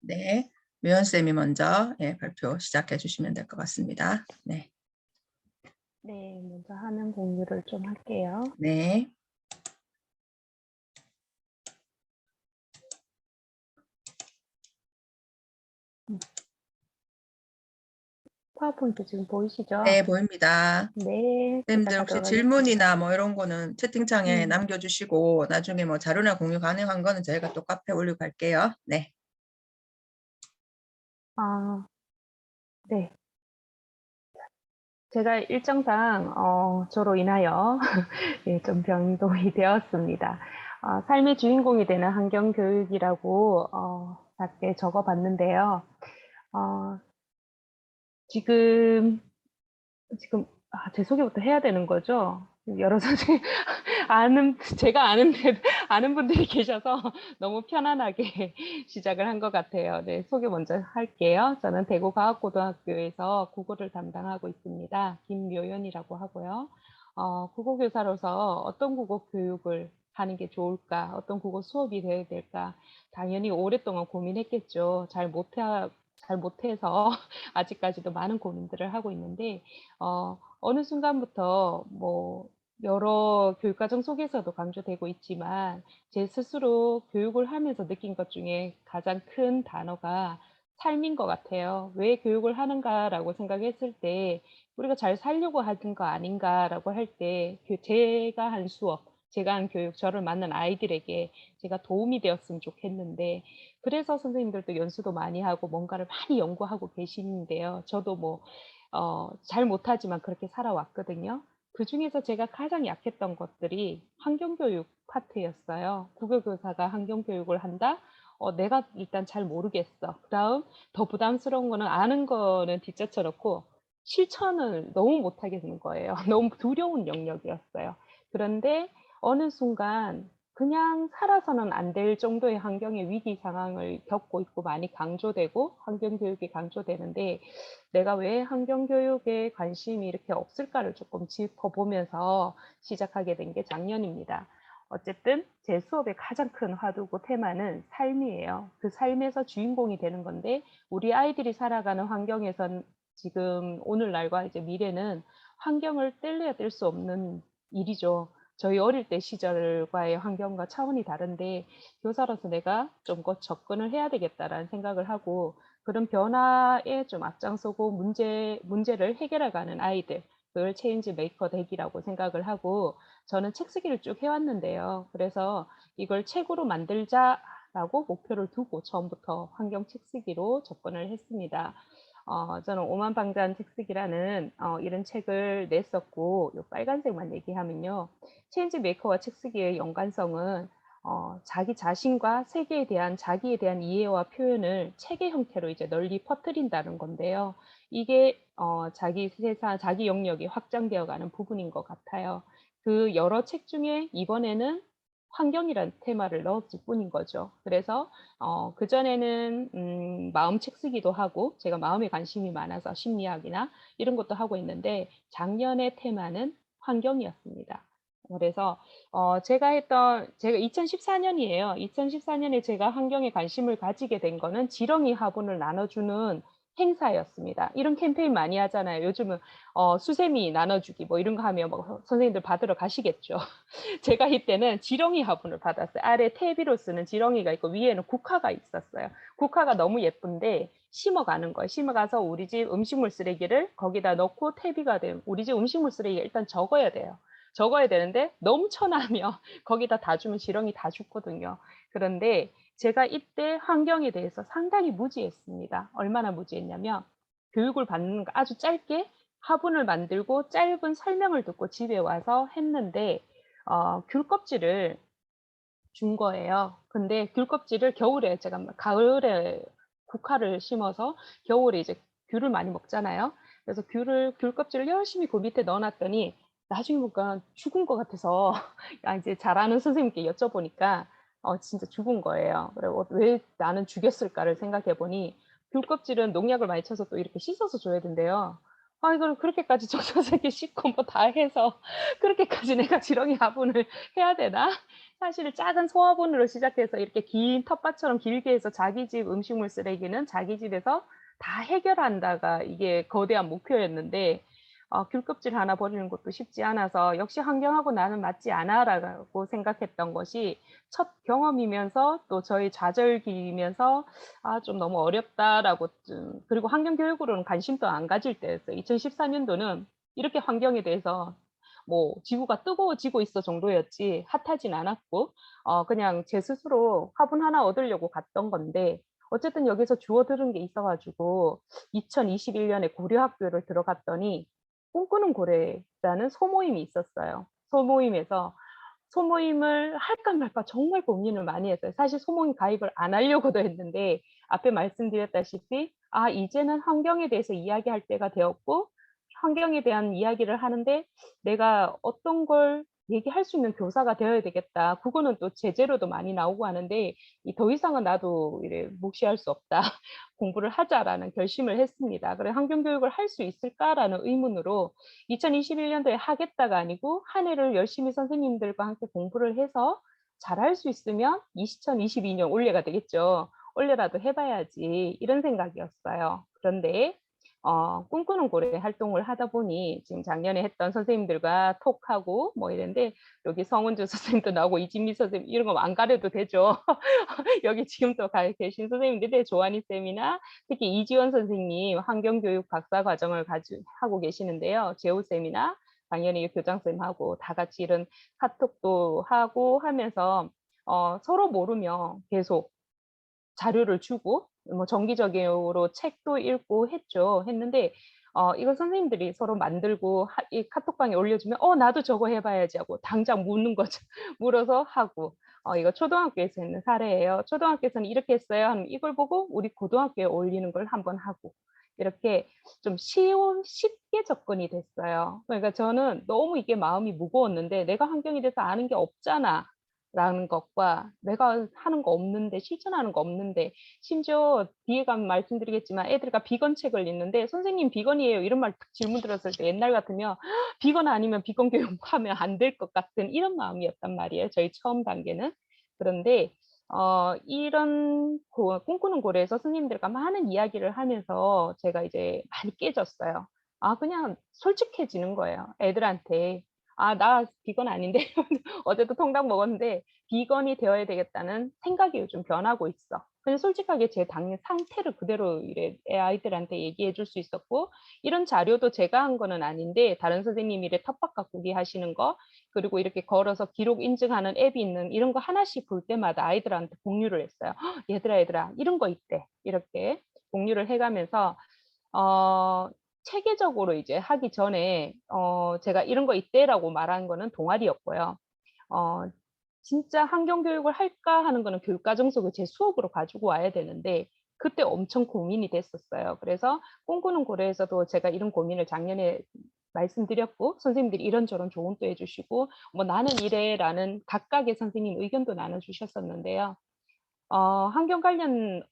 네, 미연쌤이 먼저 발표 시작해 주시면 될 것 같습니다. 네. 네, 먼저 화면 공유를 좀 할게요. 네. 파워포인트 지금 보이시죠? 네, 보입니다. 네, 제가 쌤들 혹시 가져가겠습니다. 질문이나 뭐 이런 거는 채팅창에 음, 남겨주시고 나중에 뭐 자료나 공유 가능한 거는 저희가 또 카페에 올리고 갈게요. 네. 아, 네. 제가 일정상 저로 인하여 예, 좀 변동이 되었습니다. 삶의 주인공이 되는 환경교육이라고 작게 적어봤는데요. 어, 지금 제 소개부터 해야 되는 거죠? 여러 선생님 제가 아는 분들이 계셔서 너무 편안하게 시작을 한 것 같아요. 네, 소개 먼저 할게요. 저는 대구과학고등학교에서 국어를 담당하고 있습니다. 김묘연이라고 하고요. 국어교사로서 어떤 국어 교육을 하는 게 좋을까? 어떤 국어 수업이 되어야 될까? 당연히 오랫동안 고민했겠죠. 잘 못해서 아직까지도 많은 고민들을 하고 있는데, 어느 순간부터 뭐 여러 교육과정 속에서도 강조되고 있지만 제 스스로 교육을 하면서 느낀 것 중에 가장 큰 단어가 삶인 것 같아요. 왜 교육을 하는가라고 생각했을 때 우리가 잘 살려고 하는 거 아닌가라고 할 때 제가 한 수업, 제가 한 교육, 저를 만난 아이들에게 제가 도움이 되었으면 좋겠는데 그래서 선생님들도 연수도 많이 하고 뭔가를 많이 연구하고 계시는데요. 저도 뭐 잘 못하지만 그렇게 살아왔거든요. 그중에서 제가 가장 약했던 것들이 환경교육 파트였어요. 국어교사가 환경교육을 한다? 내가 일단 잘 모르겠어. 그다음 더 부담스러운 거는 아는 거는 뒷젖혀 놓고 실천을 너무 못하겠는 거예요. 너무 두려운 영역이었어요. 그런데 어느 순간 그냥 살아서는 안 될 정도의 환경의 위기 상황을 겪고 있고 많이 강조되고 환경교육이 강조되는데 내가 왜 환경교육에 관심이 이렇게 없을까를 조금 짚어보면서 시작하게 된 게 작년입니다. 어쨌든 제 수업의 가장 큰 화두고 테마는 삶이에요. 그 삶에서 주인공이 되는 건데 우리 아이들이 살아가는 환경에선 지금 오늘날과 이제 미래는 환경을 뗄래야 뗄 수 없는 일이죠. 저희 어릴 때 시절과의 환경과 차원이 다른데 교사로서 내가 좀 더 접근을 해야 되겠다라는 생각을 하고 그런 변화에 좀 앞장서고 문제를 해결해가는 아이들, 그걸 체인지 메이커 되기라고 생각을 하고 저는 책 쓰기를 쭉 해왔는데요. 그래서 이걸 책으로 만들자라고 목표를 두고 처음부터 환경 책 쓰기로 접근을 했습니다. 저는 오만방자한 책쓰기라는 이런 책을 냈었고 요 빨간색만 얘기하면요. 체인지 메이커와 책쓰기의 연관성은 자기 자신과 세계에 대한 자기에 대한 이해와 표현을 책의 형태로 이제 널리 퍼뜨린다는 건데요. 이게 자기 세상, 자기 영역이 확장되어 가는 부분인 것 같아요. 그 여러 책 중에 이번에는 환경이라는 테마를 넣었을 뿐인 거죠. 그래서 그전에는 마음 책 쓰기도 하고 제가 마음에 관심이 많아서 심리학이나 이런 것도 하고 있는데 작년의 테마는 환경이었습니다. 그래서 제가 2014년이에요. 2014년에 제가 환경에 관심을 가지게 된 거는 지렁이 화분을 나눠주는 행사였습니다. 이런 캠페인 많이 하잖아요. 요즘은 수세미 나눠주기 뭐 이런 거 하면 뭐 선생님들 받으러 가시겠죠. 제가 이때는 지렁이 화분을 받았어요. 아래 퇴비로 쓰는 지렁이가 있고 위에는 국화가 있었어요. 국화가 너무 예쁜데 심어가는 거예요. 심어가서 우리 집 음식물 쓰레기를 거기다 넣고 퇴비가 되면 우리 집 음식물 쓰레기가 일단 적어야 돼요. 적어야 되는데 넘쳐나면 거기다 다 주면 지렁이 다 죽거든요. 그런데 제가 이때 환경에 대해서 상당히 무지했습니다. 얼마나 무지했냐면 교육을 받는 거 아주 짧게 화분을 만들고 짧은 설명을 듣고 집에 와서 했는데 귤 껍질을 준 거예요. 근데 귤 껍질을 겨울에 제가 가을에 국화를 심어서 겨울에 이제 귤을 많이 먹잖아요. 그래서 귤 껍질을 열심히 그 밑에 넣어놨더니 나중에 보니까 죽은 것 같아서 이제 잘 아는 선생님께 여쭤보니까 진짜 죽은 거예요. 그리고 왜 나는 죽였을까를 생각해 보니 귤 껍질은 농약을 많이 쳐서 또 이렇게 씻어서 줘야 된대요. 아 이걸 그렇게까지 정성스럽게 씻고 뭐 다 해서 그렇게까지 내가 지렁이 화분을 해야 되나? 사실 작은 소화분으로 시작해서 이렇게 긴 텃밭처럼 길게 해서 자기 집 음식물 쓰레기는 자기 집에서 다 해결한다가 이게 거대한 목표였는데 귤껍질 하나 버리는 것도 쉽지 않아서 '역시 환경하고 나는 맞지 않아.'라고 생각했던 것이 첫 경험이면서 또 저의 좌절기이면서 '아 좀 너무 어렵다.'라고 좀, 그리고 환경 교육으로는 관심도 안 가질 때였어요. 2014 년도는 이렇게 환경에 대해서 뭐 지구가 뜨거워지고 있어 정도였지 핫하진 않았고 그냥 제 스스로 화분 하나 얻으려고 갔던 건데, 어쨌든 여기서 주워 들은 게 있어 가지고 2021 년에 고려학교를 들어갔더니 꿈꾸는 고래라는 소모임이 있었어요. 소모임을 할까 말까 정말 고민을 많이 했어요. 사실 소모임 가입을 안 하려고도 했는데 앞에 말씀드렸다시피 이제는 환경에 대해서 이야기할 때가 되었고, 환경에 대한 이야기를 하는데 내가 어떤 걸 얘기할 수 있는 교사가 되어야 되겠다. 그거는 또 제재로도 많이 나오고 하는데 이 더 이상은 나도 이래 묵시할 수 없다. 공부를 하자라는 결심을 했습니다. 그래 환경 교육을 할 수 있을까라는 의문으로 2021 년도에 하겠다가 아니고 한 해를 열심히 선생님들과 함께 공부를 해서 잘할 수 있으면 2022년 올해가 되겠죠. '올해라도 해 봐야지.' 이런 생각이었어요. 그런데 꿈꾸는 고래 활동을 하다 보니 지금 작년에 했던 선생님들과 톡하고 뭐 이랬는데, 여기 성은주 선생님도 나오고 이진미 선생님 이런 거 안 가려도 되죠. 여기 지금 또 가 계신 선생님들이 조한희 쌤이나 특히 이지원 선생님 환경교육 박사 과정을 하고 계시는데요. 재호 쌤이나 당연히 교장 쌤하고 다 같이 이런 카톡도 하고 하면서 서로 모르면 계속 자료를 주고 뭐 정기적으로 책도 읽고 했는데 이거 선생님들이 서로 만들고 이 카톡방에 올려주면 나도 저거 해 봐야지." 하고 당장 묻는 거죠. 물어서 하고. 이거 초등학교에서 했는 사례예요. "초등학교에서는 이렇게 했어요." 하면 이걸 보고 우리 고등학교에 올리는 걸 한번 하고. 이렇게 좀 쉽게 접근이 됐어요. 그러니까 저는 너무 이게 마음이 무거웠는데 '내가 환경에 대해서 아는 게 없잖아.' 라는 것과 '내가 하는 거 없는데 실천하는 거 없는데.' 심지어 뒤에 가면 말씀드리겠지만 애들과 비건 책을 읽는데 "선생님 비건이에요." 이런 말 딱 질문 들었을 때 옛날 같으면 비건 아니면 비건 교육하면 안 될 것 같은 이런 마음이었단 말이에요, 저희 처음 단계는. 그런데 이런 꿈꾸는 고래에서 스님들과 많은 이야기를 하면서 제가 이제 많이 깨졌어요. 그냥 솔직해지는 거예요, 애들한테. 나 비건 아닌데." 어제도 통닭 먹었는데 비건이 되어야 되겠다는 생각이 요즘 변하고 있어. 그냥 솔직하게 제 당 상태를 그대로 이래 애 아이들한테 얘기해 줄 수 있었고, 이런 자료도 제가 한 거는 아닌데 다른 선생님이 이래 텃밭 가꾸기 하시는 거, 그리고 이렇게 걸어서 기록 인증하는 앱이 있는 이런 거 하나씩 볼 때마다 아이들한테 공유를 했어요. "얘들아, 얘들아 이런 거 있대." 이렇게 공유를 해 가면서 어 체계적으로 이제 하기 전에 제가 "이런 거 있대."라고 말한 거는 동아리였고요. 어 진짜 '환경 교육을 할까?' 하는 거는 교육과정 속에 제 수업으로 가지고 와야 되는데 그때 엄청 고민이 됐었어요. 그래서 꿈꾸는 고래에서도 제가 이런 고민을 작년에 말씀드렸고, 선생님들이 이런저런 조언도 해 주시고 뭐 "나는 이래."라는 각각의 선생님 의견도 나눠 주셨었는데요. 환경 관련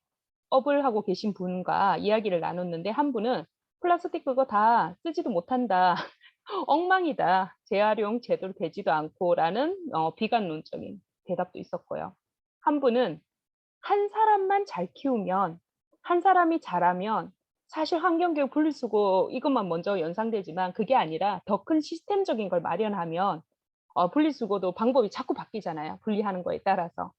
업을 하고 계신 분과 이야기를 나눴는데 한 분은 "플라스틱 그거 다 쓰지도 못한다. 엉망이다. 재활용 제대로 되지도 않고."라는 비관론적인 대답도 있었고요. 한 분은 "한 사람만 잘 키우면, 한 사람이 잘하면 사실 환경교육 분리수거 이것만 먼저 연상되지만 그게 아니라 더 큰 시스템적인 걸 마련하면 분리수거도 방법이 자꾸 바뀌잖아요, 분리하는 거에 따라서.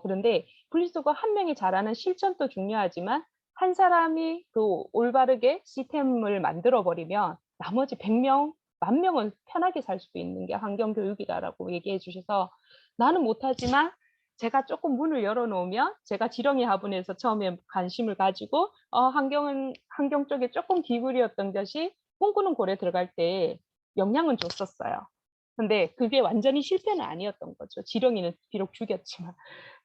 그런데 분리수거 한 명이 잘하는 실천도 중요하지만 한 사람이 그 올바르게 시스템을 만들어 버리면 나머지 100명, 10,000명은 편하게 살 수도 있는 게 환경 교육이다라고 얘기해 주셔서 나는 못하지만 제가 조금 문을 열어 놓으면, 제가 지렁이 화분에서 처음에 관심을 가지고 환경 쪽에 조금 기울였던 것이 꿈꾸는 고래 들어갈 때 영향은 줬었어요. 근데 그게 완전히 실패는 아니었던 거죠. 지렁이는 비록 죽였지만.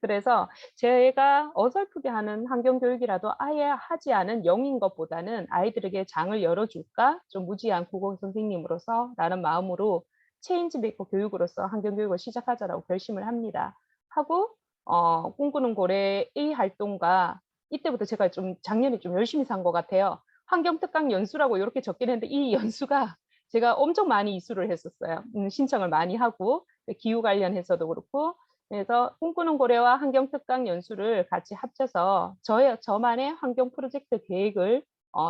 그래서 제가 어설프게 하는 환경 교육이라도 아예 하지 않은 0인 것보다는 '아이들에게 장을 열어 줄까? 좀 무지한 국어 선생님으로서.' 라는 마음으로 '체인지 메이커 교육으로서 환경 교육을 시작하자.'라고 결심을 합니다. 하고 꿈꾸는 고래의 활동과 이때부터 제가 좀 작년에 좀 열심히 산 것 같아요. 환경 특강 연수라고 이렇게 적긴 했는데 이 연수가 제가 엄청 많이 이수를 했었어요. 신청을 많이 하고 기후 관련해서도 그렇고 그래서 꿈꾸는 고래와 환경 특강 연수를 같이 합쳐서 저만의 환경 프로젝트 계획을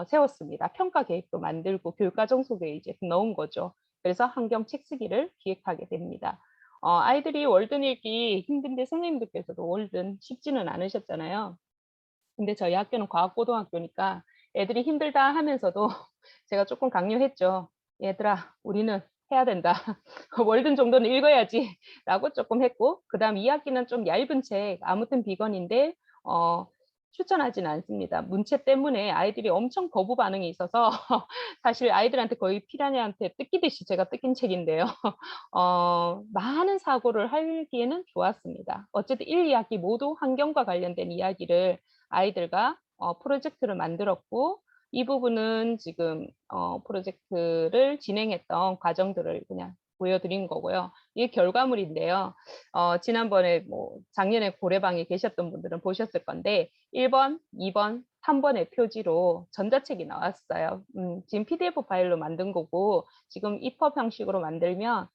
세웠습니다. 평가 계획도 만들고 교육과정 속에 이제 넣은 거죠. 그래서 환경 책 쓰기를 기획하게 됩니다. 아이들이 월든 읽기 힘든데 선생님들께서도 월든 쉽지는 않으셨잖아요. 근데 저희 학교는 과학고등학교니까 애들이 힘들다 하면서도 제가 조금 강요했죠. 얘들아, 우리는 해야 된다. 월든 정도는 읽어야지. 라고 조금 했고, 그 다음 2학기는 좀 얇은 책, 아무튼 비건인데, 추천하진 않습니다. 문체 때문에 아이들이 엄청 거부 반응이 있어서 사실 아이들한테 거의 피라냐한테 뜯기듯이 제가 뜯긴 책인데요. 많은 사고를 하기에는 좋았습니다. 어쨌든 1, 2학기 모두 환경과 관련된 이야기를 아이들과 프로젝트를 만들었고 이 부분은 지금 프로젝트를 진행했던 과정들을 그냥 보여드린 거고요. 이게 결과물인데요. 지난번에 뭐 작년에 고래방에 계셨던 분들은 보셨을 건데 1번, 2번, 3번의 표지로 전자책이 나왔어요. 지금 PDF 파일로 만든 거고 지금 EPUB 형식으로 만들면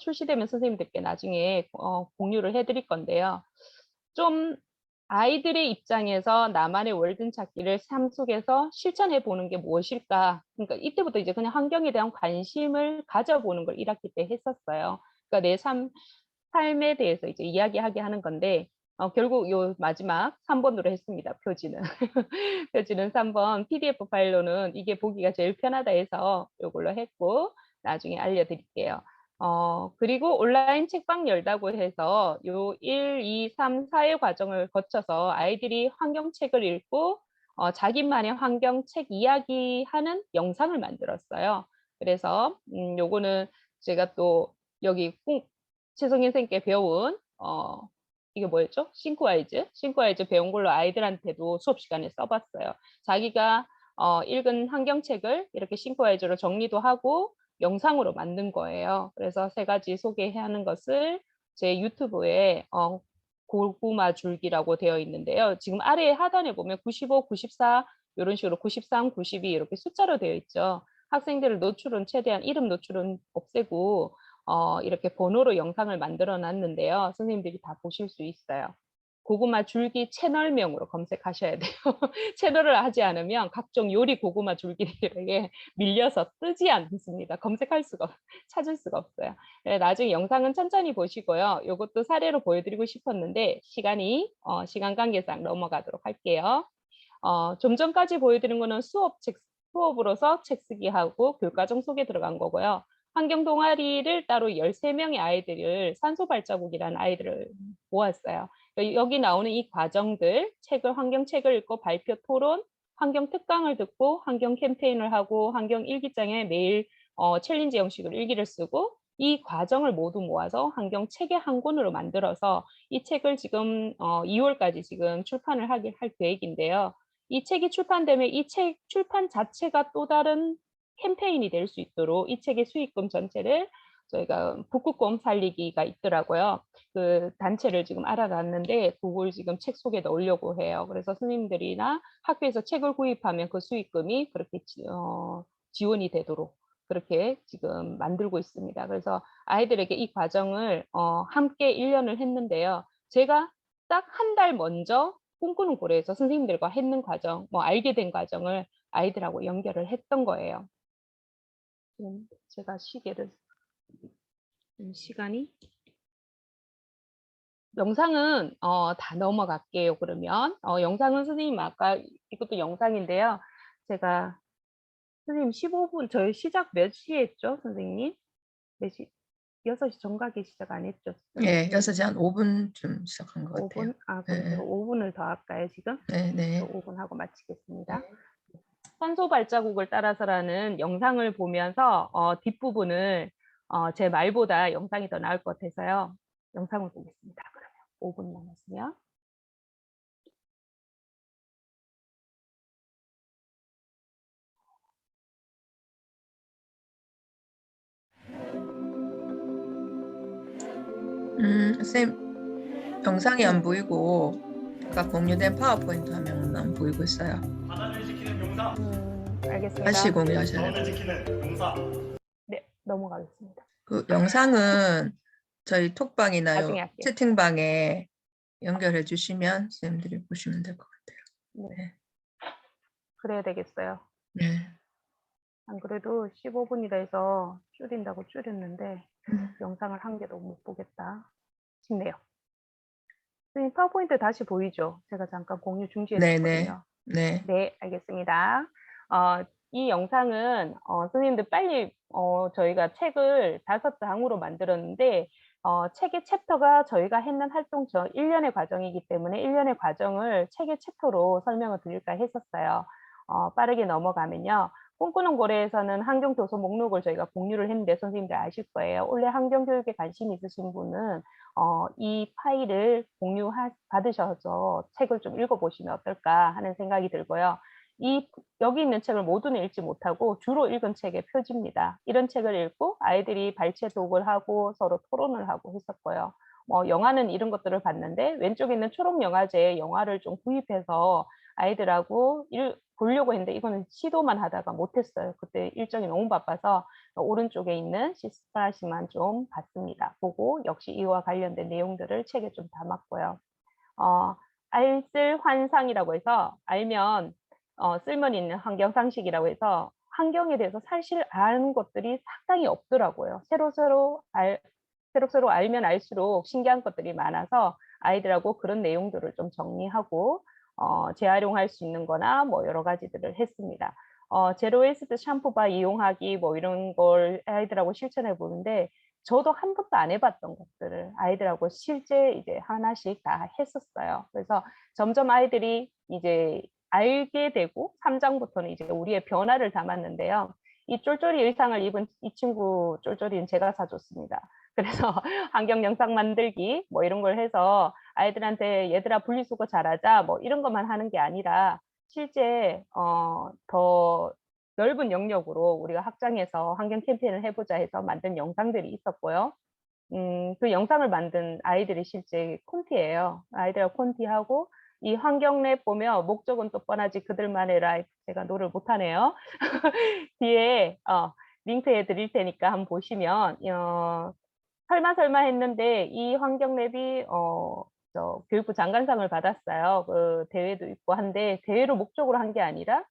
출시되면 선생님들께 나중에 공유를 해드릴 건데요. 좀 아이들의 입장에서 나만의 월든 찾기를 삶 속에서 실천해 보는 게 무엇일까? 그러니까 이때부터 이제 그냥 환경에 대한 관심을 가져보는 걸 1학기 때 했었어요. 그러니까 내 삶에 대해서 이제 이야기하게 하는 건데 결국 요 마지막 3번으로 했습니다. 표지는. 표지는 3번 PDF 파일로는 이게 보기가 제일 편하다 해서 이걸로 했고 나중에 알려드릴게요. 그리고 온라인 책방 열다고 해서 요 1, 2, 3, 4의 과정을 거쳐서 아이들이 환경책을 읽고 자기만의 환경책 이야기하는 영상을 만들었어요. 그래서 요거는 제가 또 여기 최성인 선생님께 배운 이게 뭐였죠? 싱크와이즈 배운 걸로 아이들한테도 수업 시간에 써봤어요. 자기가 읽은 환경책을 이렇게 싱크와이즈로 정리도 하고 영상으로 만든 거예요. 그래서 3가지 소개하는 것을 제 유튜브에 고구마 줄기라고 되어 있는데요. 지금 아래 하단에 보면 95, 94 이런 식으로 93, 92 이렇게 숫자로 되어 있죠. 학생들을 노출은 최대한 이름 노출은 없애고 이렇게 번호로 영상을 만들어 놨는데요. 선생님들이 다 보실 수 있어요. 고구마 줄기 채널명으로 검색하셔야 돼요. 채널을 하지 않으면 각종 요리 고구마 줄기들에게 밀려서 뜨지 않습니다. 찾을 수가 없어요. 나중에 영상은 천천히 보시고요. 이것도 사례로 보여드리고 싶었는데 시간 관계상 넘어가도록 할게요. 좀 전까지 보여드린 거는 수업으로서 책 쓰기 하고 교과정 속에 들어간 거고요. 환경 동아리를 따로 13명의 아이들을 산소 발자국이라는 아이들을 모았어요. 여기 나오는 이 과정들, 환경책을 읽고 발표 토론, 환경 특강을 듣고 환경 캠페인을 하고 환경 일기장에 매일 챌린지 형식으로 일기를 쓰고 이 과정을 모두 모아서 환경 책의 한 권으로 만들어서 이 책을 지금 2월까지 지금 출판을 할 계획인데요. 이 책이 출판되면 이 책 출판 자체가 또 다른 캠페인이 될 수 있도록 이 책의 수익금 전체를 저희가 북극곰 살리기가 있더라고요. 그 단체를 지금 알아놨는데 그걸 지금 책 속에 넣으려고 해요. 그래서 선생님들이나 학교에서 책을 구입하면 그 수익금이 그렇게 지원이 되도록 그렇게 지금 만들고 있습니다. 그래서 아이들에게 이 과정을 함께 1년을 했는데요. 제가 딱 한 달 먼저 꿈꾸는 고래에서 선생님들과 했는 과정, 알게 된 과정을 아이들하고 연결을 했던 거예요. 제가 시간이 영상은 다 넘어갈게요. 그러면 영상은 선생님 아까 이것도 영상인데요. 제가 선생님 15분 저희 시작 몇 시에 했죠, 선생님? 몇 시? 6시 정각에 시작 안 했죠? 예, 6시 한 5분쯤 시작한 것 같아요. 5분? 그럼 제가 5분을 더 할까요, 지금? 네. 5분 하고 마치겠습니다. 산소 발자국을 따라서라는 영상을 보면서 뒷부분을 제 말보다 영상이 더 나을 것 같아서요. 영상을 보겠습니다. 그러면 5분 남았으면. 선생님, 영상이 안 보이고 아까 공유된 파워포인트 화면은 안 보이고 있어요. 바다를 지키는 용사. 알겠습니다. 다시 공유하셔야 가운데 돼요. 지키는 용사. 네, 넘어가겠습니다. 그 영상은 저희 톡방이나 나중에 요 할게요. 채팅방에 연결해 주시면 선생님들이 보시면 될 것 같아요. 네, 네. 그래야 되겠어요. 네. 안 그래도 15분이라 해서 줄인다고 줄였는데 영상을 한 개도 못 보겠다 싶네요. 선생님 파워포인트 다시 보이죠? 제가 잠깐 공유 네네. 중지했었거든요. 네. 네, 알겠습니다. 이 영상은 선생님들 빨리 저희가 책을 5장으로 만들었는데 책의 챕터가 저희가 했는 활동 1년의 과정이기 때문에 1년의 과정을 책의 챕터로 설명을 드릴까 했었어요. 빠르게 넘어가면요. 꿈꾸는 고래에서는 환경도서 목록을 저희가 공유를 했는데 선생님들 아실 거예요. 원래 환경교육에 관심 있으신 분은 이 파일을 받으셔서 책을 좀 읽어보시면 어떨까 하는 생각이 들고요. 여기 있는 책을 모두는 읽지 못하고 주로 읽은 책의 표지입니다. 이런 책을 읽고 아이들이 발췌독을 하고 서로 토론을 하고 했었고요. 영화는 이런 것들을 봤는데 왼쪽에 있는 초록 영화제에 영화를 좀 구입해서 아이들하고 보려고 했는데 이거는 시도만 하다가 못했어요. 그때 일정이 너무 바빠서 오른쪽에 있는 시스플라시만 좀 봤습니다. 보고 역시 이와 관련된 내용들을 책에 좀 담았고요. 알쓸 환상이라고 해서 알면 쓸모는 있는 환경 상식이라고 해서 환경에 대해서 사실 아는 것들이 상당히 없더라고요. 새로 알면 알수록 신기한 것들이 많아서 아이들하고 그런 내용들을 좀 정리하고 재활용할 수 있는 거나 뭐 여러 가지들을 했습니다. 제로 웨이스트 샴푸바 이용하기 뭐 이런 걸 아이들하고 실천해 보는데 저도 한 번도 안 해봤던 것들을 아이들하고 실제 이제 하나씩 다 했었어요. 그래서 점점 아이들이 이제 알게 되고 3장부터는 이제 우리의 변화를 담았는데요. 이 쫄쫄이 의상을 입은 이 친구 쫄쫄이는 제가 사줬습니다. 그래서 환경 영상 만들기 뭐 이런 걸 해서 아이들한테 얘들아 분리수거 잘하자 뭐 이런 것만 하는 게 아니라 실제 더 넓은 영역으로 우리가 학장에서 환경 캠페인을 해보자 해서 만든 영상들이 있었고요. 그 영상을 만든 아이들이 실제 콘티예요. 아이들하고 콘티하고 이 환경랩 보면 목적은 또 뻔하지 그들만의 라이프 제가 노를 못하네요. 뒤에 링크해 드릴 테니까 한번 보시면 설마 했는데 이 환경랩이 교육부 장관상을 받았어요. 그 대회도 있고 한데 대회로 목적으로 한 게 아니라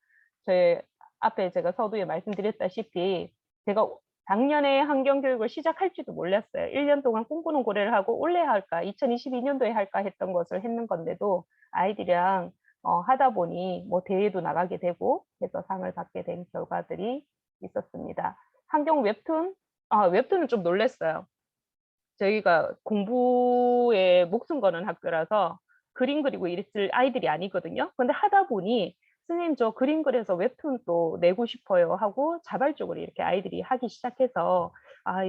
저희 앞에 제가 서두에 말씀드렸다시피 제가 작년에 환경교육을 시작할지도 몰랐어요. 1년 동안 꿈꾸는 고래를 하고 올해 할까 2022년도에 할까 했던 것을 했는 건데도 아이들이랑 하다 보니 뭐 대회도 나가게 되고 해서 상을 받게 된 결과들이 있었습니다. 환경 웹툰? 웹툰은 좀 놀랐어요. 저희가 공부에 목숨 거는 학교라서 그림 그리고 이랬을 아이들이 아니거든요. 근데 하다 보니 선생님 저 그림 그려서 웹툰 또 내고 싶어요 하고 자발적으로 이렇게 아이들이 하기 시작해서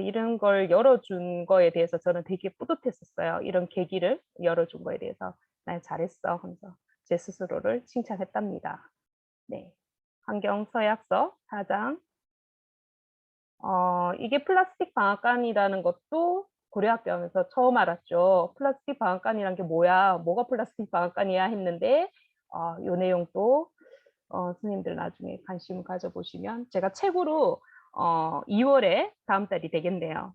이런 걸 열어준 거에 대해서 저는 되게 뿌듯했었어요. 이런 계기를 열어준 거에 대해서 나 잘했어 하면서 제 스스로를 칭찬했답니다. 네, 환경 서약서 4장. 이게 플라스틱 방앗간이라는 것도 고려학교 하면서 처음 알았죠. 플라스틱 방앗간이란 게 뭐야? 뭐가 플라스틱 방앗간이야? 했는데 요 내용도 선생님들 나중에 관심 가져보시면 제가 책으로 2월에 다음 달이 되겠네요.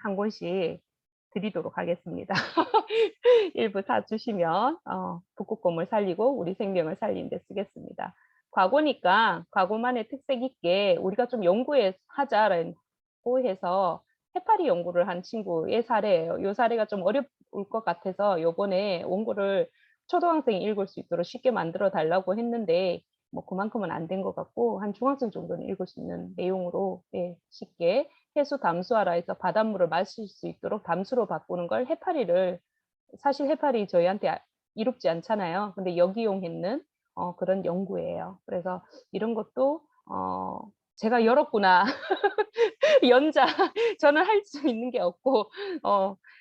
한 권씩 드리도록 하겠습니다. 일부 사주시면 북극곰을 살리고 우리 생명을 살리는 데 쓰겠습니다. 과거니까 과거만의 특색 있게 우리가 좀 연구하자라고 해서 해파리 연구를 한 친구의 사례예요. 이 사례가 좀 어려울 것 같아서 요번에 원고를 초등학생이 읽을 수 있도록 쉽게 만들어 달라고 했는데 뭐 그만큼은 안 된 것 같고 한 중학생 정도는 읽을 수 있는 내용으로 쉽게 해수 담수하라 해서 바닷물을 마실 수 있도록 담수로 바꾸는 걸 사실 해파리 저희한테 이롭지 않잖아요. 근데 역이용했는 그런 연구예요. 그래서 이런 것도 제가 열었구나. 연자. 저는 할 수 있는 게 없고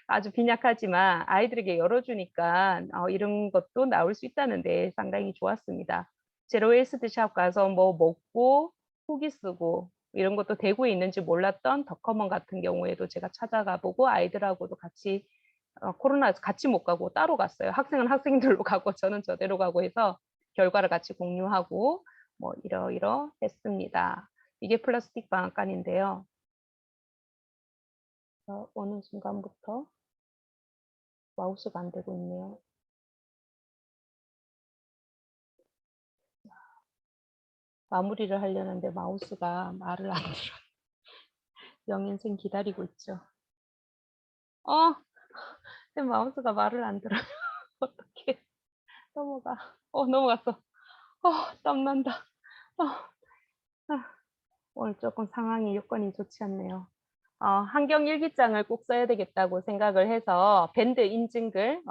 아주 빈약하지만 아이들에게 열어주니까 이런 것도 나올 수 있다는 데 상당히 좋았습니다. 제로 웨이스트 샵 가서 뭐 먹고 후기 쓰고 이런 것도 대구에 있는지 몰랐던 더커먼 같은 경우에도 제가 찾아가 보고 아이들하고도 같이 코로나에서 같이 못 가고 따로 갔어요. 학생은 학생들로 가고 저는 저대로 가고 해서 결과를 같이 공유하고 뭐 이러이러했습니다. 이게 플라스틱 방앗간인데요. 어느 순간부터 마우스가 안 되고 있네요. 마무리를 하려는데 마우스가 말을 안 들어요. 영인생 기다리고 있죠. 내 마우스가 말을 안 들어요. 어떡해. 넘어가. 넘어갔어. 땀난다. 오늘 조금 상황이 여건이 좋지 않네요. 환경 일기장을 꼭 써야 되겠다고 생각을 해서 밴드 인증글,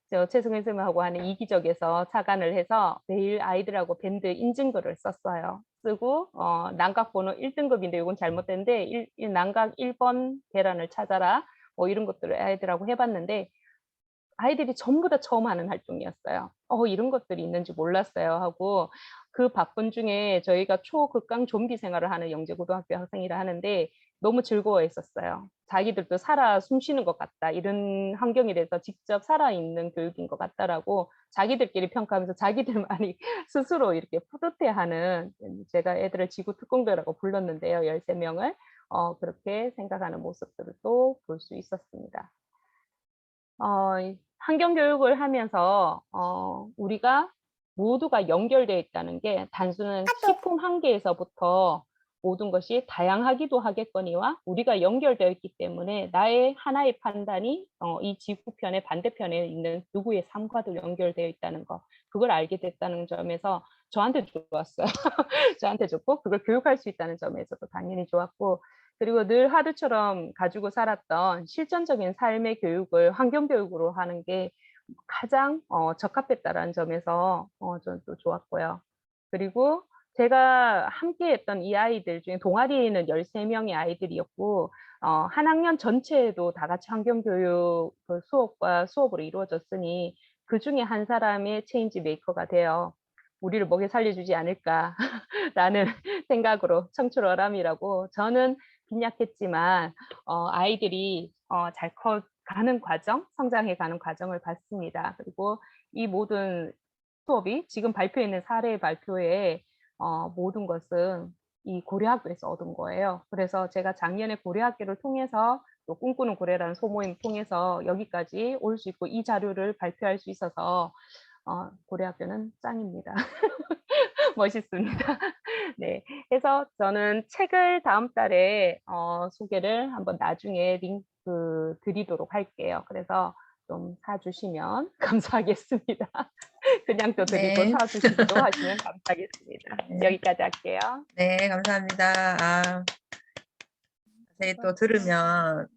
저 최승현 선생님하고 하는 이기적에서 착안을 해서 매일 아이들하고 밴드 인증글을 썼어요. 쓰고 난각 번호 1등급인데 이건 잘못된데 난각 1번 계란을 찾아라 뭐 이런 것들을 아이들하고 해봤는데 아이들이 전부 다 처음 하는 활동이었어요. 이런 것들이 있는지 몰랐어요 하고 그 바쁜 중에 저희가 초극강 좀비 생활을 하는 영재고등학교 학생이라 하는데 너무 즐거워했었어요. 자기들도 살아 숨쉬는 것 같다. 이런 환경이라서 직접 살아있는 교육인 것 같다라고 자기들끼리 평가하면서 자기들만이 스스로 이렇게 뿌듯해하는 제가 애들을 지구특공대라고 불렀는데요. 13명을 그렇게 생각하는 모습들을 또 볼 수 있었습니다. 환경 교육을 하면서 우리가 모두가 연결되어 있다는 게 단순한 식품 한 개에서부터 모든 것이 다양하기도 하겠거니와 우리가 연결되어 있기 때문에 나의 하나의 판단이 이 지구편의 반대편에 있는 누구의 삶과도 연결되어 있다는 거, 그걸 알게 됐다는 점에서 저한테 좋았어요. 저한테 좋고 그걸 교육할 수 있다는 점에서도 당연히 좋았고, 그리고 늘 하드처럼 가지고 살았던 실전적인 삶의 교육을 환경 교육으로 하는 게 가장 적합했다라는 점에서 저는 또 좋았고요. 그리고 제가 함께 했던 이 아이들 중에 동아리에는 13명의 아이들이었고 한 학년 전체에도 다 같이 환경 교육 그 수업과 수업으로 이루어졌으니 그중에 한 사람의 체인지 메이커가 되어 우리를 먹여 살려주지 않을까라는 생각으로 청출어람이라고, 저는 빈약했지만 아이들이 잘 커가는 과정, 성장해 가는 과정을 봤습니다. 그리고 이 모든 수업이 지금 발표해 있는 사례 발표에 모든 것은 이 고려학교에서 얻은 거예요. 그래서 제가 작년에 고려학교를 통해서 또 꿈꾸는 고려라는 소모임 통해서 여기까지 올 수 있고 이 자료를 발표할 수 있어서 고려학교는 짱입니다. 멋있습니다. 네, 그래서 저는 책을 다음 달에 소개를 한번 나중에 링크 드리도록 할게요. 그래서 좀 사주시면 감사하겠습니다. 그냥 또 드리고 네. 사주시기도 하시면 감사하겠습니다. 네. 여기까지 할게요. 네, 감사합니다. 자세히 또 들으면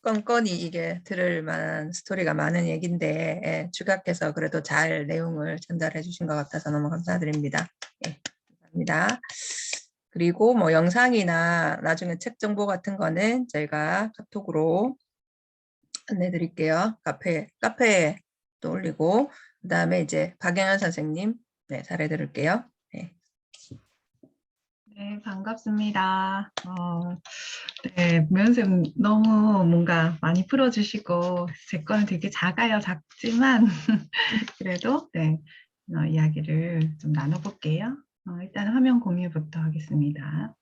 건건이 이게 들을 만한 스토리가 많은 얘기인데 주각해서 그래도 잘 내용을 전달해 주신 것 같아서 너무 감사드립니다. 감사합니다. 그리고 뭐 영상이나 나중에 책 정보 같은 거는 저희가 카톡으로 안내 드릴게요. 카페에 또 올리고, 그 다음에 이제 박영현 선생님 사례 들을게요. 네, 반갑습니다. 네, 무연쌤 너무 뭔가 많이 풀어주시고, 제 거는 되게 작아요. 작지만, 그래도, 네, 이야기를 좀 나눠볼게요. 일단 화면 공유부터 하겠습니다.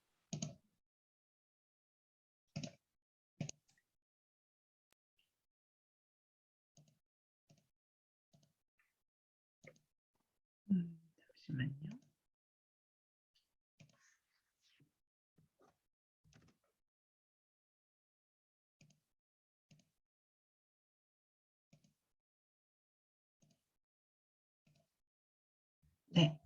잠시만요. 네.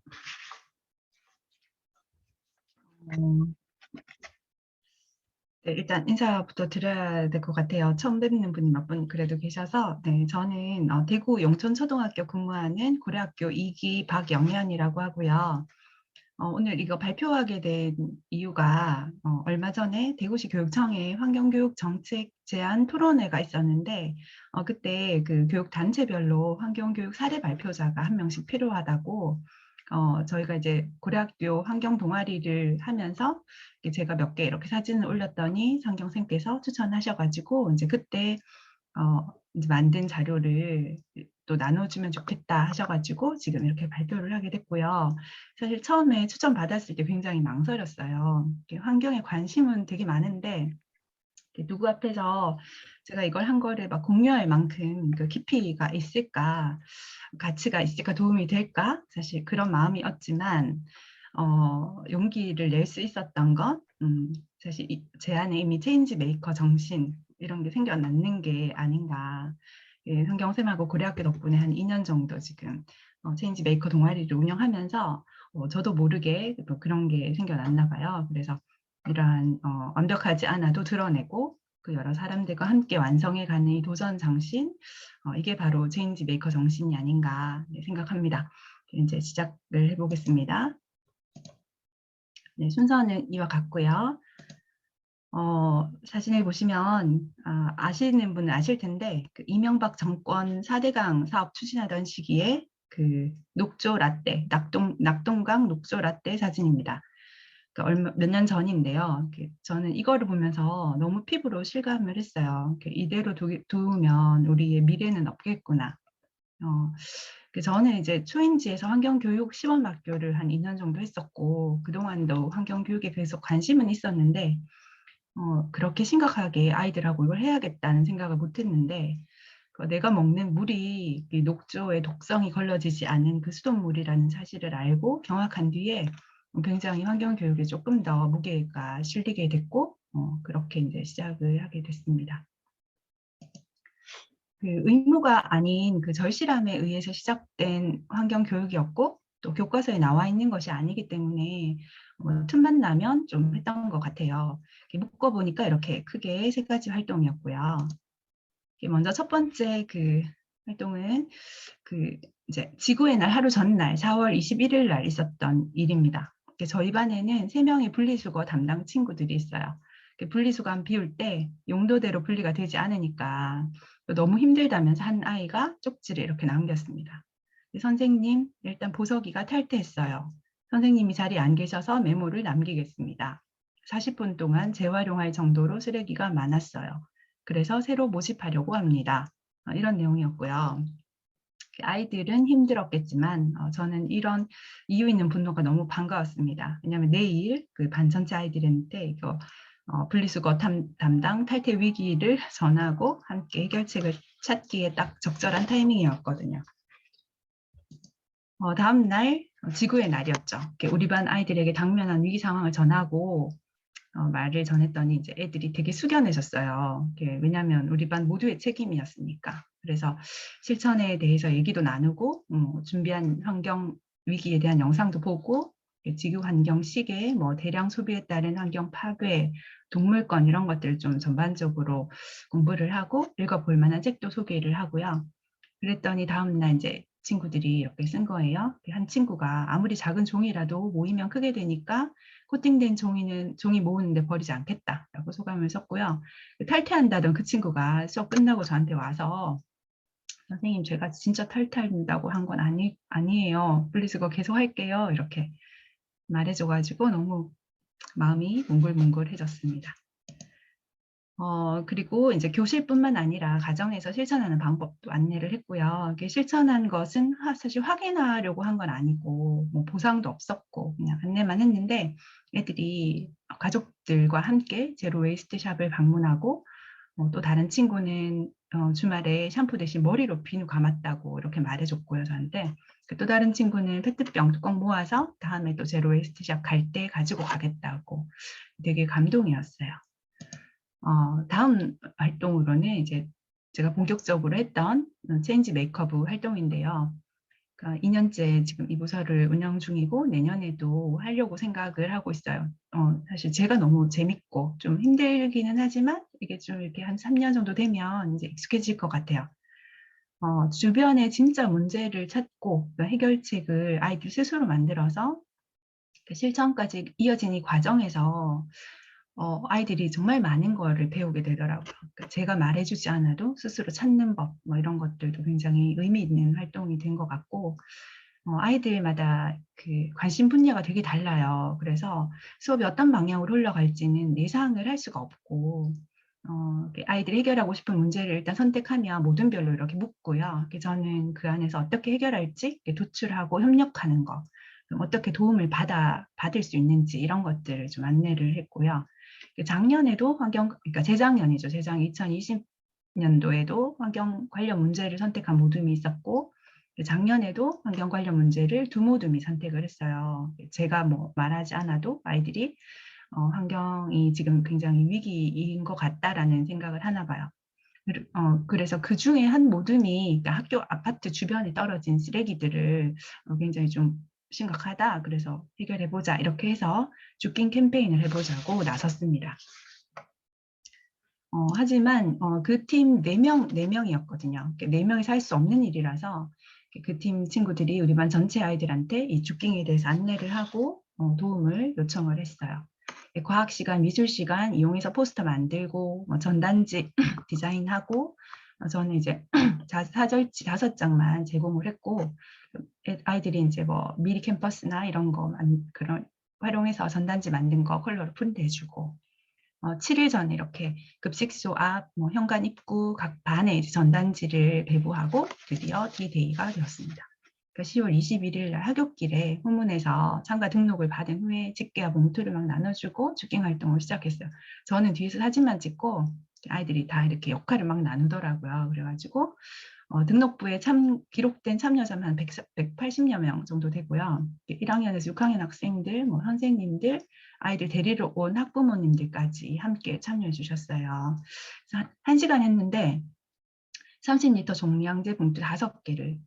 네, 일단 인사부터 드려야 될 것 같아요. 처음 뵙는 분이 몇 분 그래도 계셔서. 네, 저는 대구 용천초등학교 근무하는 고려학교 2기 박영현이라고 하고요. 오늘 이거 발표하게 된 이유가 얼마 전에 대구시 교육청에 환경교육 정책 제안 토론회가 있었는데 그때 그 교육 단체별로 환경교육 사례 발표자가 한 명씩 필요하다고 저희가 이제 고려학교 환경 동아리를 하면서 제가 몇 개 이렇게 사진을 올렸더니 상경생께서 추천하셔가지고 이제 그때 이제 만든 자료를 또 나눠주면 좋겠다 하셔가지고 지금 이렇게 발표를 하게 됐고요. 사실 처음에 추천 받았을 때 굉장히 망설였어요. 환경에 관심은 되게 많은데 누구 앞에서 제가 이걸 한 거를 막 공유할 만큼 그 깊이가 있을까, 가치가 있을까, 도움이 될까? 사실 그런 마음이었지만 용기를 낼 수 있었던 것, 사실 제 안에 이미 체인지 메이커 정신 이런 게 생겨났는 게 아닌가. 예, 성경쌤하고 고려학교 덕분에 한 2년 정도 지금 체인지 메이커 동아리를 운영하면서 저도 모르게 또 그런 게 생겨났나 봐요. 그래서 이러한 완벽하지 않아도 드러내고 그 여러 사람들과 함께 완성해가는 이 도전 정신, 이게 바로 체인지 메이커 정신이 아닌가 생각합니다. 이제 시작을 해보겠습니다. 네, 순서는 이와 같고요. 사진을 보시면 아시는 분은 아실 텐데 그 이명박 정권 4대강 사업 추진하던 시기에 그 녹조 라떼, 낙동강 녹조 라떼 사진입니다. 몇 년 전인데요. 저는 이거를 보면서 너무 피부로 실감을 했어요. 이대로 두면 우리의 미래는 없겠구나. 저는 이제 초인지에서 환경교육 시범학교를 한 2년 정도 했었고 그동안도 환경교육에 계속 관심은 있었는데 그렇게 심각하게 아이들하고 이걸 해야겠다는 생각을 못했는데 내가 먹는 물이 녹조의 독성이 걸러지지 않은 그 수돗물이라는 사실을 알고 경악한 뒤에 굉장히 환경교육에 조금 더 무게가 실리게 됐고 그렇게 이제 시작을 하게 됐습니다. 그 의무가 아닌 그 절실함에 의해서 시작된 환경교육이었고 또 교과서에 나와 있는 것이 아니기 때문에 틈만 나면 좀 했던 것 같아요. 묶어보니까 이렇게 크게 3가지 활동이었고요. 먼저 첫 번째 그 활동은 그 이제 지구의 날 하루 전날 4월 21일 날 있었던 일입니다. 저희 반에는 3명의 분리수거 담당 친구들이 있어요. 분리수거함 비울 때 용도대로 분리가 되지 않으니까 너무 힘들다면서 한 아이가 쪽지를 이렇게 남겼습니다. 선생님, 일단 보석이가 탈퇴했어요. 선생님이 자리에 안 계셔서 메모를 남기겠습니다. 40분 동안 재활용할 정도로 쓰레기가 많았어요. 그래서 새로 모집하려고 합니다. 이런 내용이었고요. 아이들은 힘들었겠지만 저는 이런 이유 있는 분노가 너무 반가웠습니다. 왜냐하면 내일 그 반 전체 아이들한테 이거 분리수거 담당 탈퇴 위기를 전하고 함께 해결책을 찾기에 딱 적절한 타이밍이었거든요. 다음 날 지구의 날이었죠. 우리 반 아이들에게 당면한 위기 상황을 전하고 말을 전했더니 이제 애들이 되게 숙연해졌어요. 왜냐하면 우리 반 모두의 책임이었으니까. 그래서 실천에 대해서 얘기도 나누고 준비한 환경 위기에 대한 영상도 보고 지구 환경 시계, 대량 소비에 따른 환경 파괴, 동물권 이런 것들을 좀 전반적으로 공부를 하고 읽어볼 만한 책도 소개를 하고요. 그랬더니 다음 날 이제 친구들이 이렇게 쓴 거예요. 한 친구가 아무리 작은 종이라도 모이면 크게 되니까 코팅된 종이 모으는데 버리지 않겠다라고 소감을 썼고요. 탈퇴한다던 그 친구가 수업 끝나고 저한테 와서 선생님 제가 진짜 탈퇴한다고 한 건 아니에요. 분리수거 계속 할게요. 이렇게 말해줘가지고 너무 마음이 몽글몽글해졌습니다. 그리고 이제 교실뿐만 아니라 가정에서 실천하는 방법도 안내를 했고요. 실천한 것은 사실 확인하려고 한 건 아니고 보상도 없었고 그냥 안내만 했는데 애들이 가족들과 함께 제로 웨이스트 샵을 방문하고 또 다른 친구는 주말에 샴푸 대신 머리로 비누 감았다고 이렇게 말해줬고요, 저한테. 또 다른 친구는 페트병 뚜껑 모아서 다음에 또 제로 웨이스트 샵 갈 때 가지고 가겠다고 되게 감동이었어요. 다음 활동으로는 이제 제가 본격적으로 했던 체인지 메이크업 활동인데요. 그러니까 2년째 지금 이 부서를 운영 중이고 내년에도 하려고 생각을 하고 있어요. 사실 제가 너무 재밌고 좀 힘들기는 하지만 이게 좀 이렇게 한 3년 정도 되면 이제 익숙해질 것 같아요. 주변에 진짜 문제를 찾고 해결책을 아이들 스스로 만들어서 실천까지 이어진 이 과정에서 아이들이 정말 많은 거를 배우게 되더라고요. 그러니까 제가 말해주지 않아도 스스로 찾는 법, 이런 것들도 굉장히 의미 있는 활동이 된 것 같고, 아이들마다 그 관심 분야가 되게 달라요. 그래서 수업이 어떤 방향으로 흘러갈지는 예상을 할 수가 없고, 아이들이 해결하고 싶은 문제를 일단 선택하면 모든 별로 이렇게 묶고요. 저는 그 안에서 어떻게 해결할지 도출하고 협력하는 거, 그럼 어떻게 도움을 받을 수 있는지 이런 것들을 좀 안내를 했고요. 작년에도 그러니까 재작년이죠. 재작 2020년도에도 환경 관련 문제를 선택한 모둠이 있었고, 작년에도 환경 관련 문제를 두 모둠이 선택을 했어요. 제가 뭐 말하지 않아도 아이들이 환경이 지금 굉장히 위기인 것 같다라는 생각을 하나 봐요. 그래서 그 중에 한 모둠이 그러니까 학교 아파트 주변에 떨어진 쓰레기들을 굉장히 좀 심각하다. 그래서 해결해보자. 이렇게 해서 줍긴 캠페인을 해보자고 나섰습니다. 하지만 그 팀 4명이었거든요. 4명이서 할 수 없는 일이라서 그 팀 친구들이 우리 반 전체 아이들한테 이 줍깅에 대해서 안내를 하고 도움을 요청을 했어요. 과학 시간, 미술 시간 이용해서 포스터 만들고 전단지 디자인하고 저는 이제 사절지 5장만 제공을 했고 아이들이 이제 뭐 미리 캠퍼스나 이런 거 그런 활용해서 전단지 만든 거 컬러로 프린트해주고 7일 전에 이렇게 급식소 앞, 현관 입구 각 반에 이제 전단지를 배부하고 드디어 D-Day가 되었습니다. 그러니까 10월 21일 날 하굣길에 후문에서 참가 등록을 받은 후에 집게와 봉투를 막 나눠주고 줍깅 활동을 시작했어요. 저는 뒤에서 사진만 찍고 아이들이 다 이렇게 역할을 막 나누더라고요. 그래가지고 등록부에 기록된 참여자만 한 180여 명 정도 되고요. 1학년에서 6학년 학생들, 선생님들, 아이들 데리러 온 학부모님들까지 함께 참여해 주셨어요. 그래서 1시간 했는데 30리터 종량제 봉투 5개를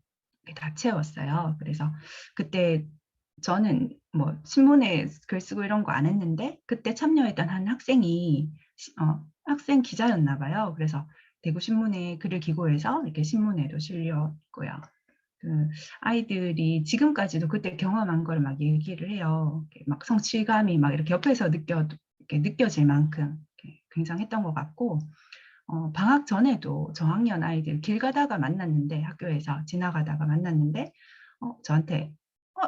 다 채웠어요. 그래서 그때 저는 뭐 신문에 글 쓰고 이런 거 안 했는데 그때 참여했던 한 학생이 학생 기자였나 봐요. 그래서 대구 신문에 글을 기고해서 이렇게 신문에도 실렸고요. 그 아이들이 지금까지도 그때 경험한 걸 막 얘기를 해요. 막 성취감이 막 이렇게 옆에서 이렇게 느껴질 만큼 굉장했던 것 같고 방학 전에도 저학년 아이들 길 가다가 만났는데 학교에서 지나가다가 만났는데 저한테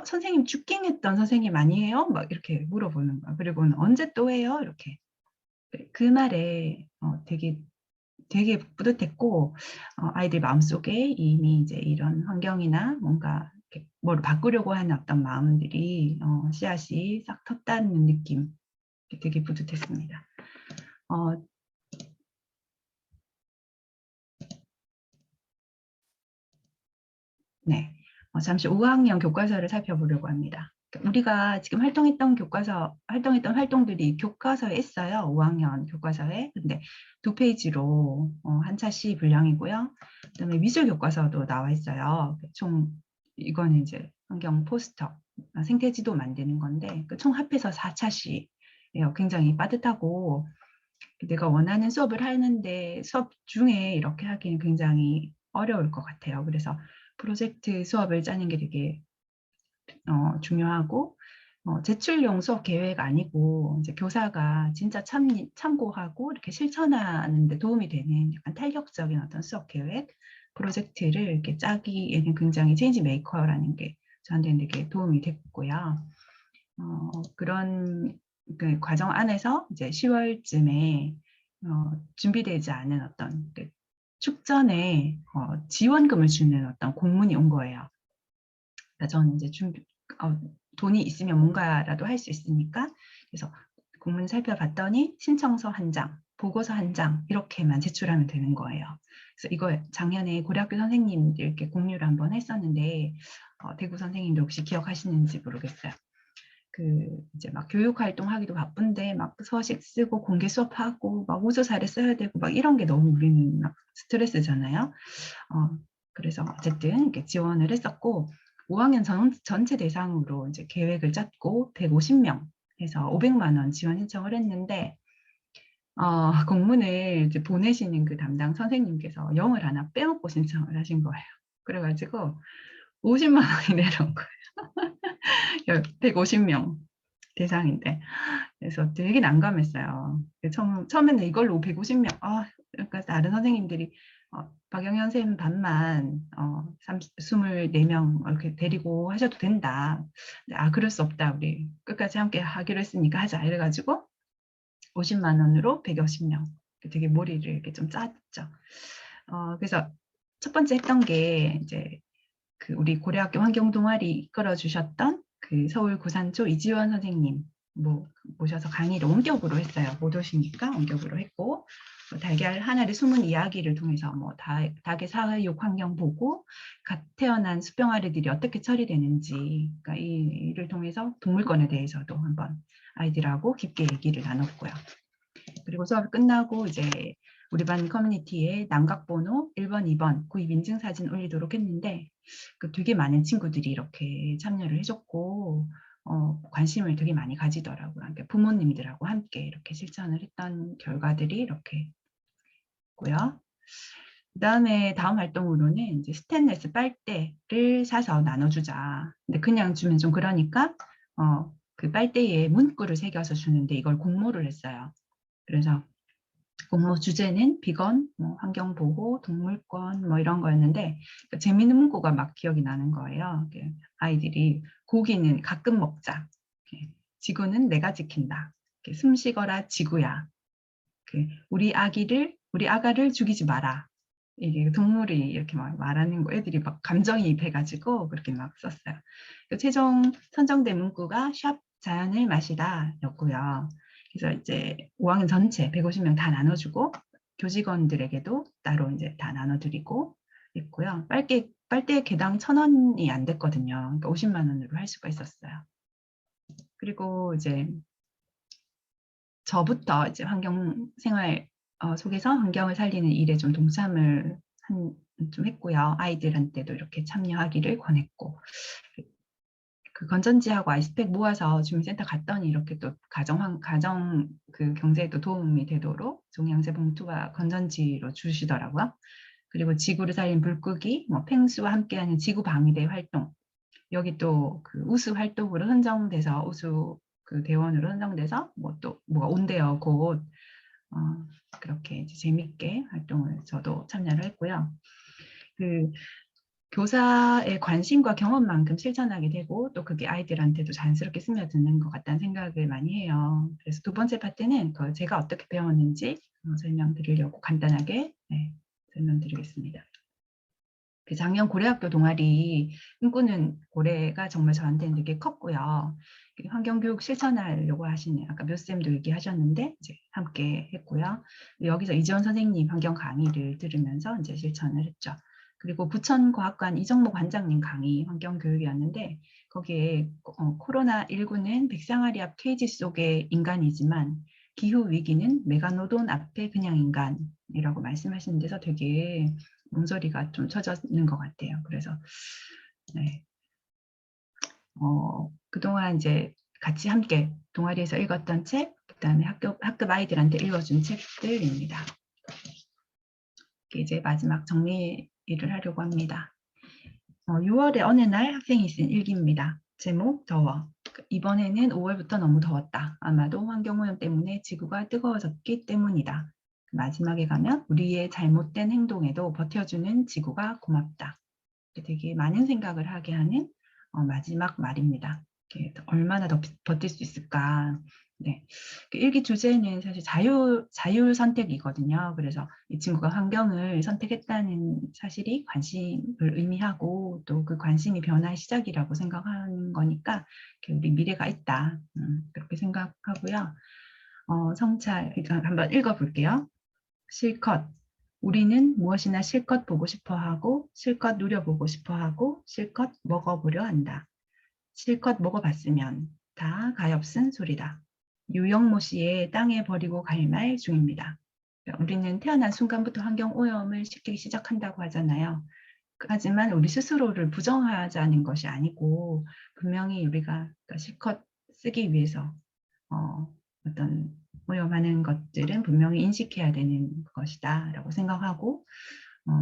선생님 줍깅했던 선생님 아니에요? 막 이렇게 물어보는 거야. 그리고는 언제 또 해요? 이렇게 그 말에 되게 뿌듯했고 아이들 마음속에 이미 이제 이런 환경이나 뭔가 뭘 바꾸려고 하는 어떤 마음들이 씨앗이 싹 텄다는 느낌 되게 뿌듯했습니다. 네, 잠시 5학년 교과서를 살펴보려고 합니다. 우리가 지금 활동했던 활동들이 교과서에 있어요. 5학년 교과서에. 근데 2페이지로 한 차씩 분량이고요. 그다음에 미술 교과서도 나와 있어요. 총 이거는 이제 환경 포스터, 생태지도 만드는 건데 총 합해서 4차씩이에요. 굉장히 빠듯하고 내가 원하는 수업을 하는데 수업 중에 이렇게 하기는 굉장히 어려울 것 같아요. 그래서 프로젝트 수업을 짜는 게 되게 중요하고 제출용 수업 계획 아니고 이제 교사가 진짜 참고하고 이렇게 실천하는 데 도움이 되는 약간 탄력적인 어떤 수업 계획 프로젝트를 이렇게 짜기에는 굉장히 체인지 메이커라는 게 저한테는 되게 도움이 됐고요. 그런 그 과정 안에서 이제 10월쯤에 준비되지 않은 어떤 축전에 지원금을 주는 어떤 공문이 온 거예요. 그러니까 저는 이제 돈이 있으면 뭔가라도 할 수 있으니까 그래서 공문 살펴봤더니 신청서 1장, 보고서 1장 이렇게만 제출하면 되는 거예요. 그래서 이거 작년에 고려학교 선생님들께 공유를 한번 했었는데 대구 선생님들 혹시 기억하시는지 모르겠어요. 이제 막 교육 활동하기도 바쁜데 막 서식 쓰고 공개 수업하고 막 우수사례 써야 되고 막 이런 게 너무 우리는 막 스트레스잖아요. 그래서 어쨌든 이렇게 지원을 했었고 5학년 전체 대상으로 이제 계획을 짰고 150명 해서 500만 원 지원 신청을 했는데 공문을 이제 보내시는 그 담당 선생님께서 0을 하나 빼먹고 신청을 하신 거예요. 그래가지고 50만 원이 내려온 거예요. 150명 대상인데. 그래서 되게 난감했어요. 처음에는 이걸로 150명, 그러니까 다른 선생님들이 박영현 선생님 반만 24명 이렇게 데리고 하셔도 된다. 그럴 수 없다. 우리 끝까지 함께 하기로 했으니까 하자. 이래가지고 50만 원으로 150명 되게 머리를 이렇게 좀 짰죠. 그래서 첫 번째 했던 게 이제 그 우리 고려학교 환경동아리 이끌어 주셨던 그 서울 구산초 이지원 선생님 모셔서 강의를 원격으로 했어요. 못 오시니까 원격으로 했고, 달걀 하나를 숨은 이야기를 통해서 닭의 사육 환경 보고 갓 태어난 수병아리들이 어떻게 처리되는지, 그러니까 이를 통해서 동물권에 대해서도 한번 아이들하고 깊게 얘기를 나눴고요. 그리고 수업 끝나고 이제 우리 반 커뮤니티에 남각번호 1번, 2번 구입 인증사진 올리도록 했는데 되게 많은 친구들이 이렇게 참여를 해줬고 관심을 되게 많이 가지더라고요. 그러니까 부모님들하고 함께 이렇게 실천을 했던 결과들이 이렇게 있고요. 그다음에 다음 활동으로는 이제 스테인레스 빨대를 사서 나눠주자. 근데 그냥 주면 좀 그러니까 그 빨대에 문구를 새겨서 주는데 이걸 공모를 했어요. 그래서 공모 주제는 비건, 환경보호, 동물권 이런 거였는데 재미있는 문구가 막 기억이 나는 거예요. 아이들이 고기는 가끔 먹자. 지구는 내가 지킨다. 숨 쉬거라 지구야. 우리 아가를 죽이지 마라. 이게 동물이 이렇게 막 말하는 거 애들이 막 감정이입해가지고 그렇게 막 썼어요. 최종 선정된 문구가 샵 자연을 마시다 였고요. 그래서 이제 5학년 전체 150명 다 나눠주고 교직원들에게도 따로 이제 다 나눠드리고 있고요. 빨대 개당 1,000원이 안 됐거든요. 그러니까 50만 원으로 할 수가 있었어요. 그리고 이제 저부터 이제 환경 생활 속에서 환경을 살리는 일에 좀 동참을 좀 했고요. 아이들한테도 이렇게 참여하기를 권했고, 그 건전지하고 아이스팩 모아서 주민센터 갔더니 이렇게 또 가정 그 경제에도 도움이 되도록 종량제 봉투와 건전지로 주시더라고요. 그리고 지구를 살린 불끄기, 펭수와 함께하는 지구 방위대 활동, 여기 또 그 우수 활동으로 선정돼서 우수 그 대원으로 선정돼서 또 뭐가 온대요. 곧 그렇게 이제 재밌게 활동을 저도 참여를 했고요. 그 교사의 관심과 경험만큼 실천하게 되고 또 그게 아이들한테도 자연스럽게 스며드는 것 같다는 생각을 많이 해요. 그래서 두 번째 파트는 제가 어떻게 배웠는지 설명드리려고 간단하게 설명드리겠습니다. 그 작년 고려학교 동아리 꿈꾸는 고래가 정말 저한테는 되게 컸고요. 환경교육 실천하려고 하시는 아까 묘쌤도 얘기하셨는데 이제 함께 했고요. 여기서 이지원 선생님 환경 강의를 들으면서 이제 실천을 했죠. 그리고 부천과학관 이정목 관장님 강의 환경교육이었는데 거기에 코로나19는 백상아리 앞 케이지 속의 인간이지만 기후위기는 메가노돈 앞에 그냥 인간이라고 말씀하시는 데서 되게 몸소리가 좀 쳐졌는 것 같아요. 그래서 네. 그동안 이제 같이 함께 동아리에서 읽었던 책, 그다음에 학급 아이들한테 읽어준 책들입니다. 이제 마지막 정리를 하려고 합니다. 6월에 어느 날 학생이 쓴 일기입니다. 제목 더워. 이번에는 5월부터 너무 더웠다. 아마도 환경오염 때문에 지구가 뜨거워졌기 때문이다. 마지막에 가면 우리의 잘못된 행동에도 버텨주는 지구가 고맙다. 되게 많은 생각을 하게 하는 마지막 말입니다. 얼마나 더 버틸 수 있을까. 네. 일기 주제는 사실 자율 선택이거든요. 그래서 이 친구가 환경을 선택했다는 사실이 관심을 의미하고 또 그 관심이 변화의 시작이라고 생각하는 거니까 우리 미래가 있다. 그렇게 생각하고요. 성찰 한번 읽어볼게요. 실컷. 우리는 무엇이나 실컷 보고 싶어 하고 실컷 누려보고 싶어 하고 실컷 먹어보려 한다. 실컷 먹어봤으면 다 가엾은 소리다. 유영모 씨의 땅에 버리고 갈 말 중입니다. 우리는 태어난 순간부터 환경오염을 시키기 시작한다고 하잖아요. 하지만 우리 스스로를 부정하자는 것이 아니고 분명히 우리가 실컷 쓰기 위해서 어떤 오염하는 것들은 분명히 인식해야 되는 것이다 라고 생각하고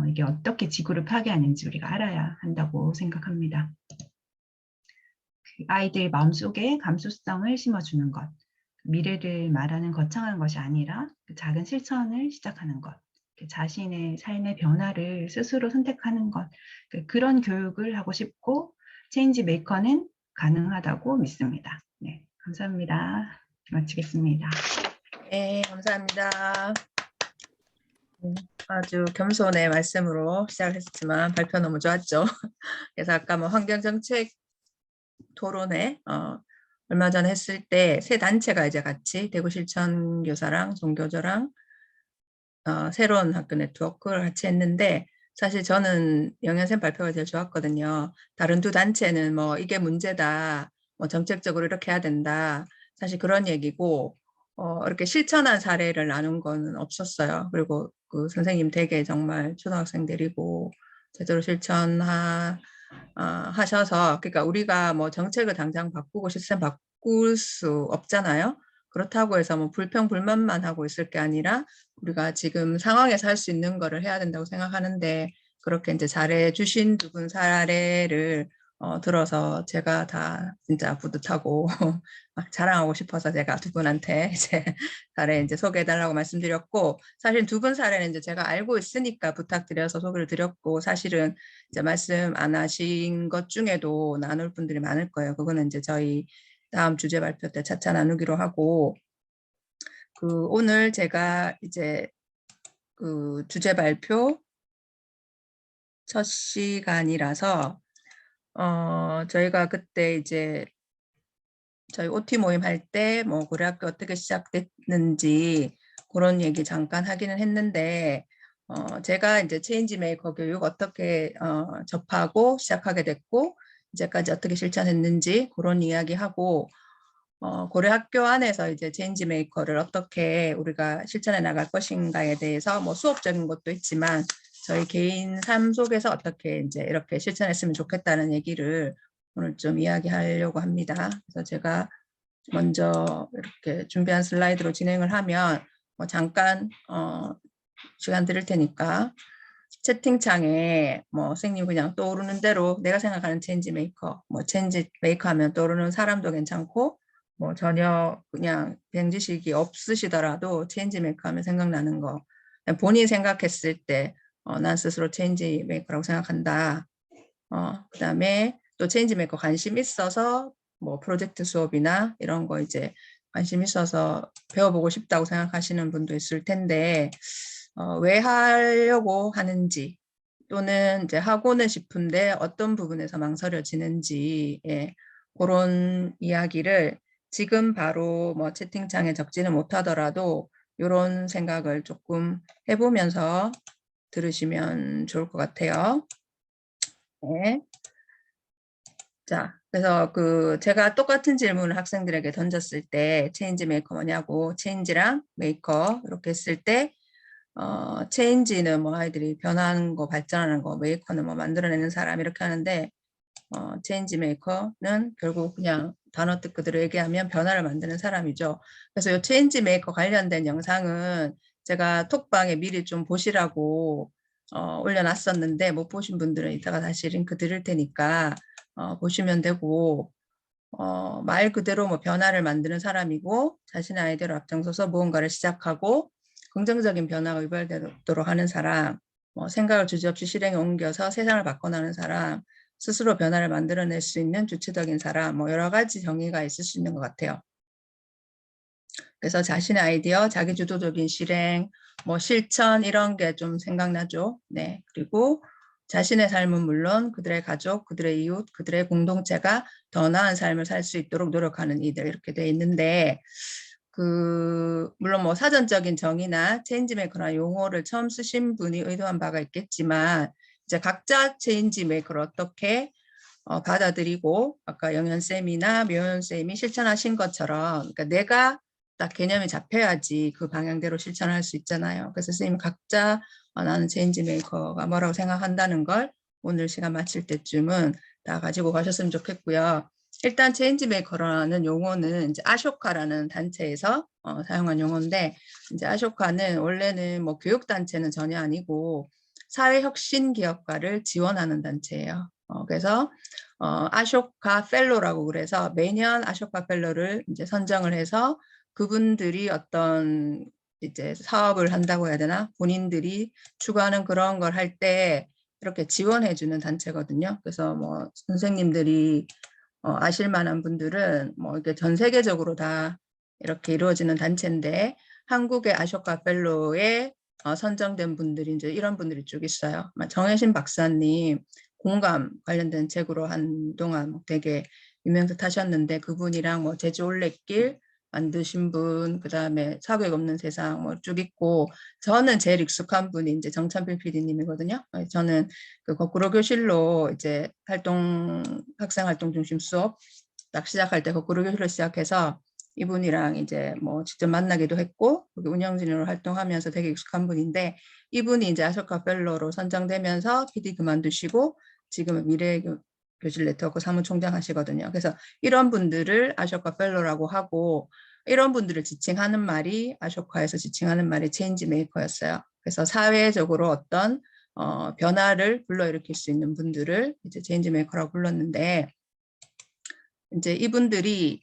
이게 어떻게 지구를 파괴하는지 우리가 알아야 한다고 생각합니다. 아이들 마음속에 감수성을 심어주는 것, 미래를 말하는 거창한 것이 아니라 작은 실천을 시작하는 것, 자신의 삶의 변화를 스스로 선택하는 것, 그런 교육을 하고 싶고 체인지 메이커는 가능하다고 믿습니다. 네, 감사합니다. 마치겠습니다. 네, 감사합니다. 아주 겸손의 말씀으로 시작했지만 발표 너무 좋았죠. 그래서 아까 뭐 환경정책 토론회 얼마 전에 했을 때 세 단체가 이제 같이 대구 실천교사랑 종교조랑 새로운 학교 네트워크를 같이 했는데 사실 저는 영현쌤 발표가 제일 좋았거든요. 다른 두 단체는 뭐 이게 문제다, 뭐 정책적으로 이렇게 해야 된다. 사실 그런 얘기고 이렇게 실천한 사례를 나눈 거는 없었어요. 그리고 그 선생님 댁에 정말 초등학생들이고 제대로 하셔서 그러니까 우리가 뭐 정책을 당장 바꾸고 시스템 바꿀 수 없잖아요. 그렇다고 해서 뭐 불평 불만만 하고 있을 게 아니라 우리가 지금 상황에서 할 수 있는 거를 해야 된다고 생각하는데 그렇게 이제 잘해 주신 두 분 사례를 들어서 제가 다 진짜 뿌듯하고 자랑하고 싶어서 제가 두 분한테 이제 사례 이제 소개해달라고 말씀드렸고 사실 두 분 사례는 이제 제가 알고 있으니까 부탁드려서 소개를 드렸고 사실은 이제 말씀 안 하신 것 중에도 나눌 분들이 많을 거예요. 그거는 이제 저희 다음 주제 발표 때 차차 나누기로 하고 오늘 제가 이제 그 주제 발표 첫 시간이라서 저희가 그때 이제 저희 OT 모임 할 때 뭐 고려학교 어떻게 시작됐는지 그런 얘기 잠깐 하기는 했는데 제가 이제 체인지 메이커 교육 어떻게 접하고 시작하게 됐고 이제까지 어떻게 실천했는지 그런 이야기하고 고려학교 안에서 이제 체인지 메이커를 어떻게 우리가 실천해 나갈 것인가에 대해서 뭐 수업적인 것도 있지만 저희 개인 삶 속에서 어떻게 이제 이렇게 실천했으면 좋겠다는 얘기를 오늘 좀 이야기하려고 합니다. 그래서 제가 먼저 이렇게 준비한 슬라이드로 진행을 하면 뭐 잠깐 시간 드릴 테니까 채팅창에 뭐 선생님 그냥 떠오르는 대로 내가 생각하는 체인지 메이커, 뭐 체인지 메이커 하면 떠오르는 사람도 괜찮고 뭐 전혀 그냥 병지식이 없으시더라도 체인지 메이커 하면 생각나는 거 본인이 생각했을 때 난 스스로 체인지 메이커라고 생각한다. 그다음에 또 체인지 메이커 관심 있어서 뭐 프로젝트 수업이나 이런 거 이제 관심 있어서 배워보고 싶다고 생각하시는 분도 있을 텐데 왜 하려고 하는지 또는 이제 하고는 싶은데 어떤 부분에서 망설여지는지 그런 이야기를 지금 바로 뭐 채팅창에 적지는 못하더라도 이런 생각을 조금 해보면서 들으시면 좋을 것 같아요. 네. 자, 그래서 제가 똑같은 질문을 학생들에게 던졌을 때 체인지 메이커 뭐냐고 체인지랑 메이커 이렇게 했을 때 체인지는 뭐 아이들이 변하는 거 발전하는 거 메이커는 뭐 만들어내는 사람 이렇게 하는데 체인지 메이커는 결국 그냥 단어 뜻 그대로 얘기하면 변화를 만드는 사람이죠. 그래서 이 체인지 메이커 관련된 영상은 제가 톡방에 미리 좀 보시라고 올려놨었는데 못 보신 분들은 이따가 다시 링크 드릴 테니까 보시면 되고 말 그대로 뭐 변화를 만드는 사람이고 자신의 아이디어로 앞장서서 무언가를 시작하고 긍정적인 변화가 유발되도록 하는 사람, 뭐 생각을 주저없이 실행에 옮겨서 세상을 바꿔나가는 사람, 스스로 변화를 만들어낼 수 있는 주체적인 사람, 뭐 여러 가지 정의가 있을 수 있는 것 같아요. 그래서 자신의 아이디어, 자기주도적인 실행, 뭐 실천 이런 게 좀 생각나죠. 네, 그리고 자신의 삶은 물론 그들의 가족, 그들의 이웃, 그들의 공동체가 더 나은 삶을 살 수 있도록 노력하는 이들 이렇게 돼 있는데 물론 뭐 사전적인 정의나 체인지 메이커나 용어를 처음 쓰신 분이 의도한 바가 있겠지만 이제 각자 체인지 메이커를 어떻게 받아들이고 아까 영현쌤이나 묘현쌤이 실천하신 것처럼 그러니까 내가 딱 개념이 잡혀야지 그 방향대로 실천할 수 있잖아요. 그래서 선생님 각자 나는 체인지 메이커가 뭐라고 생각한다는 걸 오늘 시간 마칠 때쯤은 다 가지고 가셨으면 좋겠고요. 일단 체인지 메이커라는 용어는 이제 아쇼카라는 단체에서 사용한 용어인데 이제 아쇼카는 원래는 뭐 교육 단체는 전혀 아니고 사회혁신 기업가를 지원하는 단체예요. 그래서 아쇼카 펠로라고 그래서 매년 아쇼카 펠로를 이제 선정을 해서 그분들이 어떤 이제 사업을 한다고 해야 되나 본인들이 추구하는 그런 걸 할 때 이렇게 지원해 주는 단체거든요. 그래서 뭐 선생님들이 아실 만한 분들은 뭐 이게 전 세계적으로 다 이렇게 이루어지는 단체인데 한국의 아쇼카 펠로의 선정된 분들이 이제 이런 분들이 쭉 있어요. 정혜신 박사님 공감 관련된 책으로 한동안 되게 유명세 타셨는데 그분이랑 뭐 제주 올레길 만드신 분, 그 다음에 사고의 없는 세상 뭐 쭉 있고, 저는 제일 익숙한 분이 이제 정찬필 PD님이거든요. 저는 그 거꾸로 교실로 이제 학생 활동 중심 수업 딱 시작할 때 거꾸로 교실로 시작해서 이분이랑 이제 뭐 직접 만나기도 했고 운영진으로 활동하면서 되게 익숙한 분인데, 이분이 이제 아쇼카 펠로로 선정되면서 PD 그만두시고 지금은 미래교실 네트워크 사무총장 하시거든요. 그래서 이런 분들을 아쇼카 펠로라고 하고, 이런 분들을 지칭하는 말이, 아쇼카에서 지칭하는 말이 체인지 메이커였어요. 그래서 사회적으로 어떤 변화를 불러일으킬 수 있는 분들을 이제 체인지 메이커라고 불렀는데, 이제 이분들이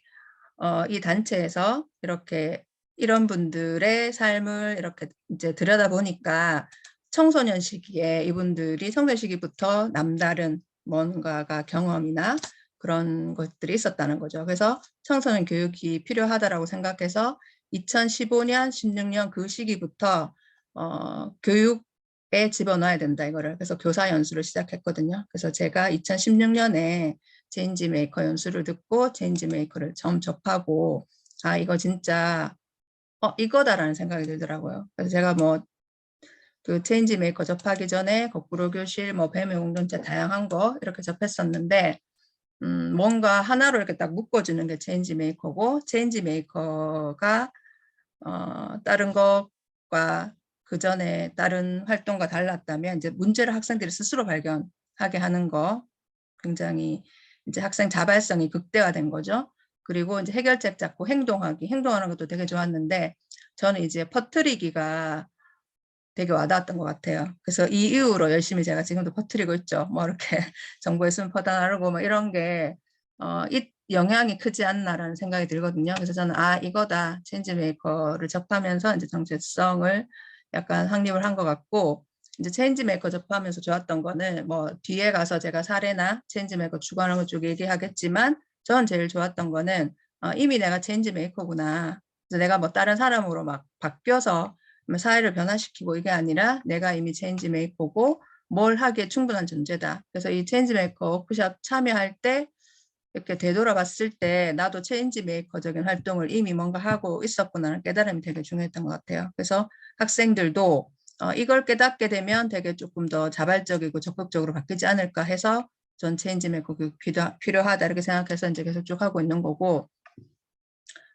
이 단체에서 이렇게 이런 분들의 삶을 이렇게 이제 들여다보니까 청소년 시기에 이분들이 청소년 시기부터 남다른 뭔가가 경험이나 그런 것들이 있었다는 거죠. 그래서 청소년 교육이 필요하다라고 생각해서 2015년, 16년 그 시기부터 교육에 집어넣어야 된다 이거를. 그래서 교사 연수를 시작했거든요. 그래서 제가 2016년에 체인지 메이커 연수를 듣고 체인지 메이커를 처음 접하고, 아 이거 진짜 이거다라는 생각이 들더라고요. 그래서 제가 뭐 그 체인지 메이커 접하기 전에 거꾸로 교실, 뭐 뱀의 공동체 다양한 거 이렇게 접했었는데, 뭔가 하나로 이렇게 딱 묶어주는 게 체인지 메이커고, 체인지 메이커가 다른 것과 그 전에 다른 활동과 달랐다면 이제 문제를 학생들이 스스로 발견하게 하는 거, 굉장히 이제 학생 자발성이 극대화된 거죠. 그리고 이제 해결책 잡고 행동하는 것도 되게 좋았는데, 저는 이제 퍼뜨리기가 되게 와닿았던 것 같아요. 그래서 이 이후로 열심히 제가 지금도 퍼뜨리고 있죠. 뭐 이렇게 정보 있으면 퍼다 나르고 뭐 이런 게 영향이 크지 않나라는 생각이 들거든요. 그래서 저는 이거다. 체인지 메이커를 접하면서 이제 정체성을 약간 확립을 한 것 같고, 이제 체인지 메이커 접하면서 좋았던 거는 뭐 뒤에 가서 제가 사례나 체인지 메이커 주관하는 것 쪽 얘기하겠지만, 전 제일 좋았던 거는 이미 내가 체인지 메이커구나. 그래서 내가 뭐 다른 사람으로 막 바뀌어서 사회를 변화시키고 이게 아니라 내가 이미 체인지 메이커고 뭘 하기에 충분한 존재다. 그래서 이 체인지 메이커 워크숍 참여할 때 이렇게 되돌아봤을 때 나도 체인지 메이커적인 활동을 이미 뭔가 하고 있었구나라는 깨달음이 되게 중요했던 것 같아요. 그래서 학생들도 이걸 깨닫게 되면 되게 조금 더 자발적이고 적극적으로 바뀌지 않을까 해서 전 체인지 메이커 필요하다 이렇게 생각해서 이제 계속 쭉 하고 있는 거고,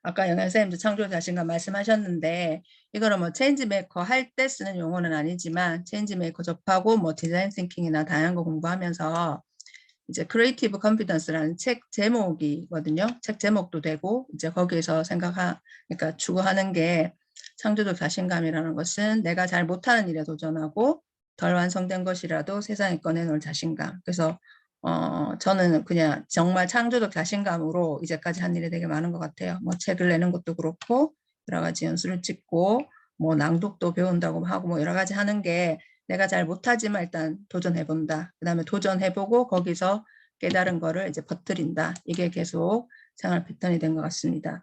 아까 영현 선생님도 창조 자신감 말씀하셨는데, 이거는 뭐 체인지 메이커 할 때 쓰는 용어는 아니지만 체인지 메이커 접하고 뭐 디자인 싱킹이나 다양한 거 공부하면서 이제 크리에이티브 컨피던스라는 책 제목이거든요. 책 제목도 되고 이제 거기에서 그러니까 추구하는 게, 창조적 자신감이라는 것은 내가 잘 못하는 일에 도전하고 덜 완성된 것이라도 세상에 꺼내놓을 자신감. 그래서 저는 그냥 정말 창조적 자신감으로 이제까지 한 일이 되게 많은 것 같아요. 뭐 책을 내는 것도 그렇고 여러 가지 연수를 찍고 뭐 낭독도 배운다고 하고 뭐 여러 가지 하는 게, 내가 잘 못하지만 일단 도전해본다. 그 다음에 도전해보고 거기서 깨달은 거를 이제 퍼뜨린다. 이게 계속 생활 패턴이 된 것 같습니다.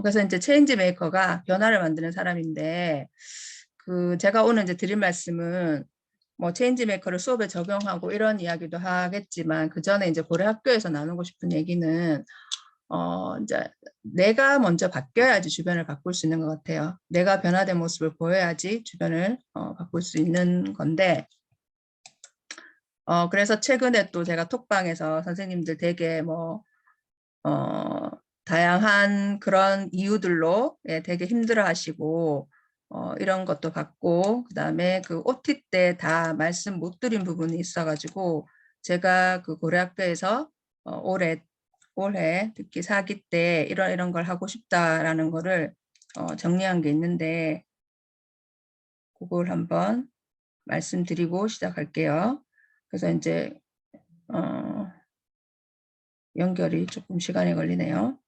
그래서 이제 체인지 메이커가 변화를 만드는 사람인데, 제가 오늘 이제 드린 말씀은 뭐 체인지 메이커를 수업에 적용하고 이런 이야기도 하겠지만, 그 전에 이제 고려학교에서 나누고 싶은 얘기는 이제 내가 먼저 바뀌어야지 주변을 바꿀 수 있는 것 같아요. 내가 변화된 모습을 보여야지 주변을 바꿀 수 있는 건데, 그래서 최근에 또 제가 톡방에서 선생님들 되게 다양한 그런 이유들로 되게 힘들어 하시고, 이런 것도 봤고, 그 다음에 그 OT 때 다 말씀 못 드린 부분이 있어가지고, 제가 그 고려학교에서 올해 특히 4기 때 이런 걸 하고 싶다라는 거를 정리한 게 있는데, 그걸 한번 말씀드리고 시작할게요. 그래서 이제 연결이 조금 시간이 걸리네요.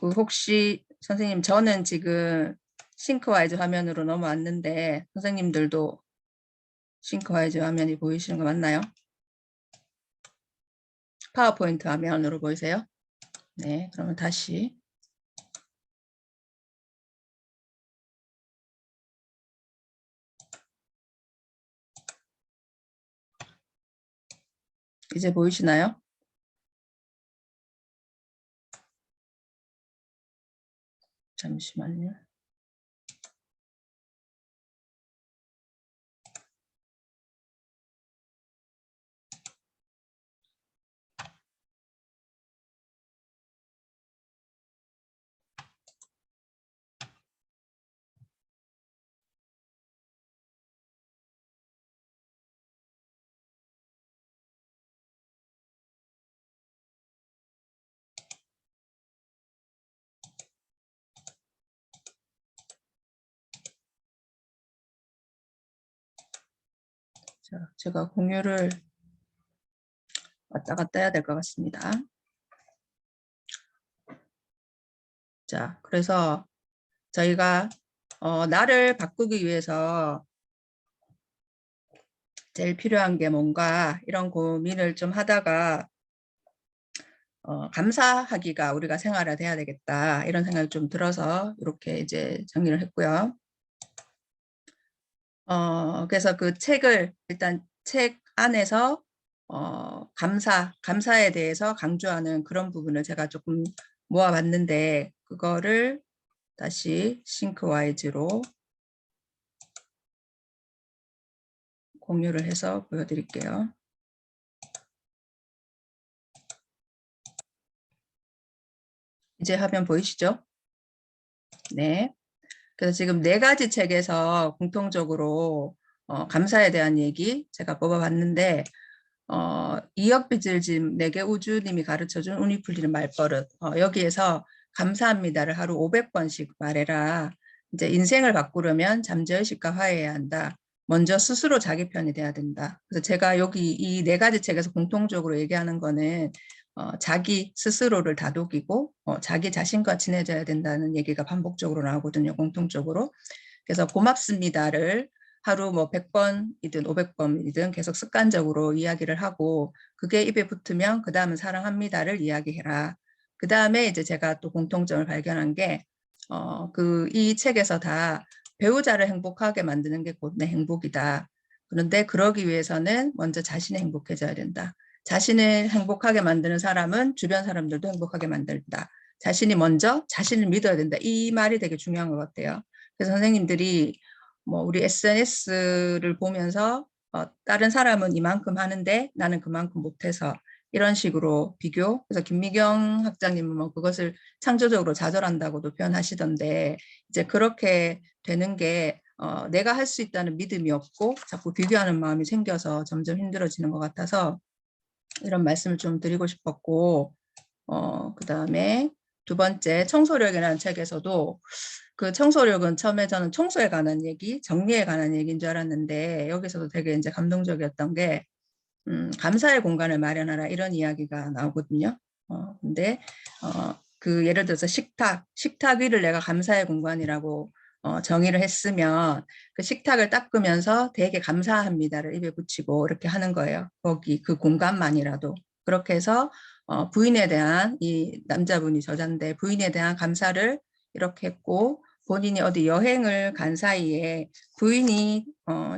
혹시 선생님, 저는 지금 싱크와이즈 화면으로 넘어왔는데 선생님들도 싱크와이즈 화면이 보이시는 거 맞나요? 파워포인트 화면으로 보이세요? 네, 그러면 다시 이제 보이시나요? 잠시만요. 자, 제가 공유를 왔다 갔다 해야 될 것 같습니다. 자, 그래서 저희가 나를 바꾸기 위해서 제일 필요한 게 뭔가 이런 고민을 좀 하다가 감사하기가 우리가 생활화돼야 되겠다 이런 생각이 좀 들어서 이렇게 이제 정리를 했고요. 그래서 그 책을 일단 책 안에서 감사에 대해서 강조하는 그런 부분을 제가 조금 모아봤는데 그거를 다시 싱크와이즈로 공유를 해서 보여드릴게요. 이제 화면 보이시죠? 네. 그래서 지금 4가지 책에서 공통적으로 감사에 대한 얘기 제가 뽑아봤는데 이역 빚을 짐 내게 우주님이 가르쳐준 운이 풀리는 말버릇 여기에서 감사합니다를 하루 500번씩 말해라. 이제 인생을 바꾸려면 잠재의식과 화해해야 한다. 먼저 스스로 자기 편이 돼야 된다. 그래서 제가 여기 이 4가지 책에서 공통적으로 얘기하는 거는 자기 스스로를 다독이고 자기 자신과 친해져야 된다는 얘기가 반복적으로 나오거든요. 공통적으로. 그래서 고맙습니다를 하루 뭐 100번이든 500번이든 계속 습관적으로 이야기를 하고 그게 입에 붙으면 그 다음은 사랑합니다를 이야기해라. 그 다음에 이제 제가 또 공통점을 발견한 게 이 책에서 다 배우자를 행복하게 만드는 게 곧 내 행복이다. 그런데 그러기 위해서는 먼저 자신이 행복해져야 된다. 자신을 행복하게 만드는 사람은 주변 사람들도 행복하게 만든다. 자신이 먼저 자신을 믿어야 된다. 이 말이 되게 중요한 것 같아요. 그래서 선생님들이 뭐 우리 SNS를 보면서 다른 사람은 이만큼 하는데 나는 그만큼 못해서 이런 식으로 비교. 그래서 김미경 학장님은 뭐 그것을 창조적으로 좌절한다고도 표현하시던데 이제 그렇게 되는 게 내가 할 수 있다는 믿음이 없고 자꾸 비교하는 마음이 생겨서 점점 힘들어지는 것 같아서 이런 말씀을 좀 드리고 싶었고 그 다음에 2번째 청소력이라는 책에서도 그 청소력은 처음에 저는 청소에 관한 얘기, 정리에 관한 얘기인 줄 알았는데 여기서도 되게 이제 감동적이었던 게 감사의 공간을 마련하라 이런 이야기가 나오거든요. 근데 그 예를 들어서 식탁 위를 내가 감사의 공간이라고 정의를 했으면 그 식탁을 닦으면서 되게 감사합니다를 입에 붙이고 이렇게 하는 거예요. 거기 그 공간만이라도. 그렇게 해서 부인에 대한 이 남자분이 저자인데 부인에 대한 감사를 이렇게 했고 본인이 어디 여행을 간 사이에 부인이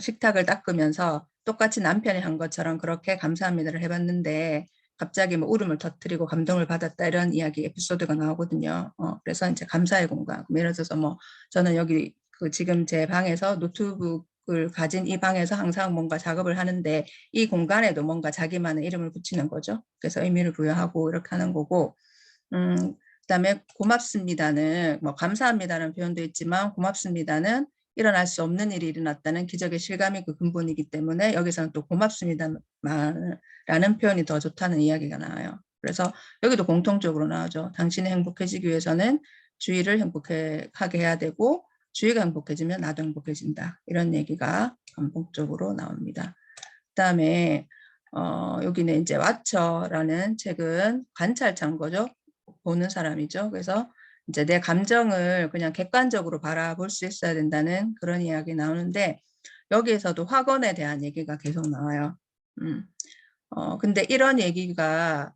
식탁을 닦으면서 똑같이 남편이 한 것처럼 그렇게 감사합니다를 해봤는데 갑자기 뭐 울음을 터뜨리고 감동을 받았다 이런 이야기 에피소드가 나오거든요. 그래서 이제 감사의 공간. 예를 들어서 뭐 저는 여기 그 지금 제 방에서 노트북을 가진 이 방에서 항상 뭔가 작업을 하는데 이 공간에도 뭔가 자기만의 이름을 붙이는 거죠. 그래서 의미를 부여하고 이렇게 하는 거고 그다음에 고맙습니다는 뭐 감사합니다라는 표현도 있지만 고맙습니다는 일어날 수 없는 일이 일어났다는 기적의 실감이 그 근본이기 때문에 여기서는 또 고맙습니다라는 표현이 더 좋다는 이야기가 나와요. 그래서 여기도 공통적으로 나오죠. 당신이 행복해지기 위해서는 주위를 행복하게 해야 되고 주위가 행복해지면 나도 행복해진다. 이런 얘기가 반복적으로 나옵니다. 그다음에 여기는 이제 왓처라는 책은 관찰 참고죠. 보는 사람이죠. 그래서 이제 내 감정을 그냥 객관적으로 바라볼 수 있어야 된다는 그런 이야기 나오는데 여기에서도 확언에 대한 얘기가 계속 나와요. 근데 이런 얘기가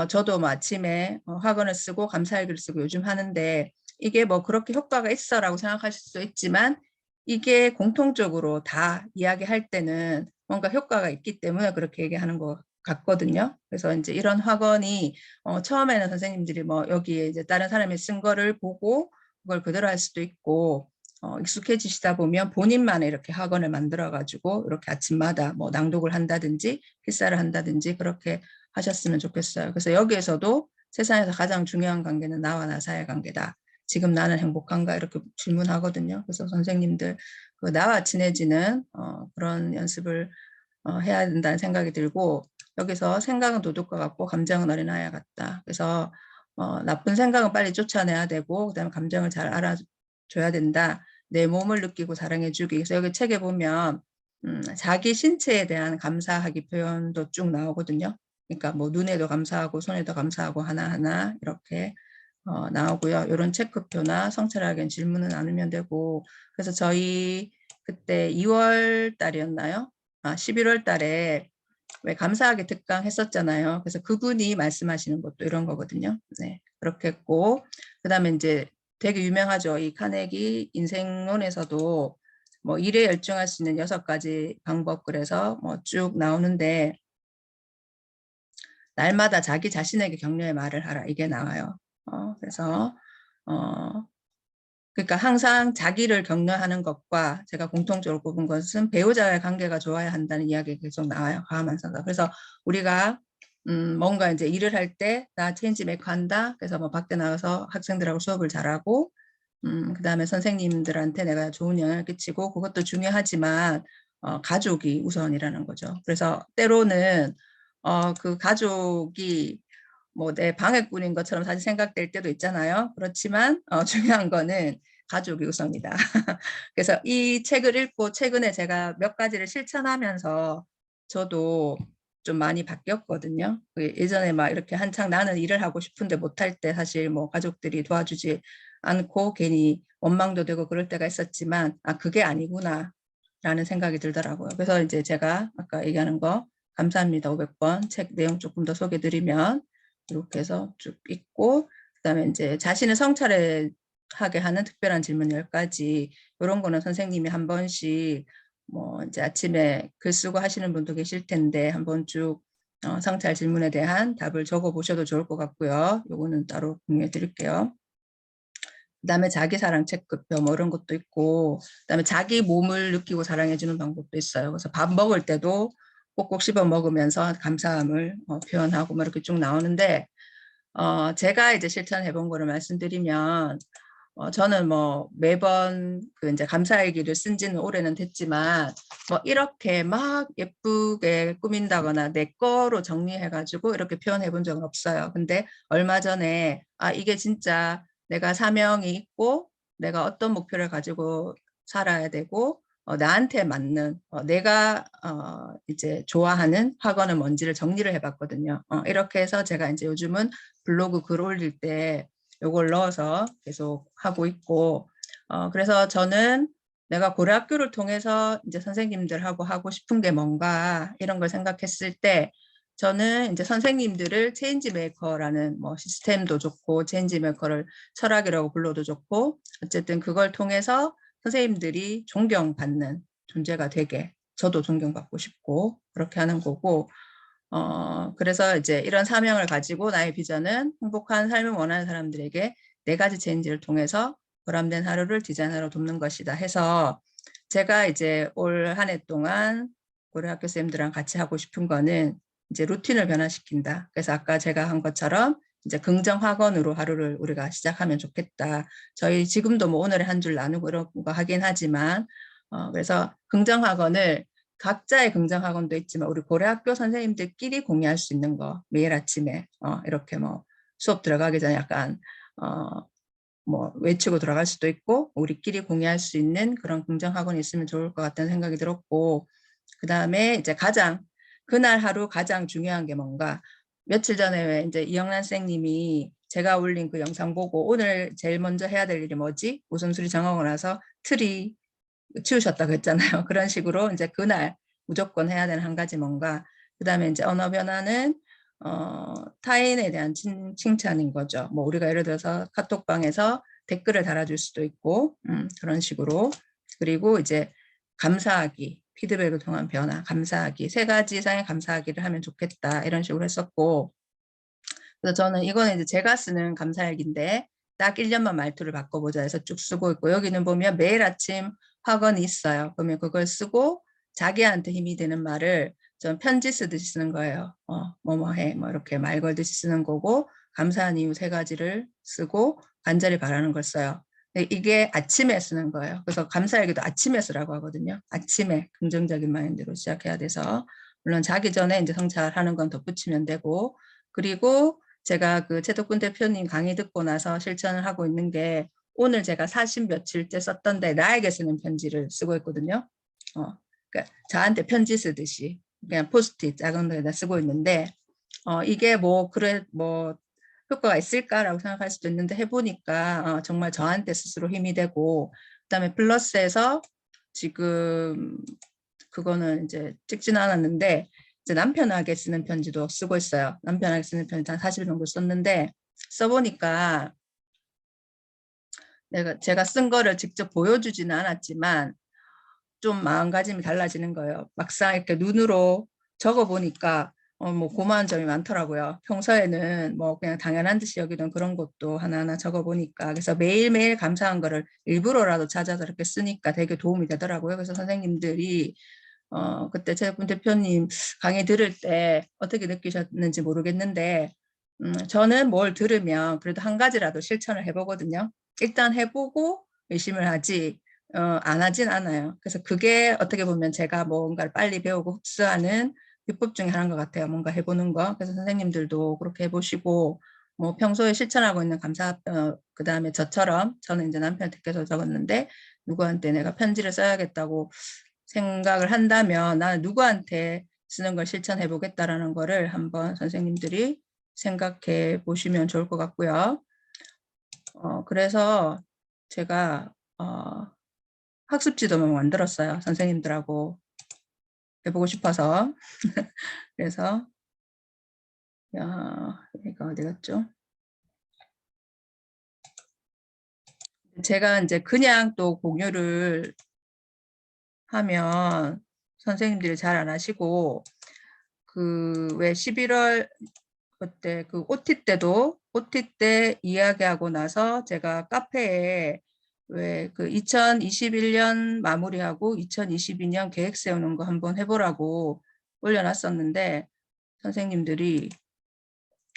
저도 뭐 아침에 확언을 쓰고 감사일기를 쓰고 요즘 하는데 이게 뭐 그렇게 효과가 있어라고 생각하실 수 있지만 이게 공통적으로 다 이야기할 때는 뭔가 효과가 있기 때문에 그렇게 얘기하는 것 같거든요. 그래서 이제 이런 학원이 처음에는 선생님들이 뭐 여기에 이제 다른 사람이 쓴 거를 보고 그걸 그대로 할 수도 있고 익숙해지시다 보면 본인만의 이렇게 학원을 만들어 가지고 이렇게 아침마다 뭐 낭독을 한다든지 필사를 한다든지 그렇게 하셨으면 좋겠어요. 그래서 여기에서도 세상에서 가장 중요한 관계는 나와 나 사이의 관계다. 지금 나는 행복한가 이렇게 질문하거든요. 그래서 선생님들 그 나와 친해지는 그런 연습을 해야 된다는 생각이 들고 여기서 생각은 도둑과 같고 감정은 어린아이 같다. 그래서 나쁜 생각은 빨리 쫓아내야 되고 그다음에 감정을 잘 알아줘야 된다. 내 몸을 느끼고 사랑해주기. 그래서 여기 책에 보면 자기 신체에 대한 감사하기 표현도 쭉 나오거든요. 그러니까 뭐 눈에도 감사하고 손에도 감사하고 하나하나 이렇게 나오고요. 이런 체크표나 성찰하기엔 질문은 않으면 되고 그래서 저희 그때 2월 달이었나요? 11월 달에 왜 감사하게 특강 했었잖아요. 그래서 그분이 말씀하시는 것도 이런 거거든요. 네, 그렇게 했고 그다음에 이제 되게 유명하죠. 이 카네기 인생론에서도 뭐 일에 열중할 수 있는 6가지 방법 그래서 뭐 쭉 나오는데 날마다 자기 자신에게 격려의 말을 하라 이게 나와요. 그래서 그러니까 항상 자기를 격려하는 것과 제가 공통적으로 꼽은 것은 배우자와의 관계가 좋아야 한다는 이야기가 계속 나와요. 과학만상가. 그래서 우리가 뭔가 이제 일을 할 때 나 체인지 메이커 한다. 그래서 뭐 밖에 나가서 학생들하고 수업을 잘하고 그다음에 선생님들한테 내가 좋은 영향을 끼치고 그것도 중요하지만 가족이 우선이라는 거죠. 그래서 때로는 그 가족이 뭐 내 방해꾼인 것처럼 사실 생각될 때도 있잖아요. 그렇지만 중요한 거는 가족이 우선이다. 그래서 이 책을 읽고 최근에 제가 몇 가지를 실천하면서 저도 좀 많이 바뀌었거든요. 예전에 막 이렇게 한창 나는 일을 하고 싶은데 못할 때 사실 뭐 가족들이 도와주지 않고 괜히 원망도 되고 그럴 때가 있었지만 그게 아니구나 라는 생각이 들더라고요. 그래서 이제 제가 아까 얘기하는 거 감사합니다 500번 책 내용 조금 더 소개해 드리면 이렇게 해서 쭉 읽고 그다음에 이제 자신을 성찰하게 하는 특별한 질문 10가지 이런 거는 선생님이 한 번씩 뭐 이제 아침에 글 쓰고 하시는 분도 계실 텐데 한번 쭉 성찰 질문에 대한 답을 적어 보셔도 좋을 것 같고요. 요거는 따로 공유해 드릴게요. 그다음에 자기사랑 체크표 뭐 이런 것도 있고 그다음에 자기 몸을 느끼고 사랑해 주는 방법도 있어요. 그래서 밥 먹을 때도 꼭꼭 씹어 먹으면서 감사함을 표현하고 뭐 이렇게 쭉 나오는데 제가 이제 실천해 본 거를 말씀드리면 저는 뭐 매번 그 이제 감사일기를 쓴 지는 오래는 됐지만 뭐 이렇게 막 예쁘게 꾸민다거나 내 거로 정리해 가지고 이렇게 표현해 본 적은 없어요. 근데 얼마 전에 이게 진짜 내가 사명이 있고 내가 어떤 목표를 가지고 살아야 되고 나한테 맞는 내가 이제 좋아하는 학원은 뭔지를 정리를 해봤거든요. 이렇게 해서 제가 이제 요즘은 블로그 글 올릴 때 요걸 넣어서 계속 하고 있고 그래서 저는 내가 고려학교를 통해서 이제 선생님들하고 하고 싶은 게 뭔가 이런 걸 생각했을 때 저는 이제 선생님들을 체인지 메이커라는 뭐 시스템도 좋고 체인지 메이커를 철학이라고 불러도 좋고 어쨌든 그걸 통해서 선생님들이 존경받는 존재가 되게 저도 존경받고 싶고 그렇게 하는 거고 그래서 이제 이런 사명을 가지고 나의 비전은 행복한 삶을 원하는 사람들에게 4가지 체인지를 통해서 보람된 하루를 디자인하러 돕는 것이다 해서 제가 이제 올 한 해 동안 고려학교 쌤들이랑 같이 하고 싶은 거는 이제 루틴을 변화시킨다. 그래서 아까 제가 한 것처럼 이제 긍정 학원으로 하루를 우리가 시작하면 좋겠다. 저희 지금도 뭐 오늘의 한 줄 나누고 이런 거 하긴 하지만 그래서 긍정 학원을 각자의 긍정 학원도 있지만 우리 고려학교 선생님들끼리 공유할 수 있는 거 매일 아침에 이렇게 뭐 수업 들어가기 전에 약간 뭐 외치고 들어갈 수도 있고 우리끼리 공유할 수 있는 그런 긍정 학원이 있으면 좋을 것 같다는 생각이 들었고 그 다음에 이제 그날 하루 가장 중요한 게 뭔가 며칠 전에 이제 이영란 선생님이 제가 올린 그 영상 보고 오늘 제일 먼저 해야 될 일이 뭐지? 우선술이 정하고 나서 틀이 치우셨다고 했잖아요. 그런 식으로 이제 그날 무조건 해야 되는 한 가지 뭔가 그 다음에 이제 언어 변화는 타인에 대한 칭찬인 거죠. 뭐 우리가 예를 들어서 카톡방에서 댓글을 달아줄 수도 있고 그런 식으로 그리고 이제 감사하기 피드백을 통한 변화, 감사하기, 3가지 이상의 감사하기를 하면 좋겠다 이런 식으로 했었고, 그래서 저는 이거는 이제 제가 쓰는 감사일기인데 딱 1년만 말투를 바꿔보자 해서 쭉 쓰고 있고, 여기는 보면 매일 아침 확언이 있어요. 그러면 그걸 쓰고 자기한테 힘이 되는 말을 전 편지 쓰듯이 쓰는 거예요. 뭐뭐해 뭐 이렇게 말 걸듯이 쓰는 거고, 감사한 이유 3가지를 쓰고 간절히 바라는 걸 써요. 이게 아침에 쓰는 거예요. 그래서 감사일기도 아침에 쓰라고 하거든요. 아침에 긍정적인 마인드로 시작해야 돼서, 물론 자기 전에 이제 성찰하는 건 덧붙이면 되고, 그리고 제가 그 최덕군 대표님 강의 듣고 나서 실천을 하고 있는 게, 오늘 제가 40 며칠째 썼던데 나에게 쓰는 편지를 쓰고 있거든요. 그러니까 저한테 편지 쓰듯이 그냥 포스트잇 작은 데다 쓰고 있는데, 이게 뭐 그래 뭐 효과가 있을까라고 생각할 수도 있는데, 해보니까 정말 저한테 스스로 힘이 되고, 그다음에 플러스에서 지금 그거는 이제 찍진 않았는데 이제 남편에게 쓰는 편지도 쓰고 있어요. 남편에게 쓰는 편지 한 40일 정도 썼는데, 써보니까 제가 쓴 거를 직접 보여주지는 않았지만 좀 마음가짐이 달라지는 거예요. 막상 이렇게 눈으로 적어보니까 뭐 고마운 점이 많더라고요. 평소에는 뭐 그냥 당연한 듯이 여기던 그런 것도 하나하나 적어보니까, 그래서 매일매일 감사한 거를 일부러라도 찾아서 이렇게 쓰니까 되게 도움이 되더라고요. 그래서 선생님들이 그때 최덕군 대표님 강의 들을 때 어떻게 느끼셨는지 모르겠는데, 저는 뭘 들으면 그래도 한 가지라도 실천을 해보거든요. 일단 해보고 의심을 하지 안 하진 않아요. 그래서 그게 어떻게 보면 제가 뭔가를 빨리 배우고 흡수하는 비법 중에 하나인 것 같아요. 뭔가 해보는 거. 그래서 선생님들도 그렇게 해보시고, 뭐 평소에 실천하고 있는 그 다음에 저처럼, 저는 이제 남편한테 계속 적었는데 누구한테 내가 편지를 써야겠다고 생각을 한다면 나는 누구한테 쓰는 걸 실천해 보겠다라는 거를 한번 선생님들이 생각해 보시면 좋을 것 같고요. 그래서 제가 학습지도 만들었어요. 선생님들하고 해보고 싶어서. 그래서 이거 어디 갔죠? 제가 이제 그냥 또 공유를 하면 선생님들이 잘 안 하시고, 그 왜 11월 그때 그 OT 때 이야기하고 나서 제가 카페에 왜 그 2021년 마무리하고 2022년 계획 세우는 거 한번 해보라고 올려놨었는데, 선생님들이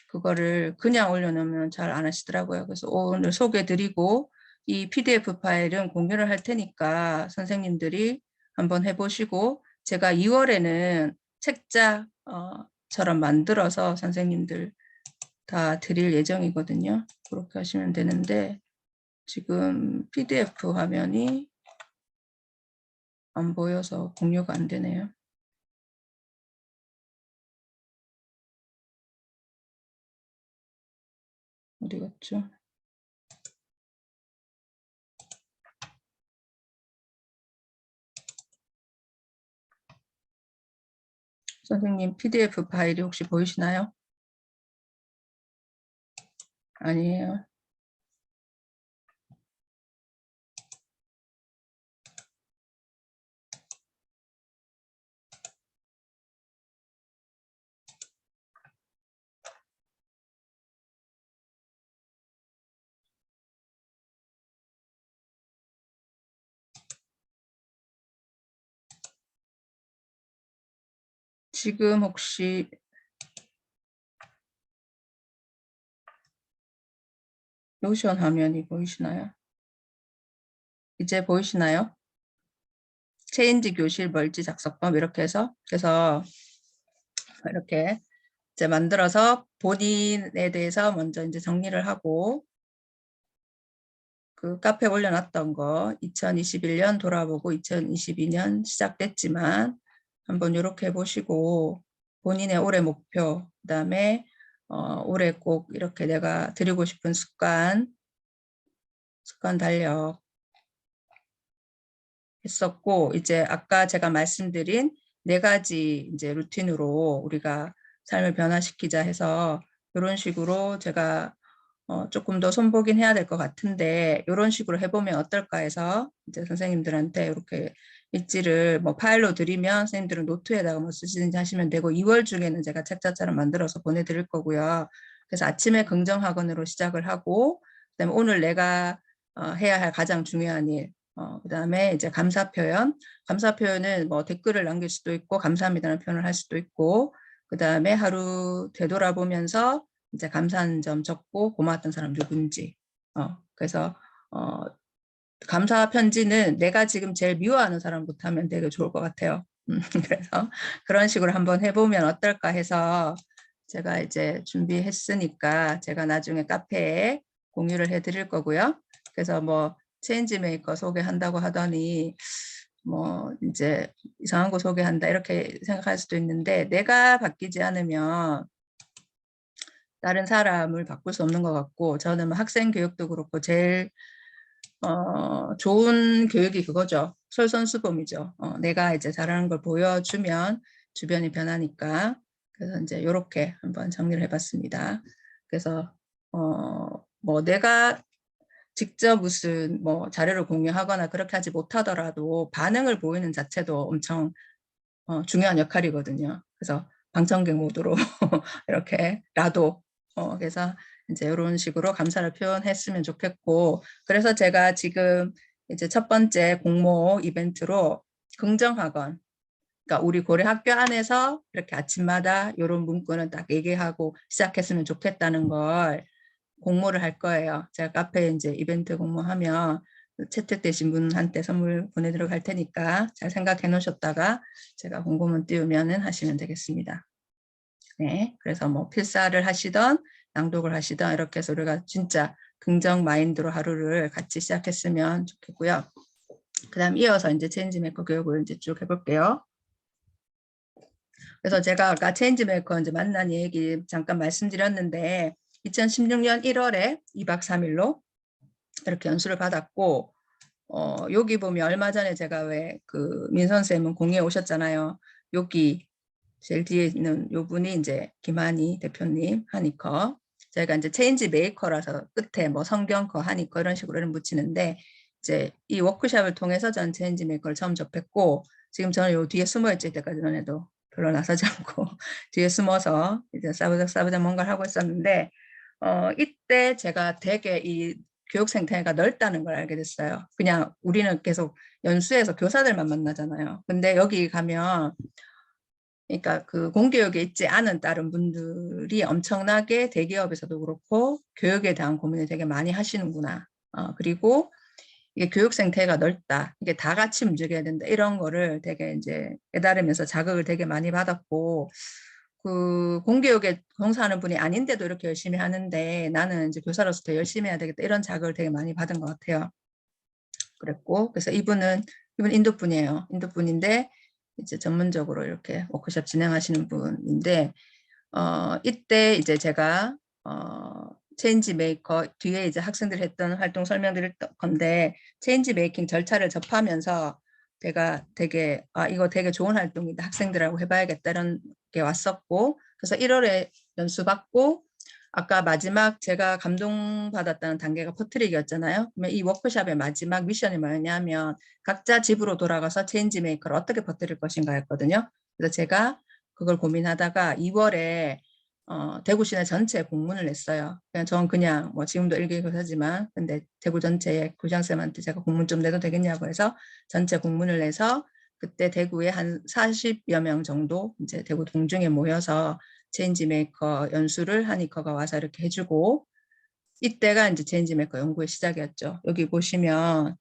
그거를 그냥 올려놓으면 잘 안 하시더라고요. 그래서 오늘 소개드리고 이 PDF 파일은 공유를 할 테니까 선생님들이 한번 해보시고, 제가 2월에는 책자처럼 만들어서 선생님들 다 드릴 예정이거든요. 그렇게 하시면 되는데 지금 PDF 화면이 안 보여서 공유가 안 되네요. 어디 갔죠? 선생님 PDF 파일이 혹시 보이시나요? 아니에요. 지금 혹시 노션 화면이 보이시나요? 이제 보이시나요? 체인지 교실 멀지 작성법 이렇게 해서, 그래서 이렇게 이제 만들어서 본인에 대해서 먼저 이제 정리를 하고, 그 카페에 올려놨던 거 2021년 돌아보고 2022년 시작됐지만 한번 이렇게 해보시고, 본인의 올해 목표, 그다음에 올해 꼭 이렇게 내가 드리고 싶은 습관 달력 했었고, 이제 아까 제가 말씀드린 4가지 이제 루틴으로 우리가 삶을 변화시키자 해서 이런 식으로 제가 조금 더 손보긴 해야 될 것 같은데 이런 식으로 해보면 어떨까 해서 이제 선생님들한테 이렇게 일지를 뭐 파일로 드리면 선생님들은 노트에다가 뭐 쓰시든지 하시면 되고 2월 중에는 제가 책자처럼 만들어서 보내드릴 거고요. 그래서 아침에 긍정학원으로 시작을 하고 그다음에 오늘 내가 해야 할 가장 중요한 일 그다음에 이제 감사 표현은 뭐 댓글을 남길 수도 있고 감사합니다라는 표현을 할 수도 있고 그다음에 하루 되돌아보면서 이제 감사한 점 적고 고마웠던 사람 누군지 그래서 감사 편지는 내가 지금 제일 미워하는 사람부터 하면 되게 좋을 것 같아요. 그래서 그런 식으로 한번 해보면 어떨까 해서 제가 이제 준비했으니까 제가 나중에 카페에 공유를 해드릴 거고요. 그래서 뭐 체인지 메이커 소개한다고 하더니 뭐 이제 이상한 거 소개한다 이렇게 생각할 수도 있는데 내가 바뀌지 않으면 다른 사람을 바꿀 수 없는 것 같고 저는 뭐 학생 교육도 그렇고 제일 좋은 교육이 그거죠. 솔선수범이죠. 내가 이제 잘하는 걸 보여주면 주변이 변하니까. 그래서 이제 이렇게 한번 정리를 해봤습니다. 그래서 뭐 내가 직접 무슨 뭐 자료를 공유하거나 그렇게 하지 못하더라도 반응을 보이는 자체도 엄청 중요한 역할이거든요. 그래서 방청객 모드로 이렇게 라도 그래서 이제 이런 식으로 감사를 표현했으면 좋겠고 그래서 제가 지금 이제 첫 번째 공모 이벤트로 긍정학원 그러니까 우리 고려 학교 안에서 이렇게 아침마다 이런 문구는 딱 얘기하고 시작했으면 좋겠다는 걸 공모를 할 거예요. 제가 카페에 이제 이벤트 공모하면 채택되신 분한테 선물 보내드리러 갈 테니까 잘 생각해 놓으셨다가 제가 공고문 띄우면은 하시면 되겠습니다. 네, 그래서 뭐 필사를 하시던 낭독을 하시던 이렇게 해서 우리가 진짜 긍정 마인드로 하루를 같이 시작했으면 좋겠고요. 그 다음 이어서 이제 체인지 메이커 교육을 이제 쭉 해볼게요. 그래서 제가 아까 체인지 메이커 이제 만난 얘기 잠깐 말씀드렸는데 2016년 1월에 2박 3일로 이렇게 연수를 받았고 여기 보면 얼마 전에 제가 왜 그 민선쌤은 공유에 오셨잖아요. 여기 제일 뒤에 있는 요 분이 이제 김한희 대표님 하니커 저희가 이제 체인지 메이커라서 끝에 뭐 성경커 하니커 이런 식으로 이름 붙이는데 이제 이 워크숍을 통해서 전 체인지 메이커를 처음 접했고 지금 저는 요 뒤에 숨어 있을 때까지는 해도 별로 나서지 않고 뒤에 숨어서 이제 싸부작 뭔가를 하고 있었는데 이때 제가 되게 이 교육 생태계가 넓다는 걸 알게 됐어요. 그냥 우리는 계속 연수에서 교사들만 만나잖아요. 근데 여기 가면 그러니까 그 공교육에 있지 않은 다른 분들이 엄청나게 대기업에서도 그렇고 교육에 대한 고민을 되게 많이 하시는구나. 그리고 이게 교육 생태가 넓다. 이게 다 같이 움직여야 된다. 이런 거를 되게 이제 깨달으면서 자극을 되게 많이 받았고 그 공교육에 종사하는 분이 아닌데도 이렇게 열심히 하는데 나는 이제 교사로서 더 열심히 해야 되겠다. 이런 자극을 되게 많이 받은 것 같아요. 그랬고 그래서 이분 인도 분이에요. 인도 분인데 이제 전문적으로 이렇게 워크숍 진행하시는 분인데 이때 이제 제가 체인지 메이커 뒤에 이제 학생들이 했던 활동 설명드릴 건데 체인지 메이킹 절차를 접하면서 제가 되게 이거 되게 좋은 활동이다 학생들하고 해봐야겠다 이런 게 왔었고 그래서 1월에 연수 받고 아까 마지막 제가 감동받았다는 단계가 퍼뜨리기였잖아요. 그러면 이 워크숍의 마지막 미션이 뭐였냐면 각자 집으로 돌아가서 체인지 메이커를 어떻게 퍼뜨릴 것인가 했거든요. 그래서 제가 그걸 고민하다가 2월에 대구 시내 전체에 공문을 냈어요. 저는 그냥 뭐 지금도 일개교사지만 근데 대구 전체에 교장쌤한테 제가 공문 좀 내도 되겠냐고 해서 전체 공문을 내서 그때 대구에 한 40여 명 정도 이제 대구 동중에 모여서 체인지 메이커 연수를 하니커가 와서 이렇게 해주고 이때가 이제 체인지 메이커 연구의 시작이었죠. 여기 보시면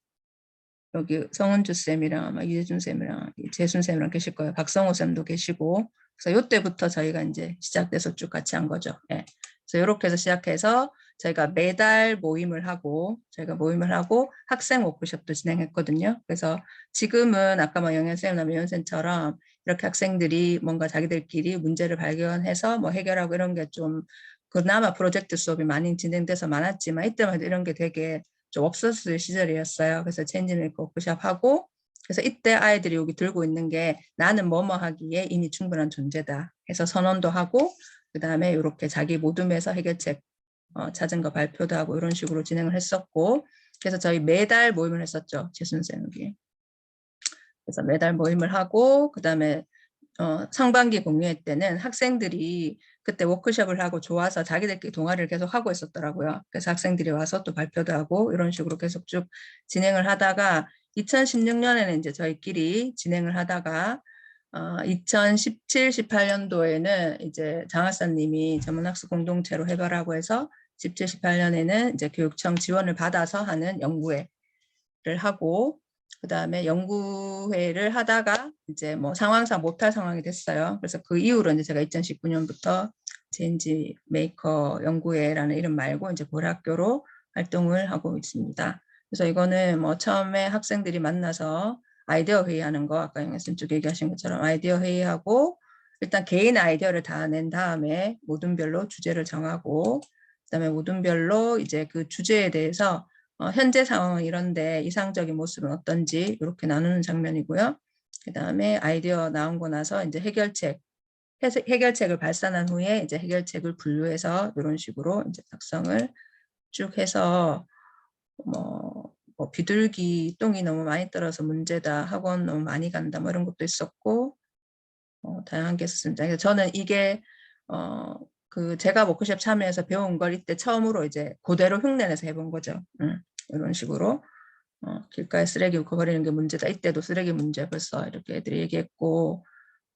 여기 성은주 쌤이랑 아마 유재준 쌤이랑 재순 쌤이랑 계실 거예요. 박성호 쌤도 계시고 그래서 이때부터 저희가 이제 시작돼서 쭉 같이 한 거죠. 네. 그래서 이렇게 해서 시작해서 저희가 매달 모임을 하고 학생 워크숍도 진행했거든요. 그래서 지금은 아까 뭐 영현쌤이나 매연쌤처럼 이렇게 학생들이 뭔가 자기들끼리 문제를 발견해서 뭐 해결하고 이런 게 좀 그나마 프로젝트 수업이 많이 진행돼서 많았지만 이때만 해도 이런 게 되게 좀 없었을 시절이었어요. 그래서 체인지 메이커 워크숍 하고 그래서 이때 아이들이 여기 들고 있는 게 나는 뭐뭐 하기에 이미 충분한 존재다 해서 선언도 하고 그 다음에 이렇게 자기 모둠에서 해결책 찾은 거 발표도 하고 이런 식으로 진행을 했었고 그래서 저희 매달 모임을 했었죠. 재순 쌤 여기. 그래서 매달 모임을 하고 그다음에 상반기 공유회 때는 학생들이 그때 워크숍을 하고 좋아서 자기들끼리 동아리를 계속 하고 있었더라고요. 그래서 학생들이 와서 또 발표도 하고 이런 식으로 계속 쭉 진행을 하다가 2016년에는 이제 저희끼리 진행을 하다가 2017, 18년도에는 이제 장하사님이 전문학습 공동체로 해봐라고 해서 17, 18년에는 이제 교육청 지원을 받아서 하는 연구회를 하고 그 다음에 연구회를 하다가 이제 뭐 상황상 못할 상황이 됐어요. 그래서 그 이후로 이제 제가 2019년부터 체인지 메이커 연구회라는 이름 말고 이제 고려학교로 활동을 하고 있습니다. 그래서 이거는 뭐 처음에 학생들이 만나서 아이디어 회의하는 거 아까 영애쌤 쪽 얘기하신 것처럼 아이디어 회의하고 일단 개인 아이디어를 다 낸 다음에 모둠별로 주제를 정하고 그다음에 모둠별로 이제 그 주제에 대해서 현재 상황은 이런데 이상적인 모습은 어떤지 이렇게 나누는 장면이고요. 그 다음에 아이디어 나온 거 나서 이제 해결책을 발산한 후에 이제 해결책을 분류해서 이런 식으로 이제 작성을 쭉 해서 뭐 비둘기 똥이 너무 많이 떨어서 문제다, 학원 너무 많이 간다, 뭐 이런 것도 있었고 다양한 게 있었습니다. 그래서 저는 이게 그 제가 워크숍 참여해서 배운 걸 이때 처음으로 이제 그대로 흉내내서 해본 거죠. 이런 식으로 길가에 쓰레기 버리는 게 문제다. 이때도 쓰레기 문제 벌써 이렇게 애들이 얘기했고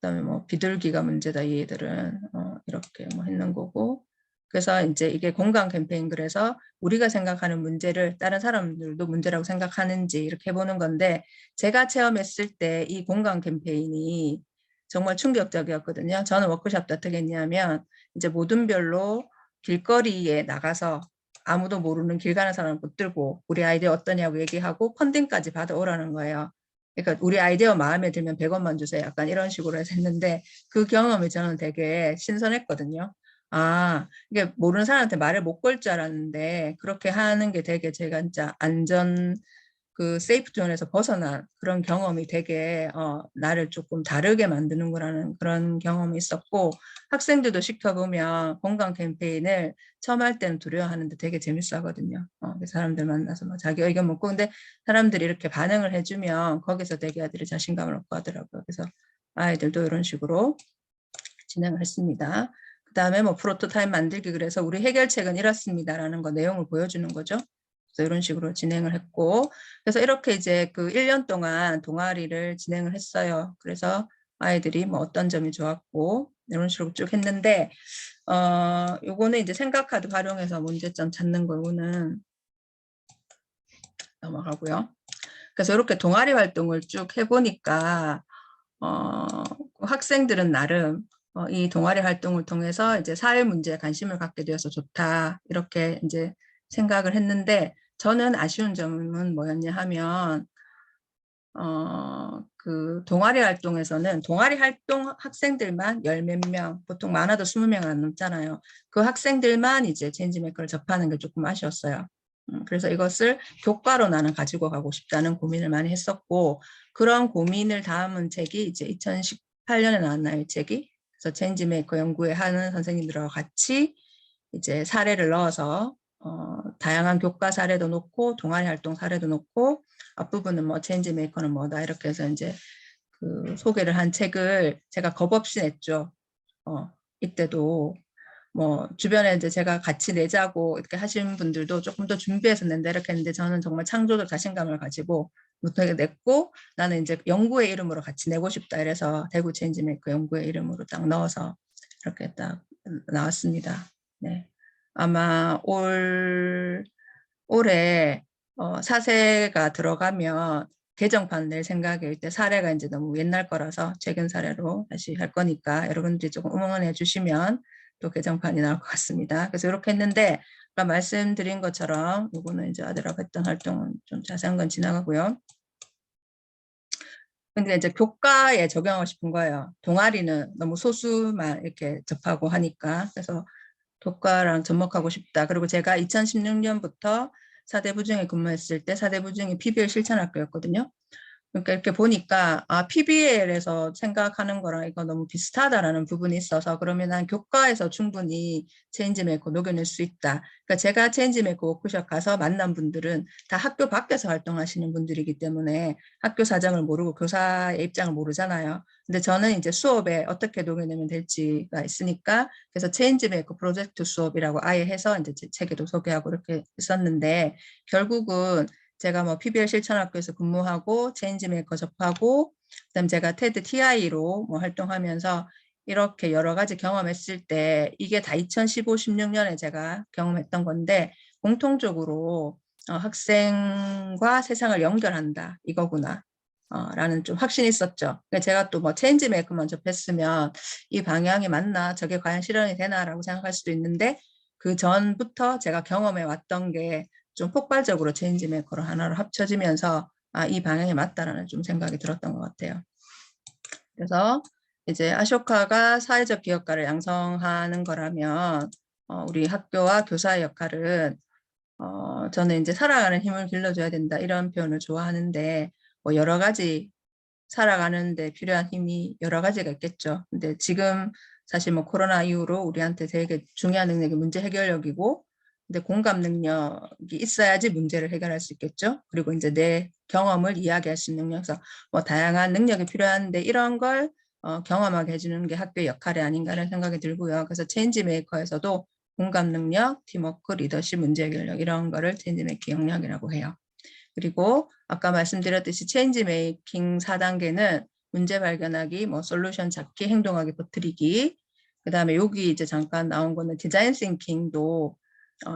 그다음에 뭐 비둘기가 문제다. 이 애들은 이렇게 뭐 했는 거고. 그래서 이제 이게 공감 캠페인 그래서 우리가 생각하는 문제를 다른 사람들도 문제라고 생각하는지 이렇게 해보는 건데 제가 체험했을 때 이 공감 캠페인이 정말 충격적이었거든요. 저는 워크숍 때 어떻게 했냐면 이제 모둠별로 길거리에 나가서 아무도 모르는 길 가는 사람 붙들고 우리 아이디어 어떠냐고 얘기하고 펀딩까지 받아오라는 거예요. 그러니까 우리 아이디어 마음에 들면 100원만 주세요. 약간 이런 식으로 해서 했는데 그 경험이 저는 되게 신선했거든요. 아, 이게 모르는 사람한테 말을 못 걸 줄 알았는데 그렇게 하는 게 되게 제가 진짜 안전 그 세이프 존에서 벗어난 그런 경험이 되게 나를 조금 다르게 만드는구라는 그런 경험이 있었고 학생들도 시켜보면 공감 캠페인을 처음 할 때는 두려워하는데 되게 재밌어 하거든요. 사람들 만나서 막 자기 의견 묻고 근데 사람들이 이렇게 반응을 해주면 거기서 되게 아이들이 자신감을 얻고 하더라고요. 그래서 아이들도 이런 식으로 진행을 했습니다. 그 다음에 뭐 프로토타입 만들기 그래서 우리 해결책은 이렇습니다라는 거 내용을 보여주는 거죠. 그래서 이런 식으로 진행을 했고 그래서 이렇게 이제 그 1년 동안 동아리를 진행을 했어요. 그래서 아이들이 뭐 어떤 점이 좋았고 이런 식으로 쭉 했는데 요거는 이제 생각카드 활용해서 문제점 찾는 거는 넘어가고요. 그래서 이렇게 동아리 활동을 쭉 해보니까 학생들은 나름 이 동아리 활동을 통해서 이제 사회 문제에 관심을 갖게 되어서 좋다 이렇게 이제 생각을 했는데 저는 아쉬운 점은 뭐였냐 하면 그 동아리 활동에서는 동아리 활동 학생들만 열 몇 명, 보통 많아도 20명 안 넘잖아요. 그 학생들만 이제 체인지메이커를 접하는 게 조금 아쉬웠어요. 그래서 이것을 교과로 나는 가지고 가고 싶다는 고민을 많이 했었고 그런 고민을 담은 책이 이제 2018년에 나왔나요, 이 책이? 그래서 체인지메이커 연구회 하는 선생님들하고 같이 이제 사례를 넣어서 다양한 교과 사례도 놓고 동아리 활동 사례도 놓고 앞부분은 뭐 체인지 메이커는 뭐다 이렇게 해서 이제 그 소개를 한 책을 제가 겁없이 냈죠. 이때도 뭐 주변에 이제 제가 같이 내자고 이렇게 하신 분들도 조금 더 준비해서 낸다 이렇게 했는데 저는 정말 창조적 자신감을 가지고 못하게 냈고 나는 이제 연구의 이름으로 같이 내고 싶다 이래서 대구 체인지 메이커 연구의 이름으로 딱 넣어서 이렇게 딱 나왔습니다. 네. 아마 올해 사세가 들어가면 개정판 낼 생각일 때 사례가 이제 너무 옛날 거라서 최근 사례로 다시 할 거니까 여러분들이 조금 응원해 주시면 또 개정판이 나올 것 같습니다. 그래서 이렇게 했는데 아까 말씀드린 것처럼 이거는 이제 아들하고 했던 활동은 좀 자세한 건 지나가고요. 근데 이제 교과에 적용하고 싶은 거예요. 동아리는 너무 소수만 이렇게 접하고 하니까. 그래서 교과랑 접목하고 싶다. 그리고 제가 2016년부터 사대부중에 근무했을 때 사대부중이 PBL 실천학교였거든요. 그러니까 이렇게 보니까 PBL에서 생각하는 거랑 이거 너무 비슷하다라는 부분이 있어서 그러면 난 교과에서 충분히 체인지메이커 녹여낼 수 있다. 그러니까 제가 체인지메이커 워크숍 가서 만난 분들은 다 학교 밖에서 활동하시는 분들이기 때문에 학교 사정을 모르고 교사의 입장을 모르잖아요. 근데 저는 이제 수업에 어떻게 녹여내면 될지가 있으니까 그래서 체인지메이커 프로젝트 수업이라고 아예 해서 이제 제 책에도 소개하고 이렇게 했었는데 결국은 제가 뭐 PBL 실천학교에서 근무하고 체인지메이커 접하고 그다음 제가 테드 TI로 뭐 활동하면서 이렇게 여러 가지 경험했을 때 이게 다 2015, 16년에 제가 경험했던 건데 공통적으로 학생과 세상을 연결한다 이거구나 라는 좀 확신이 있었죠. 제가 또 뭐 체인지메이커만 접했으면 이 방향이 맞나 저게 과연 실현이 되나라고 생각할 수도 있는데 그 전부터 제가 경험해 왔던 게 좀 폭발적으로 체인지 메이커로 하나로 합쳐지면서 이 방향이 맞다라는 좀 생각이 들었던 것 같아요. 그래서 이제 아쇼카가 사회적 기업가를 양성하는 거라면 우리 학교와 교사의 역할은 저는 이제 살아가는 힘을 길러줘야 된다 이런 표현을 좋아하는데 뭐 여러 가지 살아가는데 필요한 힘이 여러 가지가 있겠죠. 근데 지금 사실 뭐 코로나 이후로 우리한테 되게 중요한 능력이 문제 해결력이고 근데 공감 능력이 있어야지 문제를 해결할 수 있겠죠. 그리고 이제 내 경험을 이야기할 수 있는 능력, 그래서 뭐 다양한 능력이 필요한데 이런 걸 경험하게 해주는 게 학교의 역할이 아닌가라는 생각이 들고요. 그래서 체인지 메이커에서도 공감 능력, 팀워크, 리더십, 문제 해결력 이런 거를 체인지 메이커 역량이라고 해요. 그리고 아까 말씀드렸듯이 체인지 메이킹 4단계는 문제 발견하기, 뭐 솔루션 찾기, 행동하기, 퍼뜨리기. 그다음에 여기 이제 잠깐 나온 거는 디자인 싱킹도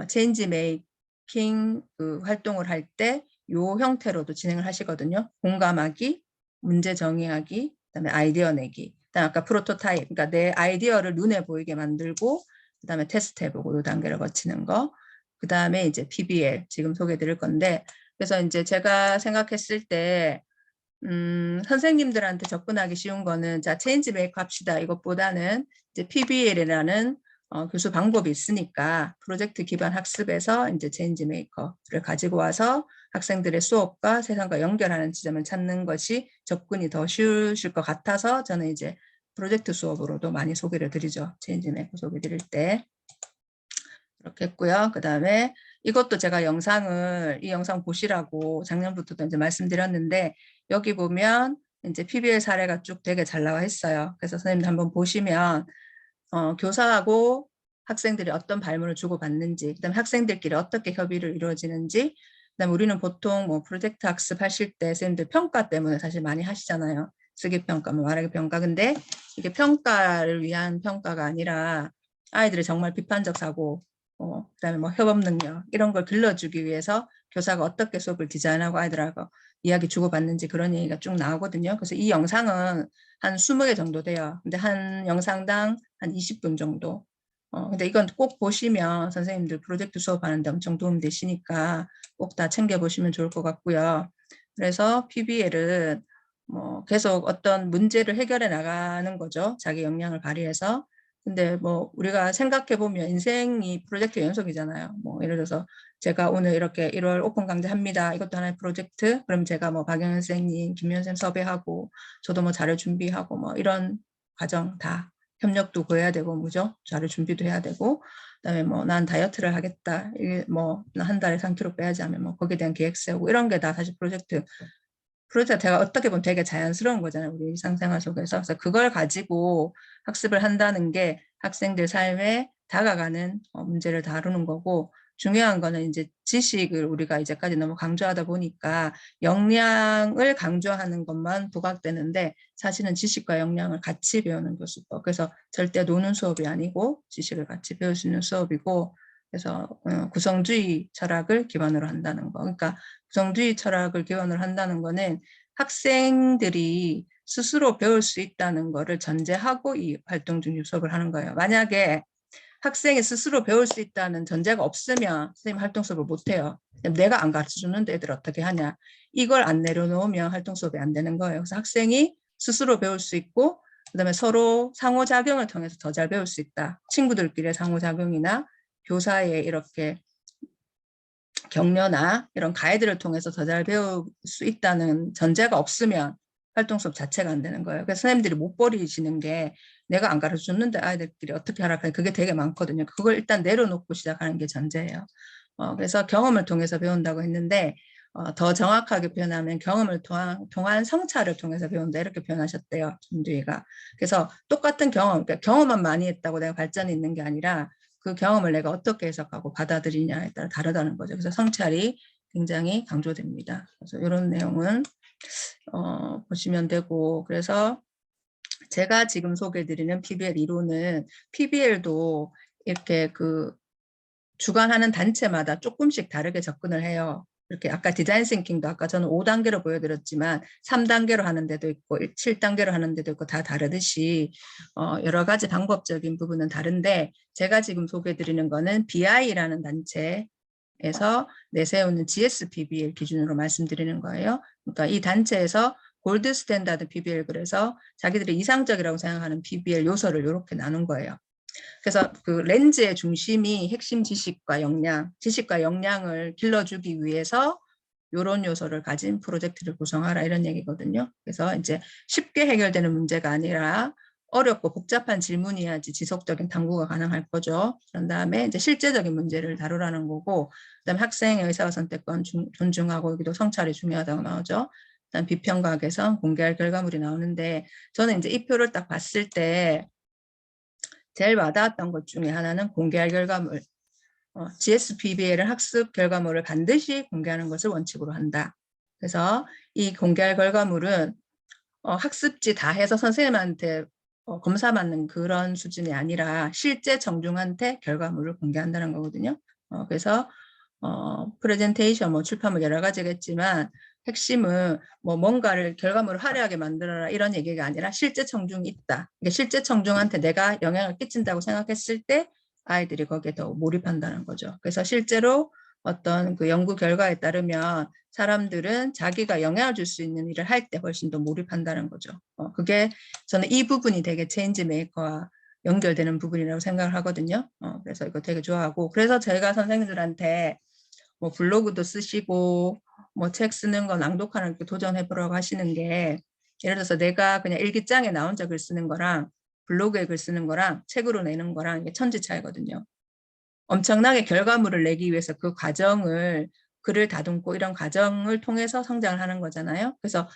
체인지 메이킹 그 활동을 할 때 요 형태로도 진행을 하시거든요. 공감하기, 문제 정의하기, 그다음에 아이디어 내기. 그다음 아까 프로토타입, 그러니까 내 아이디어를 눈에 보이게 만들고 그다음에 테스트 해보고 요 단계를 거치는 거. 그다음에 이제 PBL 지금 소개드릴 건데 그래서 이제 제가 생각했을 때 선생님들한테 접근하기 쉬운 거는 자 체인지 메이커 합시다 이것보다는 이제 PBL이라는 교수 방법이 있으니까 프로젝트 기반 학습에서 이제 체인지 메이커를 가지고 와서 학생들의 수업과 세상과 연결하는 지점을 찾는 것이 접근이 더 쉬우실 것 같아서 저는 이제 프로젝트 수업으로도 많이 소개를 드리죠. 체인지 메이커 소개 드릴 때. 그렇게 했고요. 그 다음에 이것도 제가 이 영상 보시라고 작년부터도 이제 말씀드렸는데 여기 보면 이제 PBL 사례가 쭉 되게 잘 나와 있어요. 그래서 선생님들 한번 보시면 교사하고 학생들이 어떤 발문을 주고받는지, 그다음에 학생들끼리 어떻게 협의를 이루어지는지, 그다음에 우리는 보통 뭐 프로젝트 학습하실 때 선생님들 평가 때문에 사실 많이 하시잖아요. 쓰기 평가, 뭐 말하기 평가. 근데 이게 평가를 위한 평가가 아니라 아이들이 정말 비판적 사고, 그다음에 뭐 협업 능력 이런 걸 길러주기 위해서 교사가 어떻게 수업을 디자인하고 아이들하고 이야기 주고받는지 그런 얘기가 쭉 나오거든요. 그래서 이 영상은 한 20개 정도 돼요. 근데 한 영상당 한 20분 정도. 근데 이건 꼭 보시면 선생님들 프로젝트 수업하는데 엄청 도움 되시니까 꼭 다 챙겨보시면 좋을 것 같고요. 그래서 PBL은 뭐 계속 어떤 문제를 해결해 나가는 거죠. 자기 역량을 발휘해서. 근데 뭐 우리가 생각해 보면 인생이 프로젝트 연속이잖아요. 뭐 예를 들어서 제가 오늘 이렇게 1월 오픈 강좌 합니다. 이것도 하나의 프로젝트. 그럼 제가 뭐 박영현 선생님, 김현 선생님 섭외하고 저도 뭐 자료 준비하고 뭐 이런 과정 다 협력도 구해야 되고 뭐죠? 자료 준비도 해야 되고 그다음에 뭐 난 다이어트를 하겠다. 이게 뭐 한 달에 3kg 빼야지 하면 뭐 거기에 대한 계획 세우고 이런 게 다 사실 프로젝트가 어떻게 보면 되게 자연스러운 거잖아요. 우리 일상생활 속에서. 그래서 그걸 가지고 학습을 한다는 게 학생들 삶에 다가가는 문제를 다루는 거고 중요한 거는 이제 지식을 우리가 이제까지 너무 강조하다 보니까 역량을 강조하는 것만 부각되는데 사실은 지식과 역량을 같이 배우는 교수법. 그래서 절대 노는 수업이 아니고 지식을 같이 배울 수 있는 수업이고 그래서 구성주의 철학을 기반으로 한다는 거. 그러니까 구성주의 철학을 기반으로 한다는 거는 학생들이 스스로 배울 수 있다는 것을 전제하고 이 활동 중심 수업을 하는 거예요. 만약에 학생이 스스로 배울 수 있다는 전제가 없으면 선생님 활동 수업을 못해요. 내가 안 가르쳐주는데 애들 어떻게 하냐. 이걸 안 내려놓으면 활동 수업이 안 되는 거예요. 그래서 학생이 스스로 배울 수 있고 그다음에 서로 상호작용을 통해서 더 잘 배울 수 있다. 친구들끼리의 상호작용이나 교사의 이렇게 격려나 이런 가이드를 통해서 더 잘 배울 수 있다는 전제가 없으면 활동 수업 자체가 안 되는 거예요. 그래서 선생님들이 못 버리시는 게 내가 안 가르쳐 줬는데 아이들끼리 어떻게 하라 하는 그게 되게 많거든요. 그걸 일단 내려놓고 시작하는 게 전제예요. 그래서 경험을 통해서 배운다고 했는데 더 정확하게 표현하면 경험을 통한 성찰을 통해서 배운다 이렇게 표현하셨대요. 김두희가. 그래서 똑같은 경험, 그러니까 경험만 많이 했다고 내가 발전이 있는 게 아니라 그 경험을 내가 어떻게 해석하고 받아들이냐에 따라 다르다는 거죠. 그래서 성찰이 굉장히 강조됩니다. 그래서 이런 내용은 보시면 되고, 그래서 제가 지금 소개해드리는 PBL 이론은 PBL도 이렇게 그 주관하는 단체마다 조금씩 다르게 접근을 해요. 이렇게 아까 디자인 싱킹도 아까 저는 5단계로 보여드렸지만 3단계로 하는 데도 있고 7단계로 하는 데도 있고 다 다르듯이 여러 가지 방법적인 부분은 다른데 제가 지금 소개해드리는 거는 BI라는 단체에서 내세우는 GSPBL 기준으로 말씀드리는 거예요. 그러니까 이 단체에서 골드 스탠다드 PBL 그래서 자기들이 이상적이라고 생각하는 PBL 요소를 이렇게 나눈 거예요. 그래서 그 렌즈의 중심이 핵심 지식과 역량을 길러주기 위해서 이런 요소를 가진 프로젝트를 구성하라 이런 얘기거든요. 그래서 이제 쉽게 해결되는 문제가 아니라 어렵고 복잡한 질문이야지 지속적인 탐구가 가능할 거죠. 그런 다음에 이제 실제적인 문제를 다루라는 거고, 그다음에 학생의 의사선택권 존중하고 여기도 성찰이 중요하다고 나오죠. 그다음 비평과 개선, 공개할 결과물이 나오는데 저는 이제 이 표를 딱 봤을 때 제일 와닿았던 것 중에 하나는 공개할 결과물. GSPBL은 학습 결과물을 반드시 공개하는 것을 원칙으로 한다. 그래서 이 공개할 결과물은 학습지 다 해서 선생님한테 검사받는 그런 수준이 아니라 실제 정중한테 결과물을 공개한다는 거거든요. 그래서 프레젠테이션, 출판물 여러 가지겠지만 핵심은 뭔가를 결과물을 화려하게 만들어라 이런 얘기가 아니라 실제 청중이 있다. 그러니까 실제 청중한테 내가 영향을 끼친다고 생각했을 때 아이들이 거기에 더 몰입한다는 거죠. 그래서 실제로 어떤 그 연구 결과에 따르면 사람들은 자기가 영향을 줄 수 있는 일을 할 때 훨씬 더 몰입한다는 거죠. 그게 저는 이 부분이 되게 체인지 메이커와 연결되는 부분이라고 생각을 하거든요. 그래서 이거 되게 좋아하고 그래서 제가 선생님들한테 블로그도 쓰시고 책 쓰는 거 낭독하는 거 도전해보라고 하시는 게 예를 들어서 내가 그냥 일기장에 나 혼자 글 쓰는 거랑 블로그에 글 쓰는 거랑 책으로 내는 거랑 이게 천지 차이거든요. 엄청나게 결과물을 내기 위해서 그 과정을 글을 다듬고 이런 과정을 통해서 성장을 하는 거잖아요. 그래서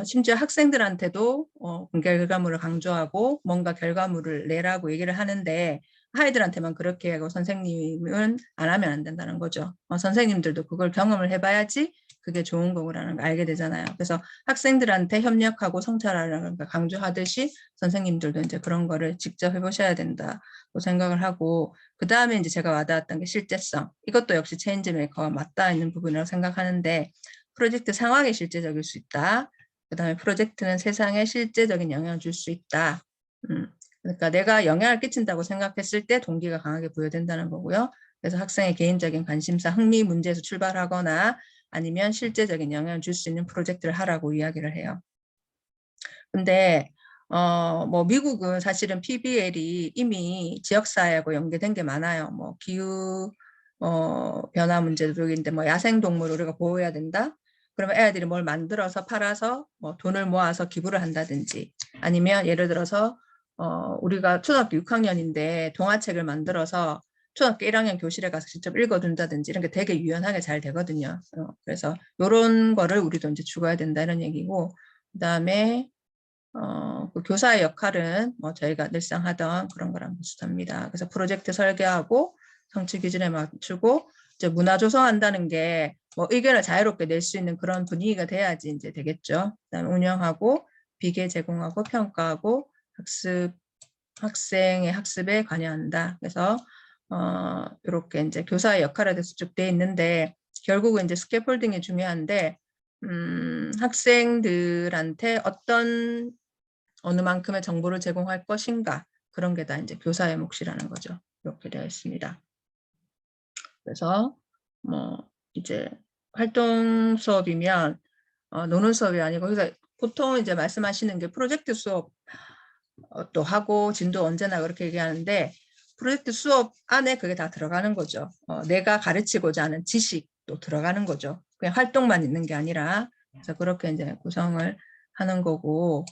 심지어 학생들한테도 공개 결과물을 강조하고 뭔가 결과물을 내라고 얘기를 하는데 아이들한테만 그렇게 하고 선생님은 안 하면 안 된다는 거죠. 선생님들도 그걸 경험을 해봐야지 그게 좋은 거라는 걸 알게 되잖아요. 그래서 학생들한테 협력하고 성찰하라는 걸 강조하듯이 선생님들도 이제 그런 거를 직접 해보셔야 된다고 생각을 하고 그 다음에 이제 제가 와닿았던 게 실제성. 이것도 역시 체인지 메이커와 맞닿아 있는 부분이라고 생각하는데 프로젝트 상황에 실제적일 수 있다. 그 다음에 프로젝트는 세상에 실제적인 영향을 줄 수 있다. 그러니까 내가 영향을 끼친다고 생각했을 때 동기가 강하게 부여된다는 거고요. 그래서 학생의 개인적인 관심사, 흥미 문제에서 출발하거나 아니면 실제적인 영향을 줄 수 있는 프로젝트를 하라고 이야기를 해요. 근데 미국은 사실은 PBL이 이미 지역사회하고 연계된 게 많아요. 기후 변화 문제도 있는데 야생동물을 우리가 보호해야 된다. 그러면 애들이 뭘 만들어서 팔아서 돈을 모아서 기부를 한다든지 아니면 예를 들어서 우리가 초등학교 6학년인데 동화책을 만들어서 초등학교 1학년 교실에 가서 직접 읽어준다든지 이런 게 되게 유연하게 잘 되거든요. 그래서 이런 거를 우리도 이제 추구해야 된다 이런 얘기고 그다음에 그 교사의 역할은 저희가 늘상 하던 그런 거랑 비슷합니다. 그래서 프로젝트 설계하고 성취 기준에 맞추고 이제 문화 조성한다는 게 의견을 자유롭게 낼 수 있는 그런 분위기가 돼야지 이제 되겠죠. 그다음에 운영하고 비계 제공하고 평가하고 학생의 학습에 관여한다. 그래서 이렇게 이제 교사의 역할에 대해서 쭉 돼 있는데 결국은 이제 스캐폴딩이 중요한데 학생들한테 어느 만큼의 정보를 제공할 것인가 그런 게 다 이제 교사의 몫이라는 거죠. 이렇게 되어 있습니다. 그래서 이제 활동 수업이면 노는 수업이 아니고 그래서 보통 이제 말씀하시는 게 프로젝트 수업 또 하고 진도 언제나 그렇게 얘기하는데 프로젝트 수업 안에 그게 다 들어가는 거죠. 내가 가르치고자 하는 지식 또 들어가는 거죠. 그냥 활동만 있는 게 아니라. 그래서 그렇게 이제 구성을 하는 거고,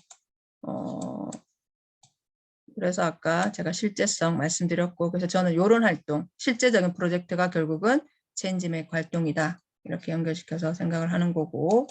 그래서 아까 제가 실제성 말씀드렸고, 그래서 저는 이런 활동, 실제적인 프로젝트가 결국은 체인지메이커 활동이다. 이렇게 연결시켜서 생각을 하는 거고,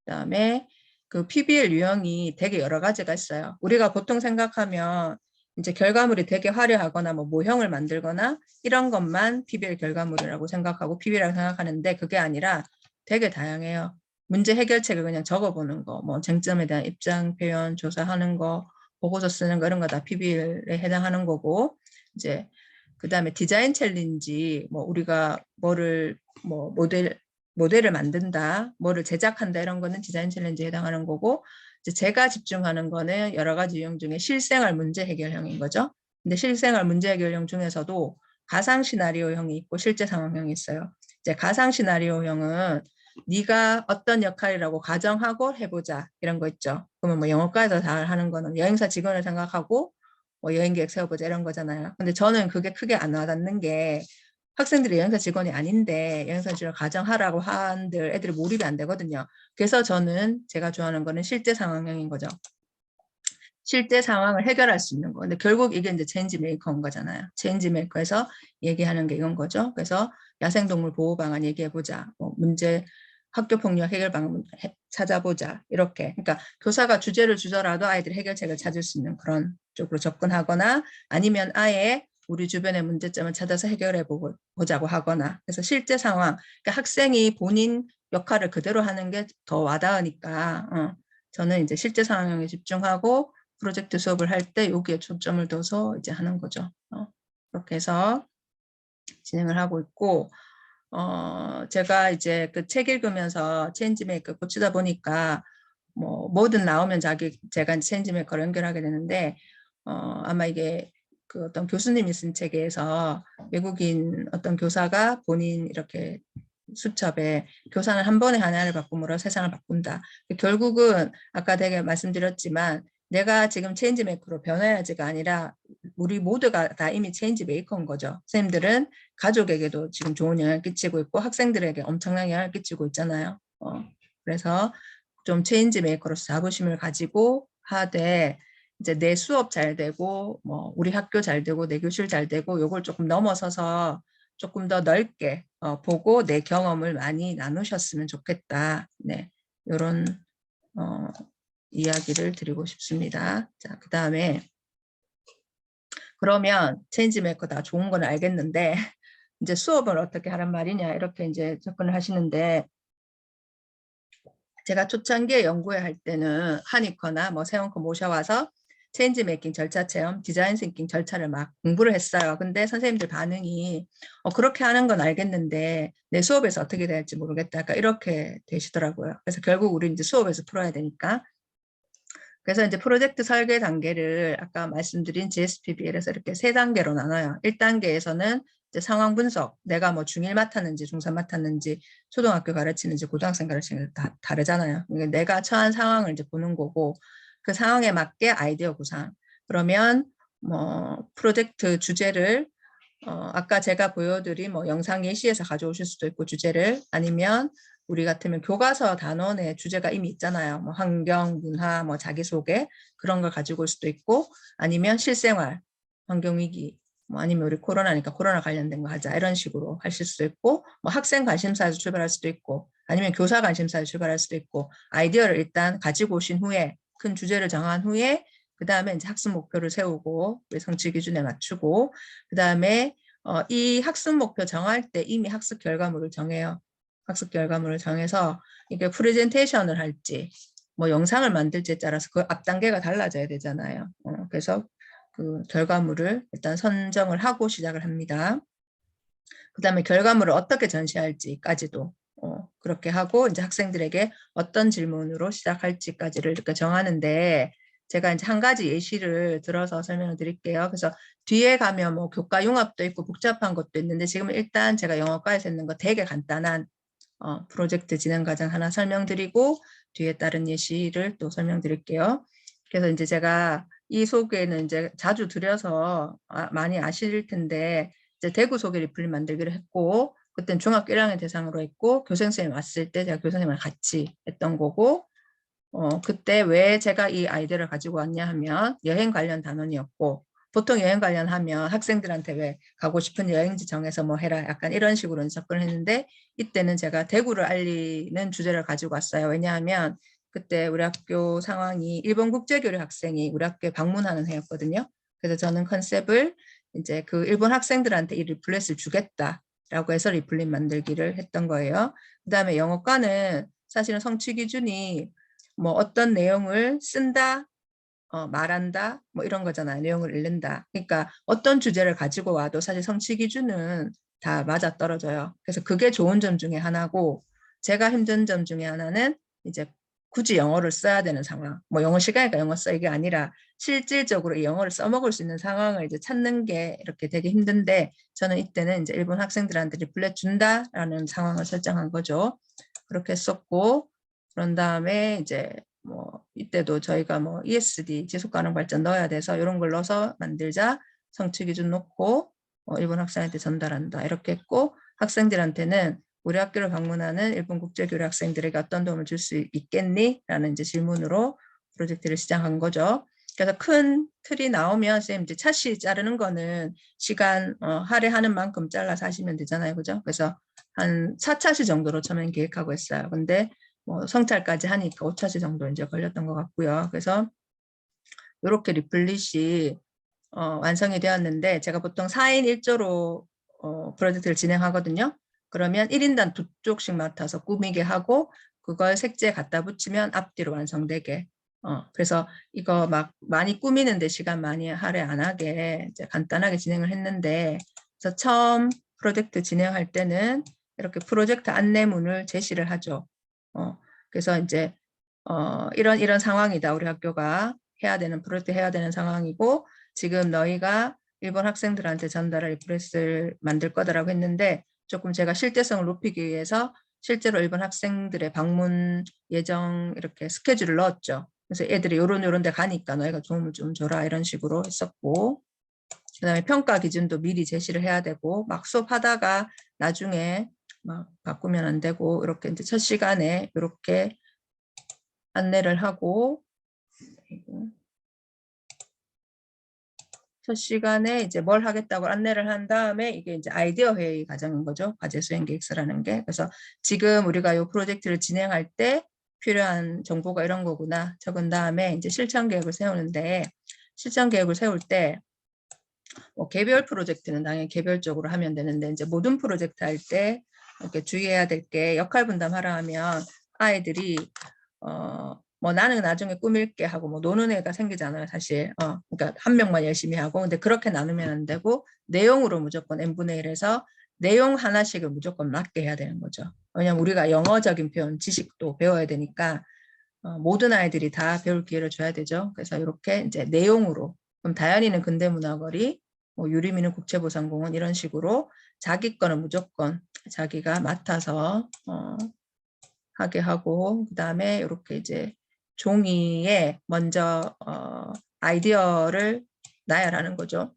그다음에 그 PBL 유형이 되게 여러 가지가 있어요. 우리가 보통 생각하면 이제 결과물이 되게 화려하거나 뭐 모형을 만들거나 이런 것만 PBL 결과물이라고 생각하고 PBL이라고 생각하는데 그게 아니라 되게 다양해요. 문제 해결책을 그냥 적어보는 거, 뭐 쟁점에 대한 입장 표현 조사하는 거, 보고서 쓰는 거 이런 거 다 PBL에 해당하는 거고, 이제 그다음에 디자인 챌린지, 뭐 우리가 뭐를 뭐 모델을 만든다, 뭐를 제작한다 이런 거는 디자인 챌린지에 해당하는 거고, 이제 제가 집중하는 거는 여러 가지 유형 중에 실생활 문제 해결형인 거죠. 근데 실생활 문제 해결형 중에서도 가상 시나리오형이 있고 실제 상황형이 있어요. 이제 가상 시나리오형은 네가 어떤 역할이라고 가정하고 해보자 이런 거 있죠. 그러면 뭐 영어과에서 다 하는 거는 여행사 직원을 생각하고 뭐 여행 계획 세워보자 이런 거잖아요. 근데 저는 그게 크게 안 와닿는 게 학생들이 여행사 직원이 아닌데 여행사 직원을 가정하라고 한들 애들이 몰입이 안 되거든요. 그래서 저는 제가 좋아하는 거는 실제 상황형인 거죠. 실제 상황을 해결할 수 있는 거. 근데 결국 이게 이제 체인지 메이커인 거잖아요. 체인지 메이커에서 얘기하는 게 이건 거죠. 그래서 야생동물 보호 방안 얘기해보자. 뭐 문제 학교 폭력 해결 방안 찾아보자. 이렇게. 그러니까 교사가 주제를 주더라도 아이들이 해결책을 찾을 수 있는 그런 쪽으로 접근하거나 아니면 아예 우리 주변의 문제점을 찾아서 해결해 보자고 하거나. 그래서 실제 상황. 그러니까 학생이 본인 역할을 그대로 하는 게 더 와닿으니까 저는 이제 실제 상황에 집중하고 프로젝트 수업을 할 때 여기에 초점을 둬서 이제 하는 거죠. 그렇게 해서 진행을 하고 있고, 제가 이제 그 책 읽으면서 체인지메이커 고치다 보니까 뭐든 나오면 제가 체인지메이커를 연결하게 되는데, 아마 이게 그 어떤 교수님이 쓴 책에서 외국인 어떤 교사가 본인 이렇게 수첩에 교사는 한 번에 하나를 바꿈으로 세상을 바꾼다. 결국은 아까 되게 말씀드렸지만 내가 지금 체인지 메이커로 변해야지가 아니라 우리 모두가 다 이미 체인지 메이커인 거죠. 선생님들은 가족에게도 지금 좋은 영향을 끼치고 있고 학생들에게 엄청난 영향을 끼치고 있잖아요. 그래서 좀 체인지 메이커로서 자부심을 가지고 하되 이제 내 수업 잘 되고 뭐 우리 학교 잘 되고 내 교실 잘 되고 요걸 조금 넘어서서 조금 더 넓게 보고 내 경험을 많이 나누셨으면 좋겠다. 네, 이런 이야기를 드리고 싶습니다. 자, 그 다음에 그러면 체인지 메이커 다 좋은 건 알겠는데 이제 수업을 어떻게 하란 말이냐 이렇게 이제 접근을 하시는데 제가 초창기에 연구회 할 때는 한이커나 뭐 세원커 모셔와서 체인지 메이킹 절차 체험, 디자인 싱킹 절차를 막 공부를 했어요. 근데 선생님들 반응이 그렇게 하는 건 알겠는데 내 수업에서 어떻게 될지 모르겠다. 약간 이렇게 되시더라고요. 그래서 결국 우리 이제 수업에서 풀어야 되니까. 그래서 이제 프로젝트 설계 단계를 아까 말씀드린 GSPBL에서 이렇게 3단계로 나눠요. 1단계에서는 이제 상황 분석, 내가 뭐 중1 맡았는지 중3 맡았는지 초등학교 가르치는지 고등학생 가르치는지 다 다르잖아요. 내가 처한 상황을 이제 보는 거고 그 상황에 맞게 아이디어 구상. 그러면 뭐 프로젝트 주제를 아까 제가 보여드린 뭐 영상 예시에서 가져오실 수도 있고 주제를 아니면 우리 같으면 교과서 단원에 주제가 이미 있잖아요. 뭐 환경, 문화, 뭐 자기소개 그런 걸 가지고 올 수도 있고 아니면 실생활, 환경위기 뭐 아니면 우리 코로나니까 코로나 관련된 거 하자 이런 식으로 하실 수도 있고 뭐 학생 관심사에서 출발할 수도 있고 아니면 교사 관심사에서 출발할 수도 있고 아이디어를 일단 가지고 오신 후에 큰 주제를 정한 후에 그 다음에 이제 학습 목표를 세우고 성취 기준에 맞추고 그 다음에 이 학습 목표 정할 때 이미 학습 결과물을 정해요. 학습 결과물을 정해서 이게 프레젠테이션을 할지 뭐 영상을 만들지에 따라서 그 앞 단계가 달라져야 되잖아요. 그래서 그 결과물을 일단 선정을 하고 시작을 합니다. 그 다음에 결과물을 어떻게 전시할지까지도 그렇게 하고 이제 학생들에게 어떤 질문으로 시작할지까지를 이렇게 정하는데 제가 이제 한 가지 예시를 들어서 설명을 드릴게요. 그래서 뒤에 가면 뭐 교과 융합도 있고 복잡한 것도 있는데 지금 일단 제가 영어과에서 있는 거 되게 간단한 프로젝트 진행 과정 하나 설명드리고 뒤에 다른 예시를 또 설명드릴게요. 그래서 이제 제가 이 소개는 이제 자주 드려서 많이 아실 텐데 이제 대구 소개 리플 만들기로 했고 그때는 중학교 1학년 대상으로 했고 교생선생님 왔을 때 제가 교생선생님을 같이 했던 거고 그때 왜 제가 이 아이디어를 가지고 왔냐 하면 여행 관련 단원이었고 보통 여행 관련하면 학생들한테 왜 가고 싶은 여행지 정해서 뭐 해라 약간 이런 식으로 접근을 했는데 이때는 제가 대구를 알리는 주제를 가지고 왔어요. 왜냐하면 그때 우리 학교 상황이 일본 국제교류 학생이 우리 학교에 방문하는 해였거든요. 그래서 저는 컨셉을 이제 그 일본 학생들한테 이 리플렛을 주겠다라고 해서 리플렛 만들기를 했던 거예요. 그다음에 영어과는 사실은 성취 기준이 뭐 어떤 내용을 쓴다, 말한다, 뭐 이런 거잖아요. 내용을 읽는다. 그러니까 어떤 주제를 가지고 와도 사실 성취 기준은 다 맞아 떨어져요. 그래서 그게 좋은 점 중에 하나고 제가 힘든 점 중에 하나는 이제 굳이 영어를 써야 되는 상황. 뭐 영어 시간이니까 영어 써 이게 아니라 실질적으로 이 영어를 써먹을 수 있는 상황을 이제 찾는 게 이렇게 되게 힘든데 저는 이때는 이제 일본 학생들한테 리플렛 준다라는 상황을 설정한 거죠. 그렇게 했었고 그런 다음에 이제 뭐 이때도 저희가 뭐 ESD 지속 가능 발전 넣어야 돼서 이런 걸 넣어서 만들자 성취 기준 놓고 일본 학생한테 전달한다 이렇게 했고 학생들한테는 우리 학교를 방문하는 일본 국제교류 학생들에게 어떤 도움을 줄 수 있겠니? 라는 이제 질문으로 프로젝트를 시작한 거죠. 그래서 큰 틀이 나오면 선생님 이제 차시 자르는 거는 시간 할애하는 만큼 잘라서 하시면 되잖아요. 그죠? 그래서 한 4차시 정도로 처음엔 계획하고 했어요. 근데 뭐 성찰까지 하니까 5차시 정도 이제 걸렸던 것 같고요. 그래서 이렇게 리플릿이 완성이 되었는데 제가 보통 4인 1조로 프로젝트를 진행하거든요. 그러면 1인당 2쪽씩 맡아서 꾸미게 하고 그걸 색지에 갖다 붙이면 앞뒤로 완성되게 그래서 이거 막 많이 꾸미는데 시간 많이 할애 안 하게 이제 간단하게 진행을 했는데 그래서 처음 프로젝트 진행할 때는 이렇게 프로젝트 안내문을 제시를 하죠. 그래서 이제 이런 상황이다. 우리 학교가 해야 되는 프로젝트 해야 되는 상황이고 지금 너희가 일본 학생들한테 전달할 리플렛을 만들 거다라고 했는데 조금 제가 실제성을 높이기 위해서 실제로 일본 학생들의 방문 예정 이렇게 스케줄을 넣었죠. 그래서 애들이 요런 데 가니까 너희가 도움을 좀 줘라 이런 식으로 했었고 그다음에 평가 기준도 미리 제시를 해야 되고 막 수업하다가 나중에 막 바꾸면 안 되고 이렇게 이제 첫 시간에 이렇게 안내를 하고 첫 시간에 이제 뭘 하겠다고 안내를 한 다음에 이게 이제 아이디어 회의 과정인 거죠. 과제 수행 계획서라는 게. 그래서 지금 우리가 이 프로젝트를 진행할 때 필요한 정보가 이런 거구나 적은 다음에 이제 실천 계획을 세우는데 실천 계획을 세울 때 뭐 개별 프로젝트는 당연히 개별적으로 하면 되는데 이제 모든 프로젝트 할 때 이렇게 주의해야 될 게 역할 분담하라 하면 아이들이 뭐 나는 나중에 꾸밀게 하고 뭐 노는 애가 생기잖아요, 사실. 그러니까 한 명만 열심히 하고 근데 그렇게 나누면 안 되고 내용으로 무조건 n분의 1에서 내용 하나씩을 무조건 맞게 해야 되는 거죠. 왜냐면 우리가 영어적인 표현, 지식도 배워야 되니까 모든 아이들이 다 배울 기회를 줘야 되죠. 그래서 이렇게 이제 내용으로 그럼 다현이는 근대문화거리, 뭐 유리미는 국채보상공원 이런 식으로 자기 거는 무조건 자기가 맡아서 하게 하고 그 다음에 이렇게 이제 종이에 먼저 아이디어를 나열하는 거죠.